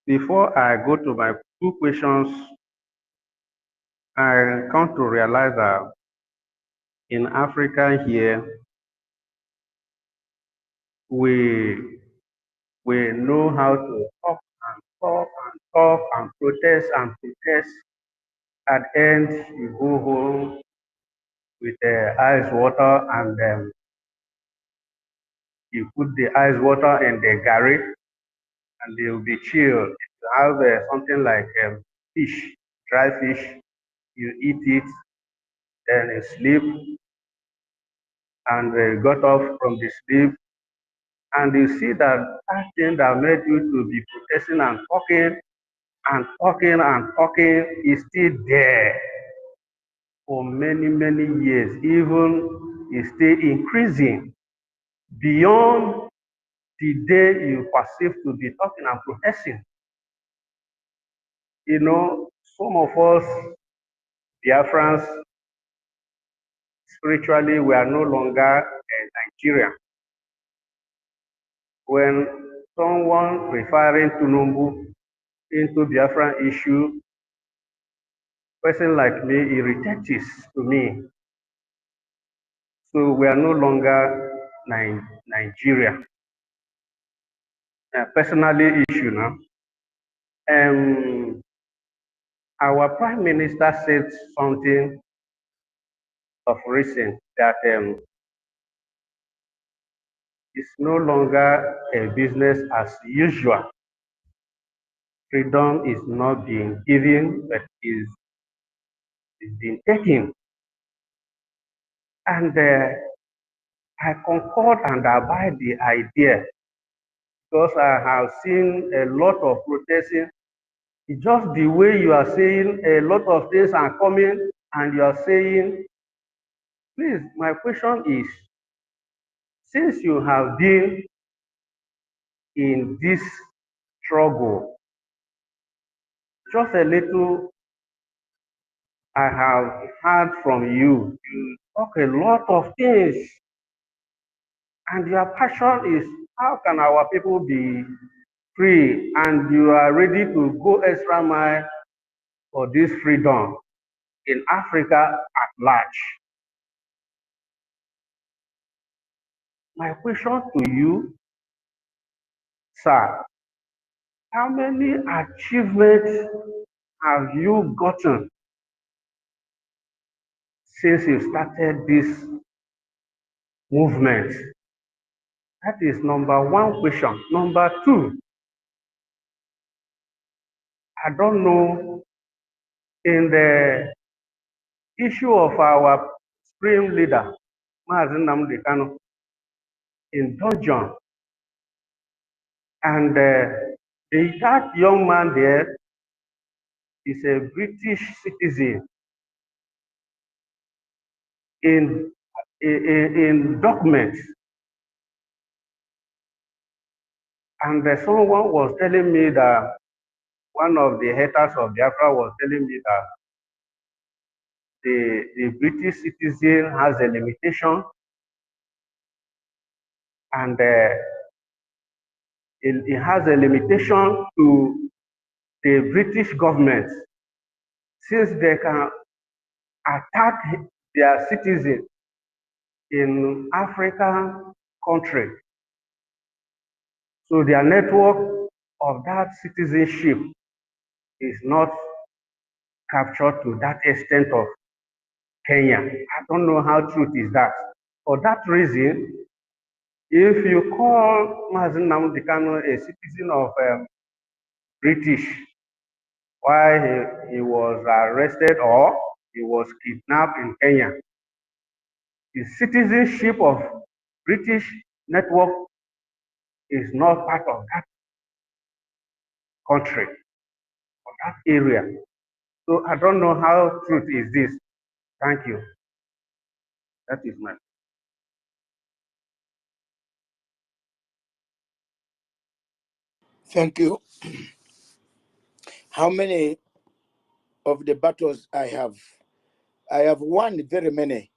Before I go to my two questions, I come to realize that in Africa here, we know how to talk and talk and talk and protest and protest. At the end, you go home with ice water and you put the ice water in the garri and they will be chilled. You have something like fish, dry fish, you eat it, then you sleep and got off from the sleep and you see that that thing that made you to be protesting and talking and talking and talking is still there for many, many years, even is still increasing beyond the day you perceive to be talking and protesting. You know, some of us, Biafrans, spiritually, we are no longer Nigerian. When someone referring to Numbu into Biafran issue, person like me irritates to me. So we are no longer Nigeria. Personally issue now. Our Prime Minister said something of recent that it's no longer a business as usual. Freedom is not being given, but is being taken. And I concord and abide the idea because I have seen a lot of protesting. It's just the way you are saying a lot of things are coming and you are saying, please, my question is, since you have been in this struggle, just a little I have heard from you. You talk a lot of things, and your passion is how can our people be free, and you are ready to go extra mile for this freedom in Africa at large. My question to you, sir, how many achievements have you gotten since you started this movement? That is number one question. Number two, I don't know, in the issue of our supreme leader, Mazen Nnamdi Kanu, in dungeon, and that young man there is a British citizen in documents. And someone was telling me that one of the haters of Biafra was telling me that the British citizen has a limitation and it has a limitation to the British government since they can attack their citizens in African country. So their network of that citizenship is not captured to that extent of Kenya. I don't know how true is that. For that reason, if you call Mazen Nnamdi Kanu a citizen of British, while he was arrested or he was kidnapped in Kenya, the citizenship of British network is not part of that country or that area. So I don't know how true is this. Thank you. That is my. Thank you. How many of the battles I have? I have won very many,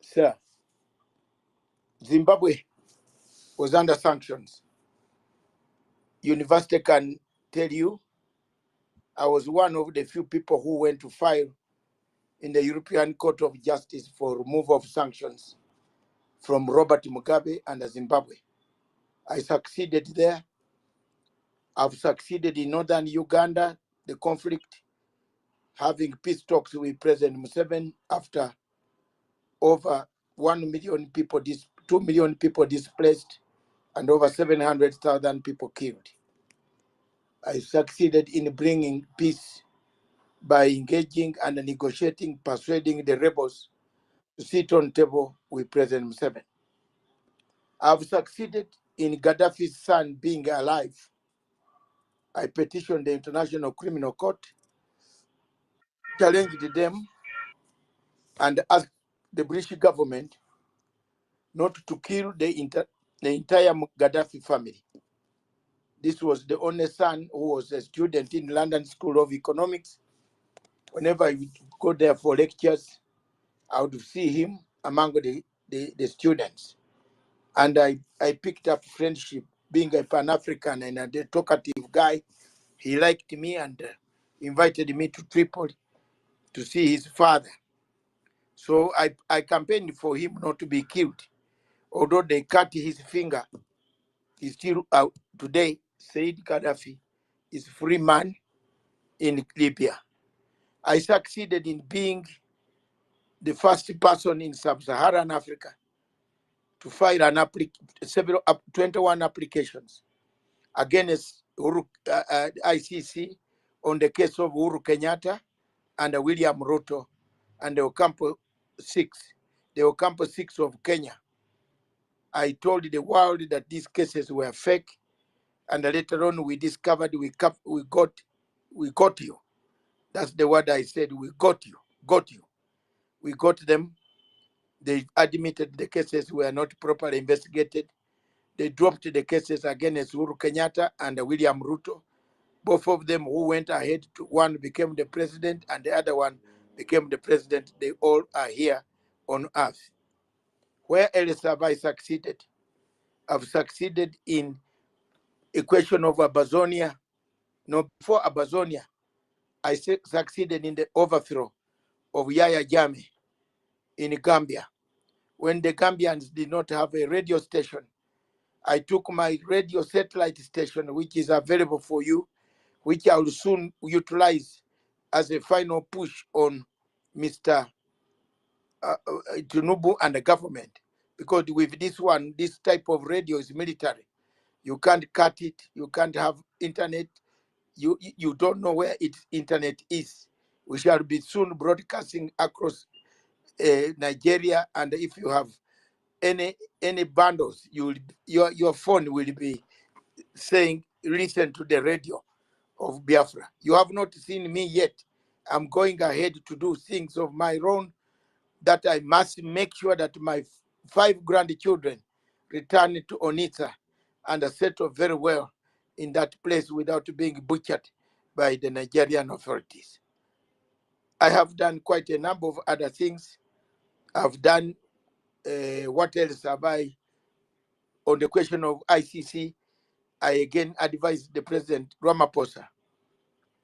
sir. Zimbabwe was under sanctions. University can tell you I was one of the few people who went to file in the European Court of Justice for removal of sanctions from Robert Mugabe and Zimbabwe. I succeeded there. I've succeeded in northern Uganda, the conflict, having peace talks with President Museveni after over 1 million people, 2 million people displaced, and over 700,000 people killed. I succeeded in bringing peace by engaging and negotiating, persuading the rebels to sit on table with President Museveni. I've succeeded in Gaddafi's son being alive. I petitioned the International Criminal Court, challenged them, and asked the British government not to kill the entire Gaddafi family. This was the only son who was a student in London School of Economics. Whenever I would go there for lectures, I would see him among the students. And I picked up friendship, being a Pan-African and a talkative guy. He liked me and invited me to Tripoli to see his father. So I campaigned for him not to be killed. Although they cut his finger, he's still out today. Said Gaddafi is a free man in Libya. I succeeded in being the first person in sub-Saharan Africa to file 21 applications against ICC on the case of Uhuru Kenyatta and William Ruto and the Ocampo 6 of Kenya. I told the world that these cases were fake, and later on we discovered we got you. That's the word I said. We got you. We got them. They admitted the cases were not properly investigated. They dropped the cases against Uhuru Kenyatta and William Ruto. Both of them who went ahead, one became the president and the other one became the president. They all are here on earth. Where else have I succeeded? I've succeeded in a question of Abazonia. No, before Abazonia, I succeeded in the overthrow of Yaya Jammeh in Gambia. When the Gambians did not have a radio station, I took my radio satellite station, which is available for you, which I will soon utilize as a final push on Mr. Tinubu and the government. Because with this one, this type of radio is military. You can't cut it. You can't have internet. You don't know where its internet is. We shall be soon broadcasting across Nigeria, and if you have any bundles, your phone will be saying, listen to the radio of Biafra. You have not seen me yet. I'm going ahead to do things of my own that I must make sure that my 5 grandchildren return to Onitsha and settle very well in that place without being butchered by the Nigerian authorities. I have done quite a number of other things. I've done, what else have I? On the question of ICC, I again advised the President Ramaphosa.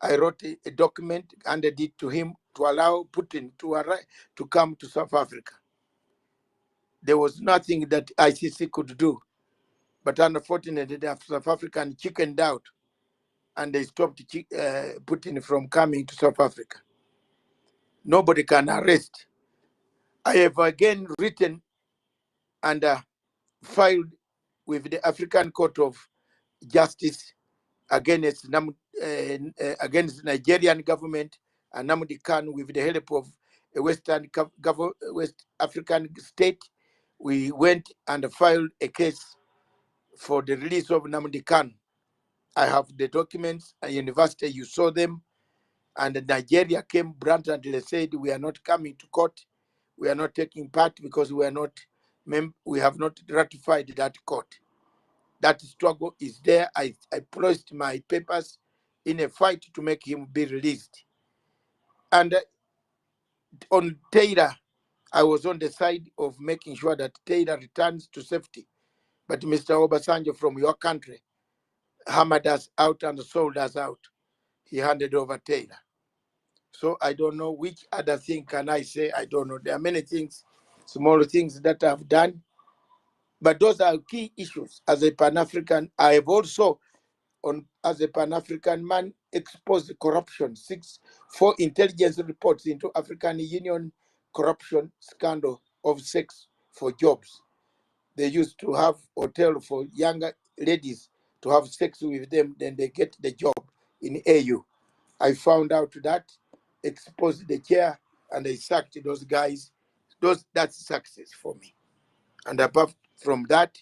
I wrote a document, handed it to him to allow Putin to come to South Africa. There was nothing that ICC could do, but unfortunately, the South African chickened out, and they stopped Putin from coming to South Africa. Nobody can arrest. I have again written and filed with the African Court of Justice against against Nigerian government and Namdi Khan with the help of a West African state. We went and filed a case for the release of Namdi Khan. I have the documents at university, you saw them, and Nigeria came bluntly said, we are not coming to court. We are not taking part because we have not ratified that court. That struggle is there. I placed my papers in a fight to make him be released. And on Taylor, I was on the side of making sure that Taylor returns to safety. But Mr. Obasanjo from your country hammered us out and sold us out. he handed over Taylor. So I don't know which other thing can I say. I don't know. There are many things, small things that I've done, but those are key issues. As a Pan-African, I have also, as a Pan-African man, exposed corruption. 4 intelligence reports into African Union corruption scandal of sex for jobs. They used to have hotel for younger ladies to have sex with them, then they get the job in AU. I found out that, exposed the chair, and I sacked those guys. That's success for me. And apart from that,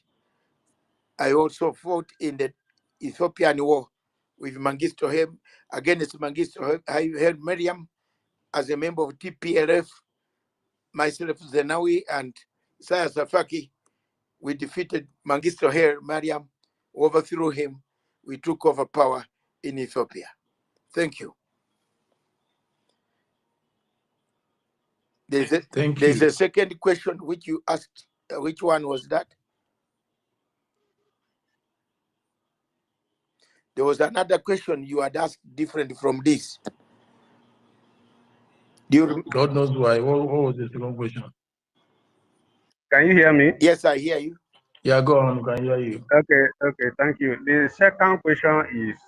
I also fought in the Ethiopian war with Mengistu Haile against Mengistu Haile Mariam as a member of TPLF, myself, Zenawi, and Isaias Afwerki. We defeated Mengistu Haile Mariam, overthrew him. We took over power in Ethiopia. Thank you. There's a second question which you asked. Which one was that? There was another question you had asked different from this. Do you God knows why. What was the second question? Can you hear me? Yes, I hear you. Yeah, go on. Can hear you. Okay, thank you. The second question is,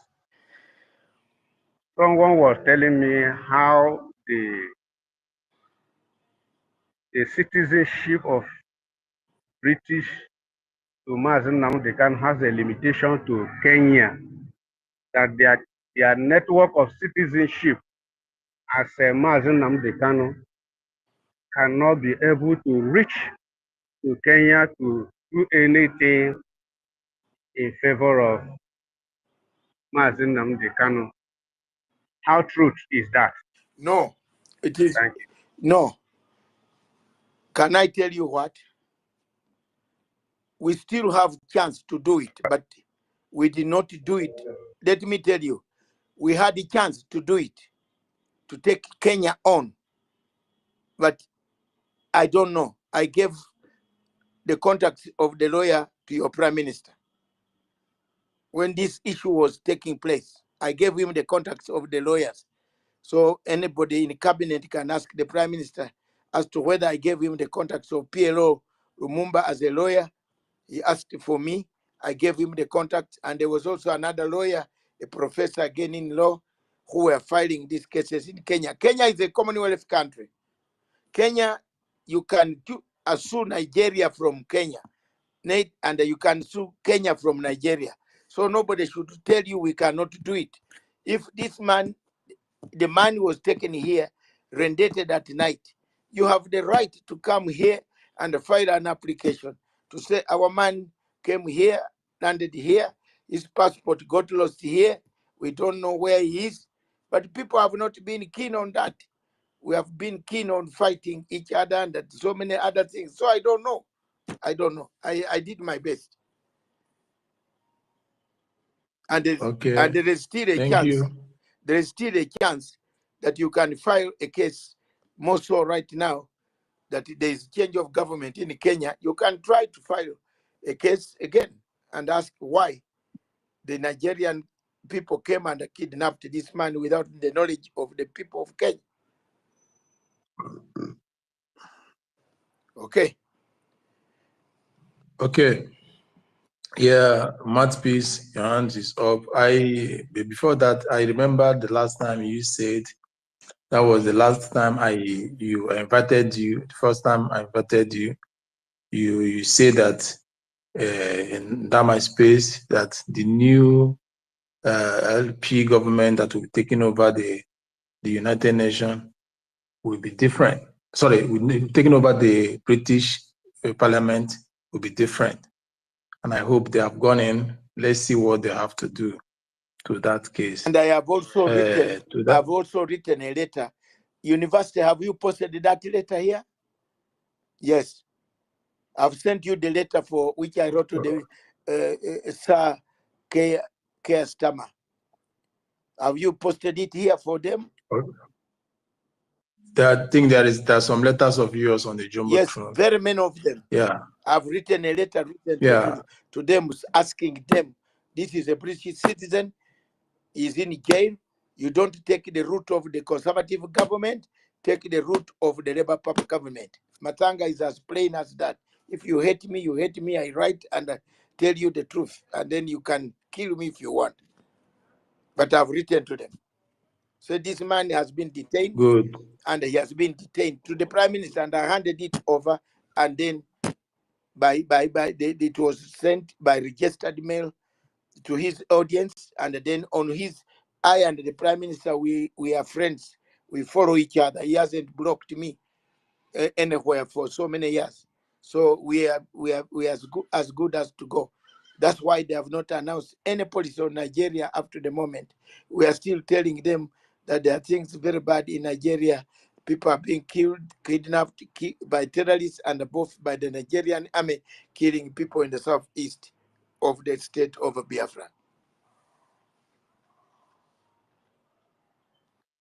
someone was telling me how the citizenship of British to Mazen Nnamdi Kanu has a limitation to Kenya, that their network of citizenship as a Mazen Nnamdi Kanu cannot be able to reach to Kenya to do anything in favor of Mazen Nnamdi Kanu. How true is that? No, it is. Thank you. No. Can I tell you what? We still have chance to do it, but we did not do it. Let me tell you, we had the chance to do it, to take Kenya on, but I don't know. I gave the contact of the lawyer to your prime minister. When this issue was taking place, I gave him the contacts of the lawyers. So anybody in the cabinet can ask the prime minister as to whether I gave him the contacts of PLO Lumumba as a lawyer. He asked for me. I gave him the contact. And there was also another lawyer, a professor again in law, who were filing these cases in Kenya. Kenya is a Commonwealth country. Kenya, you can sue Nigeria from Kenya, and you can sue Kenya from Nigeria. So nobody should tell you we cannot do it. If this man, the man was taken here, rendated at night, you have the right to come here and file an application to say our man came here, landed here, his passport got lost here, we don't know where he is. But people have not been keen on that. We have been keen on fighting each other and so many other things. So I don't know. I did my best. And there is still a chance. There is still a chance that you can file a case. More so right now that there is change of government in Kenya, you can try to file a case again and ask why the Nigerian people came and kidnapped this man without the knowledge of the people of Kenya. Okay. Yeah, Mattpiece, your hand is up. Before that, I remember the last time you said that was the last time you invited you. The first time I invited you, you said that in that my space that the new LP government that will be taking over the United Nations will be different. Sorry, taking over the British Parliament will be different. And I hope they have gone in. Let's see what they have to do to that case. And I have also written a letter. University, have you posted that letter here? Yes. I've sent you the letter for which I wrote to the Sir Keir Starmer. Have you posted it here for them? I think there's some letters of yours on the Jumbotron. Yes, very many of them. Yeah. I've written a letter to them asking them, this is a British citizen, he's in jail, You don't take the route of the conservative government, take the route of the Labour Party government. Matanga is as plain as that. If you hate me, you hate me. I write and I tell you the truth, and then you can kill me if you want. But I've written to them. So this man has been detained. Good. And he has been detained to the Prime Minister, and I handed it over, and then it was sent by registered mail to his audience, and then on his, I and the Prime Minister, we are friends. We follow each other. He hasn't blocked me anywhere for so many years. So we are as good as to go. That's why they have not announced any policy on Nigeria up to the moment. We are still telling them that there are things very bad in Nigeria. People are being killed, kidnapped by terrorists, and both by the Nigerian army killing people in the southeast of the state of Biafra.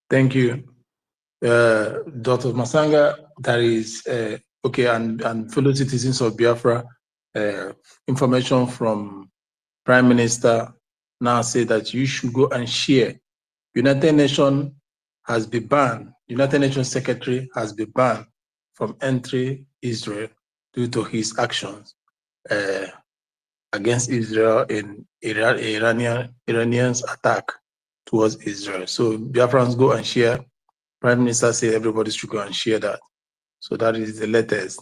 Thank you. Dr. Masanga, that is okay, and fellow citizens of Biafra, information from Prime Minister now say that you should go and share. United Nations has been banned. United Nations Secretary has been banned from entering Israel due to his actions against Israel in Iranians attack towards Israel. So Biafrans go and share. Prime Minister said everybody should go and share that. So that is the latest.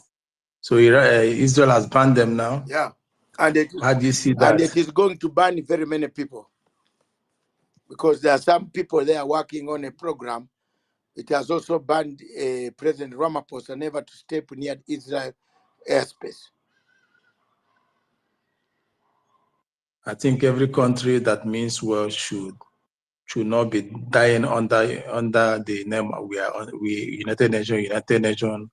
So Israel has banned them now. Yeah. And how do you see that? And it is going to ban very many people, because there are some people there working on a program. It has also banned President Ramaphosa never to step near Israel airspace. I think every country that means well should not be dying under the name we United Nations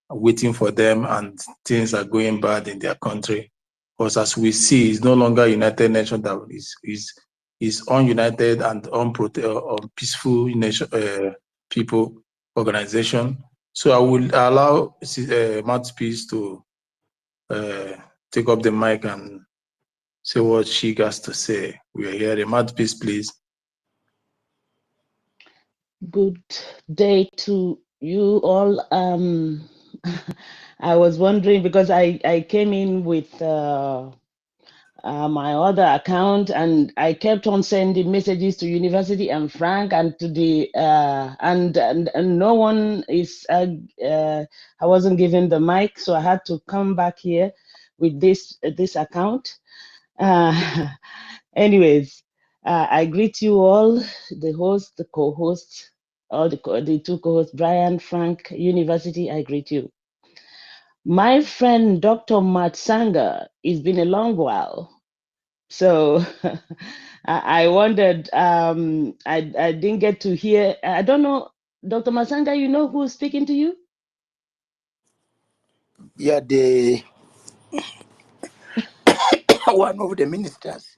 waiting for them, and things are going bad in their country. Because as we see, it's no longer United Nations that is ununited and peaceful nation people organization. So I will allow Mouthpiece to take up the mic and say what she has to say. We are hearing Mouthpiece, please. Good day to you all. I was wondering, because I came in with my other account, and I kept on sending messages to University and Frank and to the and no one is I wasn't given the mic, so I had to come back here with this account. Anyways, I greet you all, the host, the co-host, or the two co-hosts, Brian, Frank, University. I greet you. My friend Dr. Matsanga, it's been a long while. So I wondered, I didn't get to hear, I don't know, Dr. Matsanga, you know who's speaking to you? Yeah, the one of the ministers.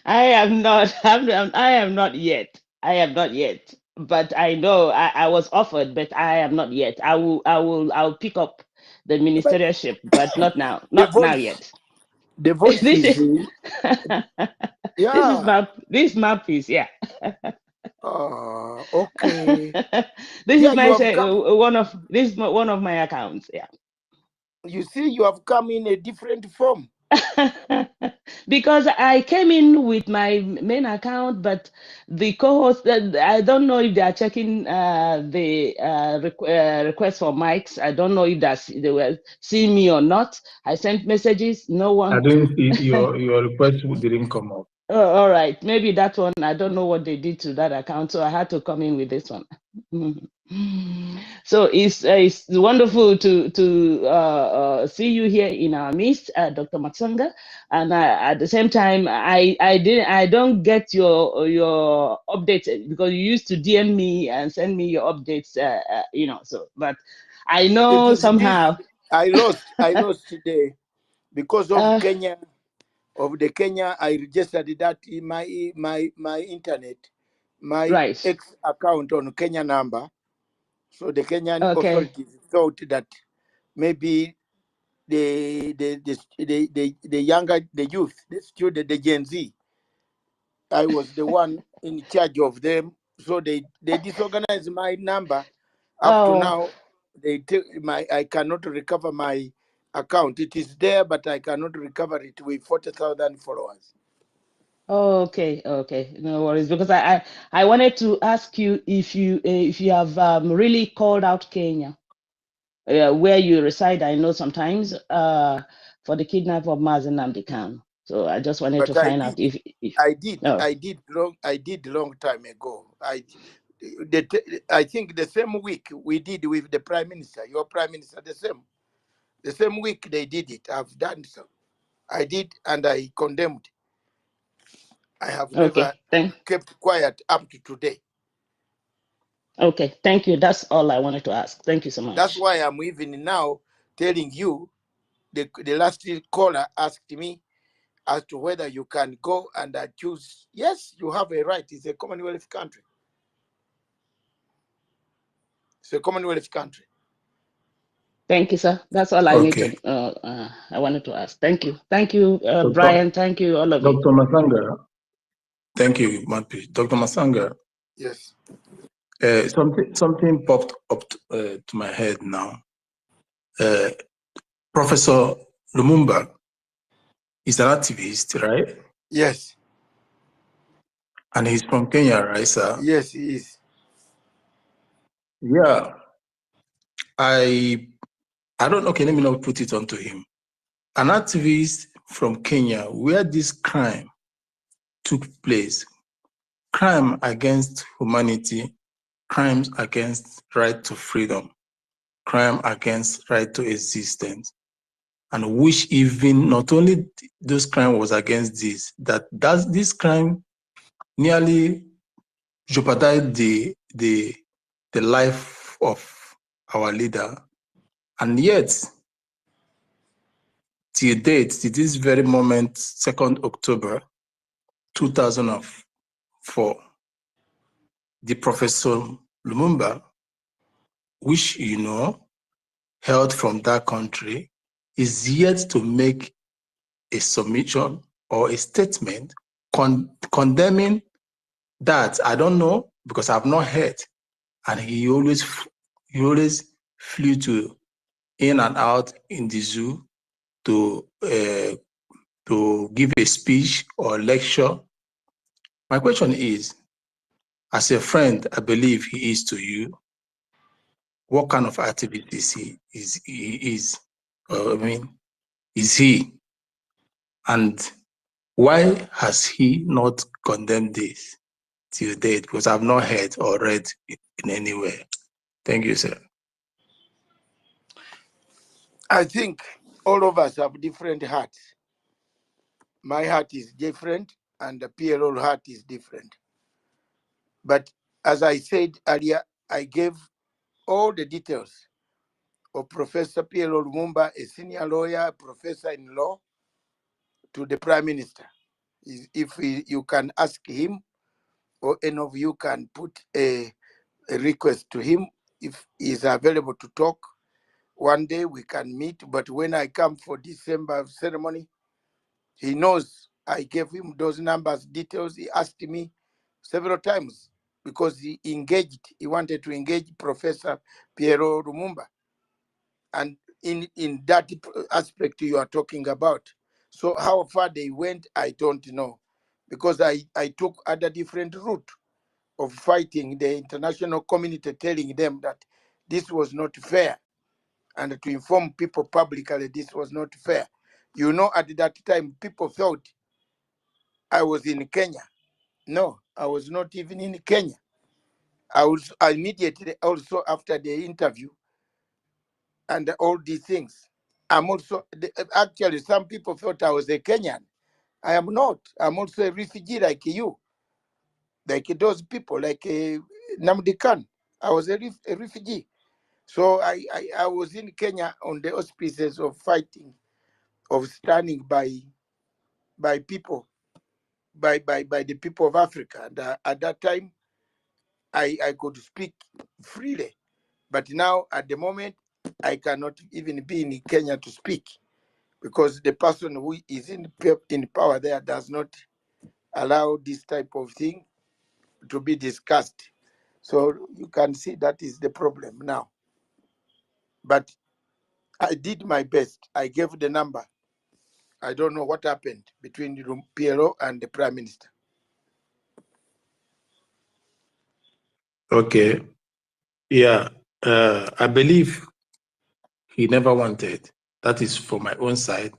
I am not yet. I am not yet. But I know I was offered, but I am not yet. I'll pick up the ministerialship, but not now. Not now yet. The voice this is yeah. This Mouthpiece, yeah. Okay. This yeah, is my one of my accounts, yeah. You see, you have come in a different form. Because I came in with my main account, but the co-host, I don't know if they are checking the request for mics. I don't know if they were seeing me or not. I sent messages, no one. I didn't see your request didn't come up. Oh, all right, maybe that one. I don't know what they did to that account, so I had to come in with this one. So it's wonderful to see you here in our midst, Dr. Matsanga, and at the same time, I don't get your updates, because you used to DM me and send me your updates, So, but I know somehow I lost today because of Kenya. Of the Kenya, I registered that in my internet, my ex account on Kenya number. So the Kenyan authorities thought that maybe the younger, the youth, the student, the Gen Z, I was the one in charge of them. So they disorganized my number. Up to Oh, now, they take I cannot recover my account. It is there, but I cannot recover it with 40,000 followers. okay, okay. No worries. Because I wanted to ask you if you have really called out Kenya, where you reside. I know sometimes for the kidnap of Mazen Nnamdi Kanu. So I just wanted to But I find out did. if I did. no. I did long time ago. I think the same week we did with the Prime Minister, your Prime Minister, the same week they did it. I've done so. I did, and I condemned. I have never Okay. kept quiet up to today. Okay, thank you. That's all I wanted to ask. Thank you so much. That's why I'm even now telling you. The last caller asked me as to whether you can go and accuse. Yes, you have a right. It's a Commonwealth country. It's a Commonwealth country. Thank you, sir. That's all I need Okay. to. I wanted to ask. Thank you. Thank you, Dr. Brian. Thank you, all of you. Dr. Masanga, thank you, Matpi. Dr. Masanga, Yes. something popped up to my head now. Professor Lumumba is an activist, right? Yes. And he's from Kenya, right, sir? Yes, he is. Yeah. I don't know. Okay, let me not put it onto him. An activist from Kenya, where this crime took place, crime against humanity, crimes against right to freedom, crime against right to existence, and which even not only those crime was against this crime nearly jeopardized the life of our leader, and yet till date, to this very moment, 2nd October 2004, the Professor Lumumba, which you know, held from that country, is yet to make a submission or a statement condemning that. I don't know, because I've not heard. And he always flew to in and out in the zoo to give a speech or lecture. My question is, as a friend, I believe he is to you, what kind of activities is he? And why has he not condemned this till date? Because I've not heard or read in anywhere. Thank you, sir. I think all of us have different hearts. My heart is different, and the PLO heart is different. But as I said earlier, I gave all the details of Professor PLO Lumumba, a senior lawyer, professor in law, to the Prime Minister. If you can ask him, or any of you can put a request to him, if he's available to talk, one day we can meet. But when I come for December ceremony, he knows I gave him those numbers, details. He asked me several times because he wanted to engage Professor Piero Lumumba. And in that aspect you are talking about. So how far they went, I don't know, because I took other different route of fighting the international community, telling them that this was not fair, and to inform people publicly this was not fair. You know, at that time, people thought I was in Kenya. No, I was not even in Kenya. I was immediately also after the interview and all these things. I'm also, actually, some people thought I was a Kenyan. I am not. I'm also a refugee like you, like those people, like Nnamdi Kanu. I was a refugee. So I was in Kenya on the auspices of fighting, of standing by people, by the people of Africa. And at that time, I could speak freely. But now, at the moment, I cannot even be in Kenya to speak, because the person who is in power there does not allow this type of thing to be discussed. So you can see that is the problem now. But I did my best. I gave the number. I don't know what happened between the PLO and the Prime Minister. Okay. Yeah. I believe he never wanted. That is for my own side.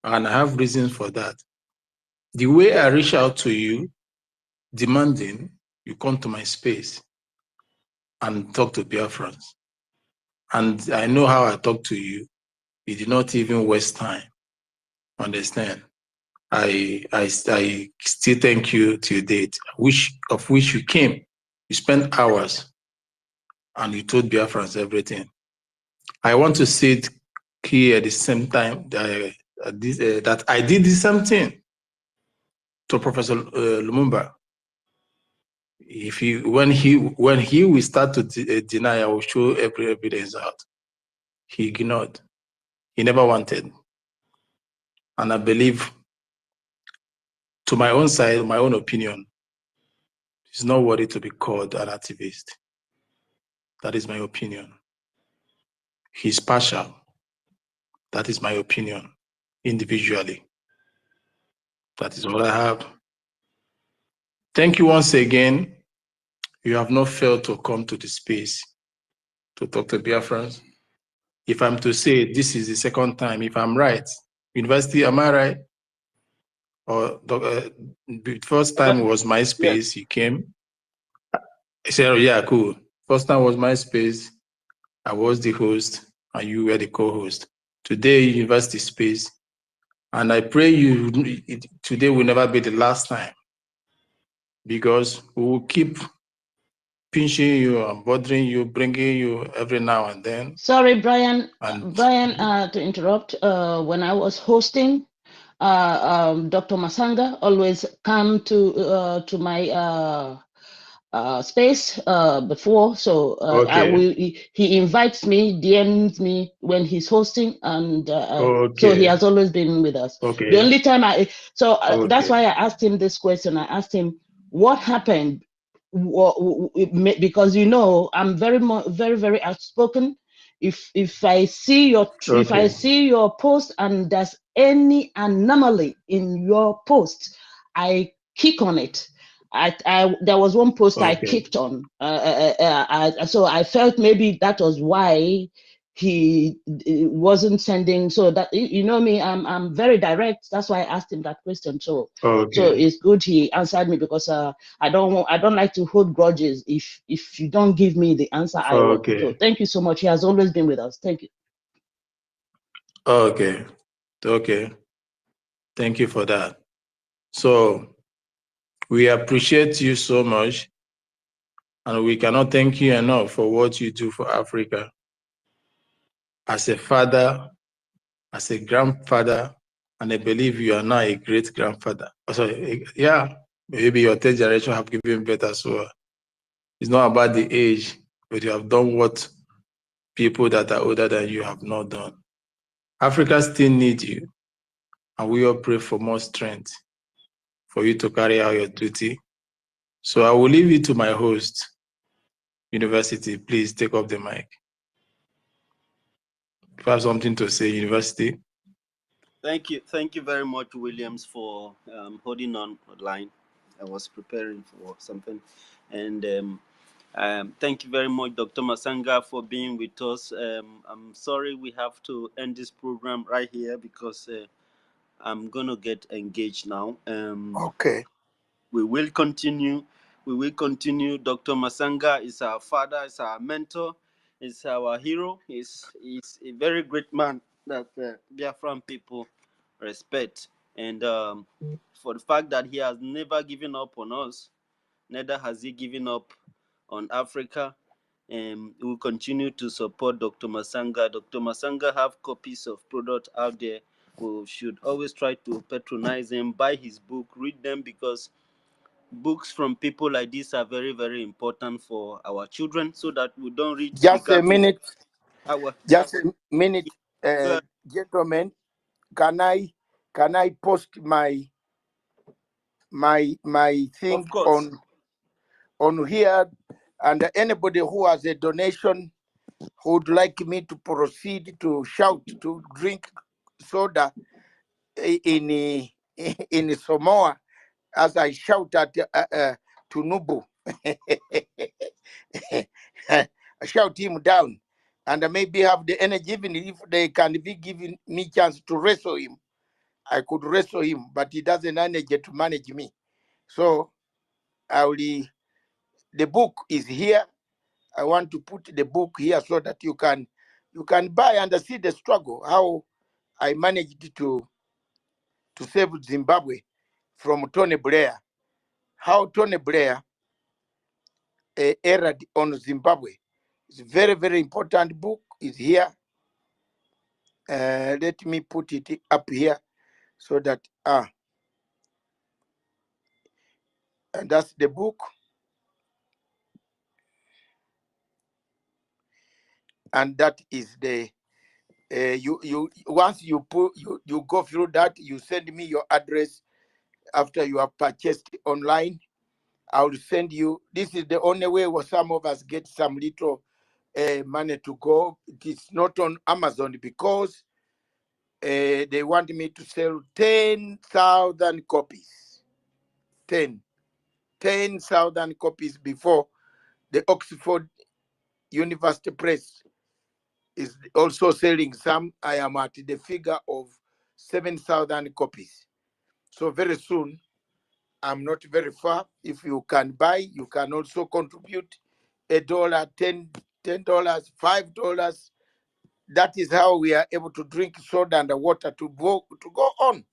And I have reasons for that. The way I reach out to you, demanding you come to my space and talk to Biafrans. And I know how I talk to you. You did not even waste time. Understand? I still thank you to date, of which you came. You spent hours and you told Biafrans everything. I want to say it here at the same time that I did the same thing to Professor Lumumba. When he will start to deny, I will show every evidence out. He ignored. He never wanted. And I believe, to my own side, my own opinion, he's not worthy to be called an activist. That is my opinion. He's partial. That is my opinion, individually. That is all I have. Thank you once again. You have not failed to come to the space to talk to Biafrans. If I'm to say this is the second time, if I'm right, University, am I right? Or the first time was my space, you came. I said, oh, yeah, cool. First time was my space. I was the host and you were the co-host. Today, University space. And I pray today will never be the last time, because we will keep pinching you and bothering you, bringing you every now and then. Sorry, Brian. And To interrupt. When I was hosting, Dr. Masanga always come to my space before, so he invites me, DMs me when he's hosting, and so he has always been with us. The only time that's why I asked him this question. I asked him what happened, because I'm very outspoken. If I see your post and there's any anomaly in your post, I kick on it. There was one post I kicked on, so I felt maybe that was why he wasn't sending. So that me, I'm very direct. That's why I asked him that question. So it's good he answered me, because I don't like to hold grudges. If you don't give me the answer I want. So thank you so much. He has always been with us. Thank you. Okay. Thank you for that. So we appreciate you so much, and we cannot thank you enough for what you do for Africa. As a father, as a grandfather, and I believe you are now a great grandfather. Sorry, yeah, maybe your third generation have given birth as well. It's not about the age, but you have done what people that are older than you have not done. Africa still needs you, and we all pray for more strength for you to carry out your duty. So I will leave it to my host, University. Please take up the mic. If you have something to say, University. Thank you very much, Williams, for holding on the line. I was preparing for something, and thank you very much, Dr. Masanga, for being with us. I'm sorry we have to end this program right here, because I'm gonna get engaged now. Okay. We will continue. Dr. Masanga is our father, is our mentor, is our hero. He's a very great man that Biafran people respect. And for the fact that he has never given up on us, neither has he given up on Africa. We will continue to support Dr. Masanga. Dr. Masanga have copies of product out there. We should always try to patronize him, buy his book, read them, because books from people like this are very, very important for our children, so that we don't reach Just a minute. Our Gentlemen, can I post my my thing Of course. on here, and anybody who has a donation who would like me to proceed to shout to drink soda in Samoa as I shout at Tunubu. I shout him down, and I maybe have the energy, even if they can be giving me chance to wrestle him. I could wrestle him, but he doesn't energy to manage me. So the book is here. I want to put the book here so that you can buy and see the struggle, how I managed to save Zimbabwe from Tony Blair, how Tony Blair erred on Zimbabwe. It's a very, very important book. Is here. Let me put it up here so that and that's the book. And that is the you once you go through that, you send me your address after you have purchased online. I will send you. This is the only way where some of us get some little money to go. It is not on Amazon because they want me to sell 10,000 copies. 10,000 copies before the Oxford University Press is also selling some. I am at the figure of 7,000 copies. So very soon, I'm not very far. If you can buy, you can also contribute $1, $10, $5. That is how we are able to drink soda and water to go on.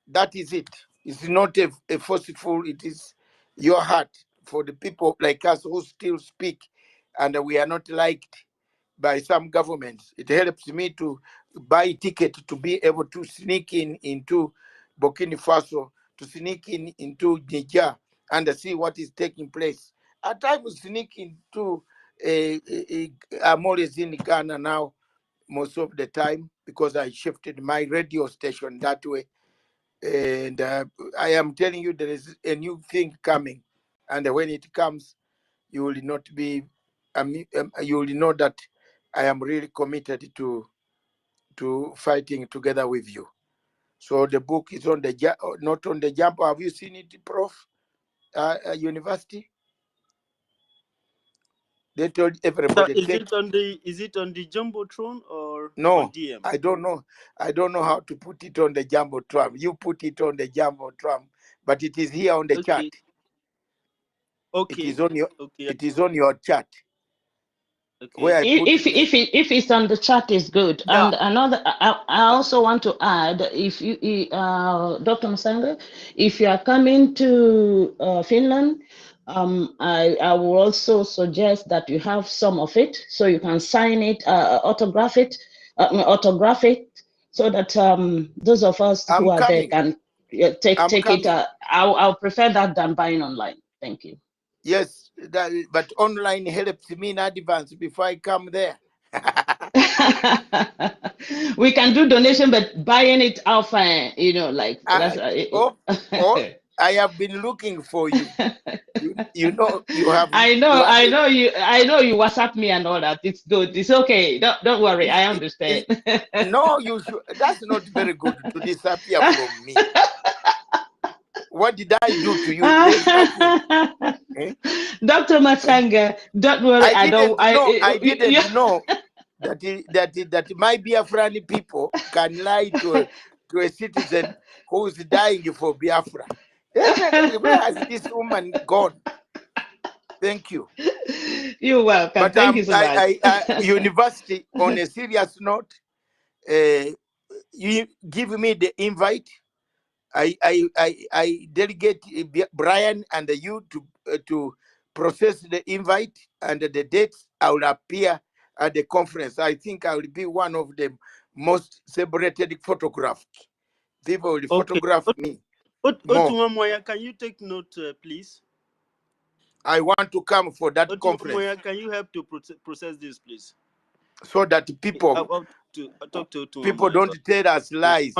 That is it. It's not a forceful, it is your heart for the people like us who still speak and we are not liked by some governments. It helps me to buy ticket to be able to sneak into Burkina Faso, to sneak into Niger and see what is taking place. At times sneak into I'm always in Ghana now most of the time because I shifted my radio station that way. And I am telling you, there is a new thing coming. And when it comes, you will not be, you will know that I am really committed to fighting together with you. So the book is on the not on the jump. Have you seen it, Prof? University? They told everybody. Is it on the Jumbotron or No, on DM? I don't know. I don't know how to put it on the Jumbotron. You put it on the Jumbotron, but it is here on the chat. Okay. It is on your. Okay. It is on your chat. Okay. Where I put if it's on the chat is good. Yeah. And another, I also want to add, if you, Dr. Masanga, if you are coming to Finland, I will also suggest that you have some of it so you can sign it, autograph it, so that those of us who are there can take it. I'll prefer that than buying online. Thank you. Yes, but online helps me in advance before I come there. We can do donation, but buying it offline, like that's. I have been looking for you. You know you have. I know you WhatsApp me and all that. It's good. It's okay. Don't worry. I understand. No, you should. That's not very good to disappear from me. What did I do to you? There's nothing. Dr. Masanga, don't worry. I didn't know that my Biafran people can lie to a citizen who is dying for Biafra. Where has this woman gone? Thank you. You're welcome. But Thank you so much. University, on a serious note, you give me the invite. I delegate Brian and you to process the invite and the dates. I will appear at the conference. I think I will be one of the most celebrated photographs. People will photograph me. Otumwamoya, can you take note, please? I want to come for that conference. Can you help to process this, please? So that people to talk to people don't tell us lies.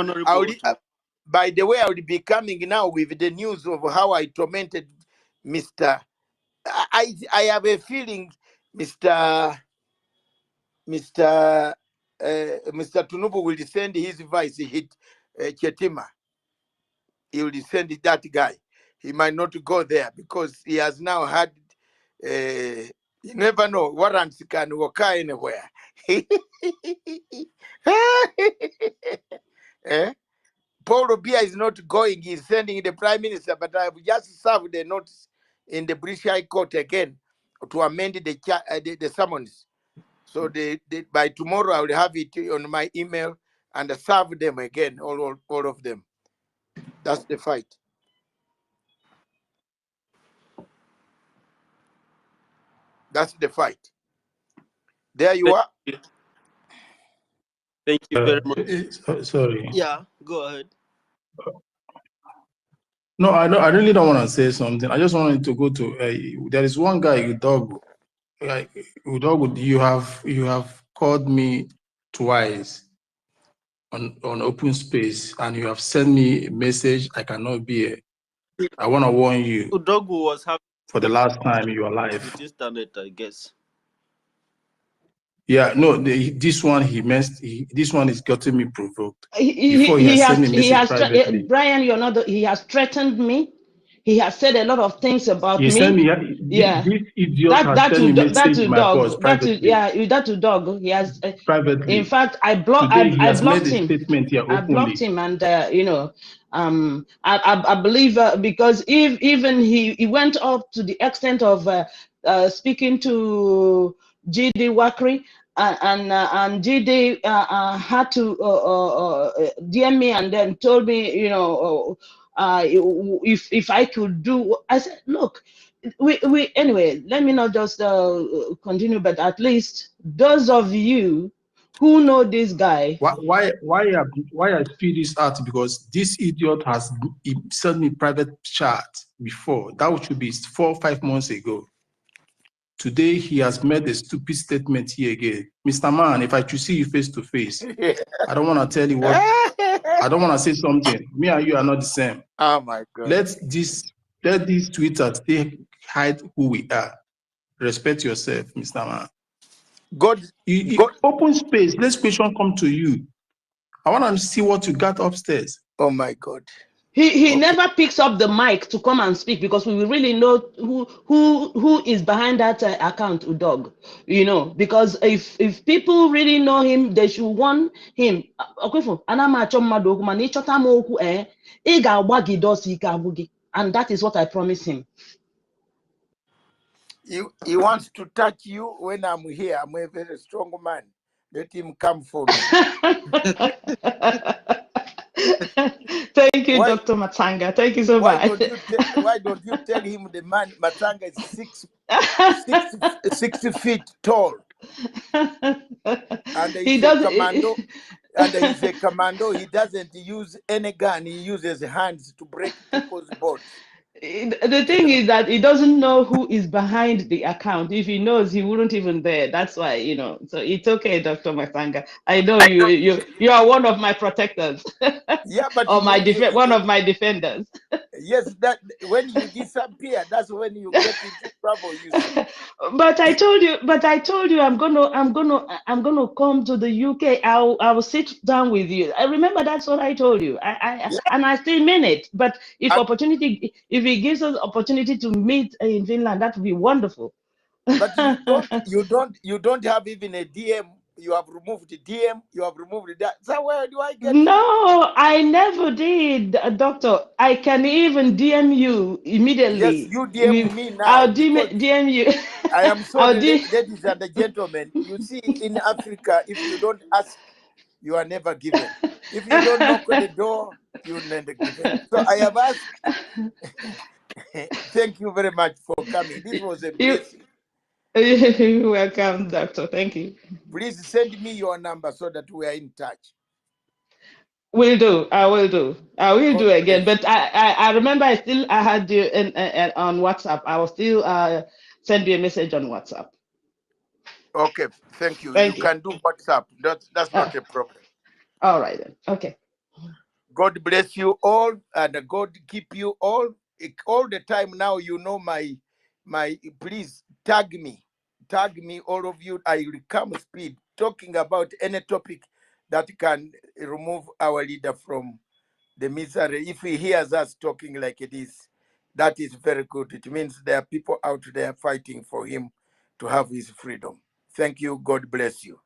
by the way, I will be coming now with the news of how I tormented Mr. I have a feeling Mr. Tunubu will send his vice hit Chetima. He will send that guy. He might not go there because he has now had. You never know. Warrants can walk anywhere. Eh? Paul Robia is not going. He's sending the prime minister, but I have just served the notice in the British High Court again to amend the summons. So by tomorrow I will have it on my email and serve them again, all of them. That's the fight. That's the fight. There you are. Thank you very much. Sorry. Yeah, go ahead. No, I really don't want to say something. I just wanted to go to. There is one guy, Udogo. Udogo, you have called me twice on open space, and you have sent me a message. I cannot be here. I want to warn you. Udogo was having for the last time in your life. with internet, I guess. Yeah, no, this one this one is getting me provoked. Before He has privately. Brian, you're not. He has threatened me. He has said a lot of things about me. Yeah. This idiot has sent me message in my boss privately. That to dog. He has privately. In fact, I blocked him. Statement here I blocked him, and I believe because even he went up to the extent of speaking to GD Wakri. And GD had to DM me and then told me, if I could do. I said, look, we anyway. Let me not just continue, but at least those of you who know this guy. Why I speed this out? Because this idiot has sent me private chat before. That should be 4 or 5 months ago. Today, he has made a stupid statement here again. Mr. Man, if I should see you face to face, I don't want to tell you what, I don't want to say something. Me and you are not the same. Oh my God. Let this Twitter hide who we are. Respect yourself, Mr. Man. God. Open space. Let's question come to you. I want to see what you got upstairs. Oh my God. He never picks up the mic to come and speak because we will really know who is behind that account, Udog. Because if people really know him, they should want him. And that is what I promise him. He wants to touch you when I'm here. I'm a very strong man. Let him come for me. Thank you, Dr. Matanga. Thank you so much. Why don't you tell him the man Matanga is 60 feet tall, and he's a commando. And he's a commando. He doesn't use any gun. He uses hands to break people's bones. The thing is that he doesn't know who is behind the account. If he knows, he wouldn't even there. That's why, So it's okay, Dr. Matanga. I know you are one of my protectors. Yeah, but or one of my defenders. Yes, that when you disappear, that's when you get into trouble. You see. But I told you, I'm gonna come to the UK. I will sit down with you. I remember that's what I told you. And I still mean it. But if he gives us opportunity to meet in Finland, that would be wonderful. But you don't have even a DM. You have removed the DM. You have removed that. So where do I get? No, I never did, Doctor. I can even DM you immediately. Yes, you DM me now. I'll DM you. I am sorry, ladies and gentlemen. You see, in Africa, if you don't ask, you are never given. If you don't knock on the door, you're never given. So I have asked. Thank you very much for coming. This was a blessing. You're welcome, Doctor. Thank you. Please send me your number so that we are in touch. Will do. I will do. I will do again. But I remember I had you on WhatsApp. I will still send you a message on WhatsApp. Okay. Thank you. Thank you can do WhatsApp. That's not a problem. All right then. Okay. God bless you all, and God keep you all the time. Now you know my please tag me, all of you. I will come speed talking about any topic that can remove our leader from the misery. If he hears us talking like it is, that is very good. It means there are people out there fighting for him to have his freedom. Thank you. God bless you.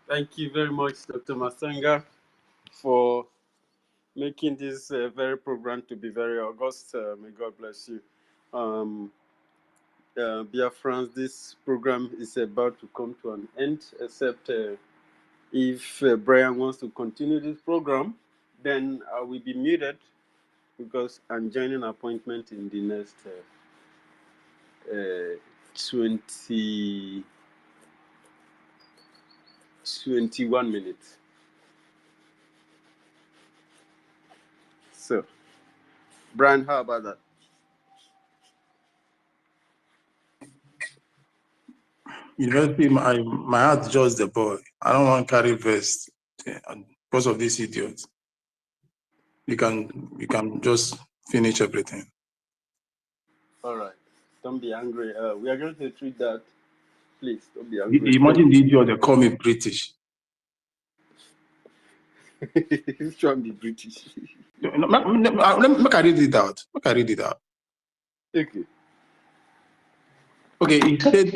Thank you very much, Dr. Masanga, for making this very program to be very august. May God bless you. Biafrans, this program is about to come to an end, except if Brian wants to continue this program, then I will be muted because I'm joining an appointment in the next 21 minutes. So, Brian, how about that? University, my heart just the boy. I don't want to carry vest because of this idiot. You can just finish everything. All right. Don't be angry. We are going to treat that. Please, don't be angry. Imagine the idiot, they call me British. He's trying to be British. Let me read it out. Okay. Okay, he said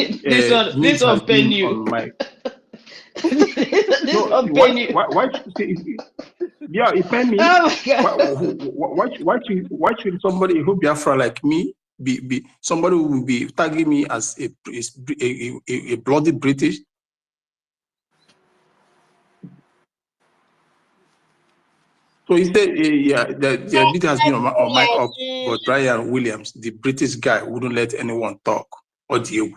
this one pain you. on my. this No, one pain you. why should say? Yeah, it pain me. Oh my God. Why should somebody who Biafra like me be somebody who will be tagging me as a bloody British? So he said, the bit has been on mic up, but Brian Williams, the British guy, wouldn't let anyone talk. Or Diego.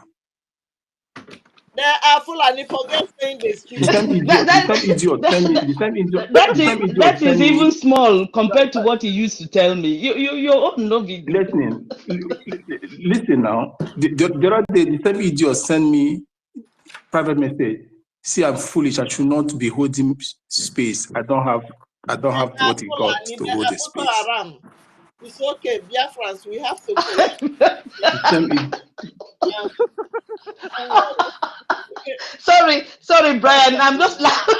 They are full and they forget saying they speak. The same idiot. That is even small compared to what he used to tell me. Your own no be good. Listen now. The other day, the same idiot sent me private message. See, I'm foolish. I should not be holding space. I don't have what he got to hold the space. It's okay, Biafrans, we have to correct. Sorry, Brian. I'm just laughing.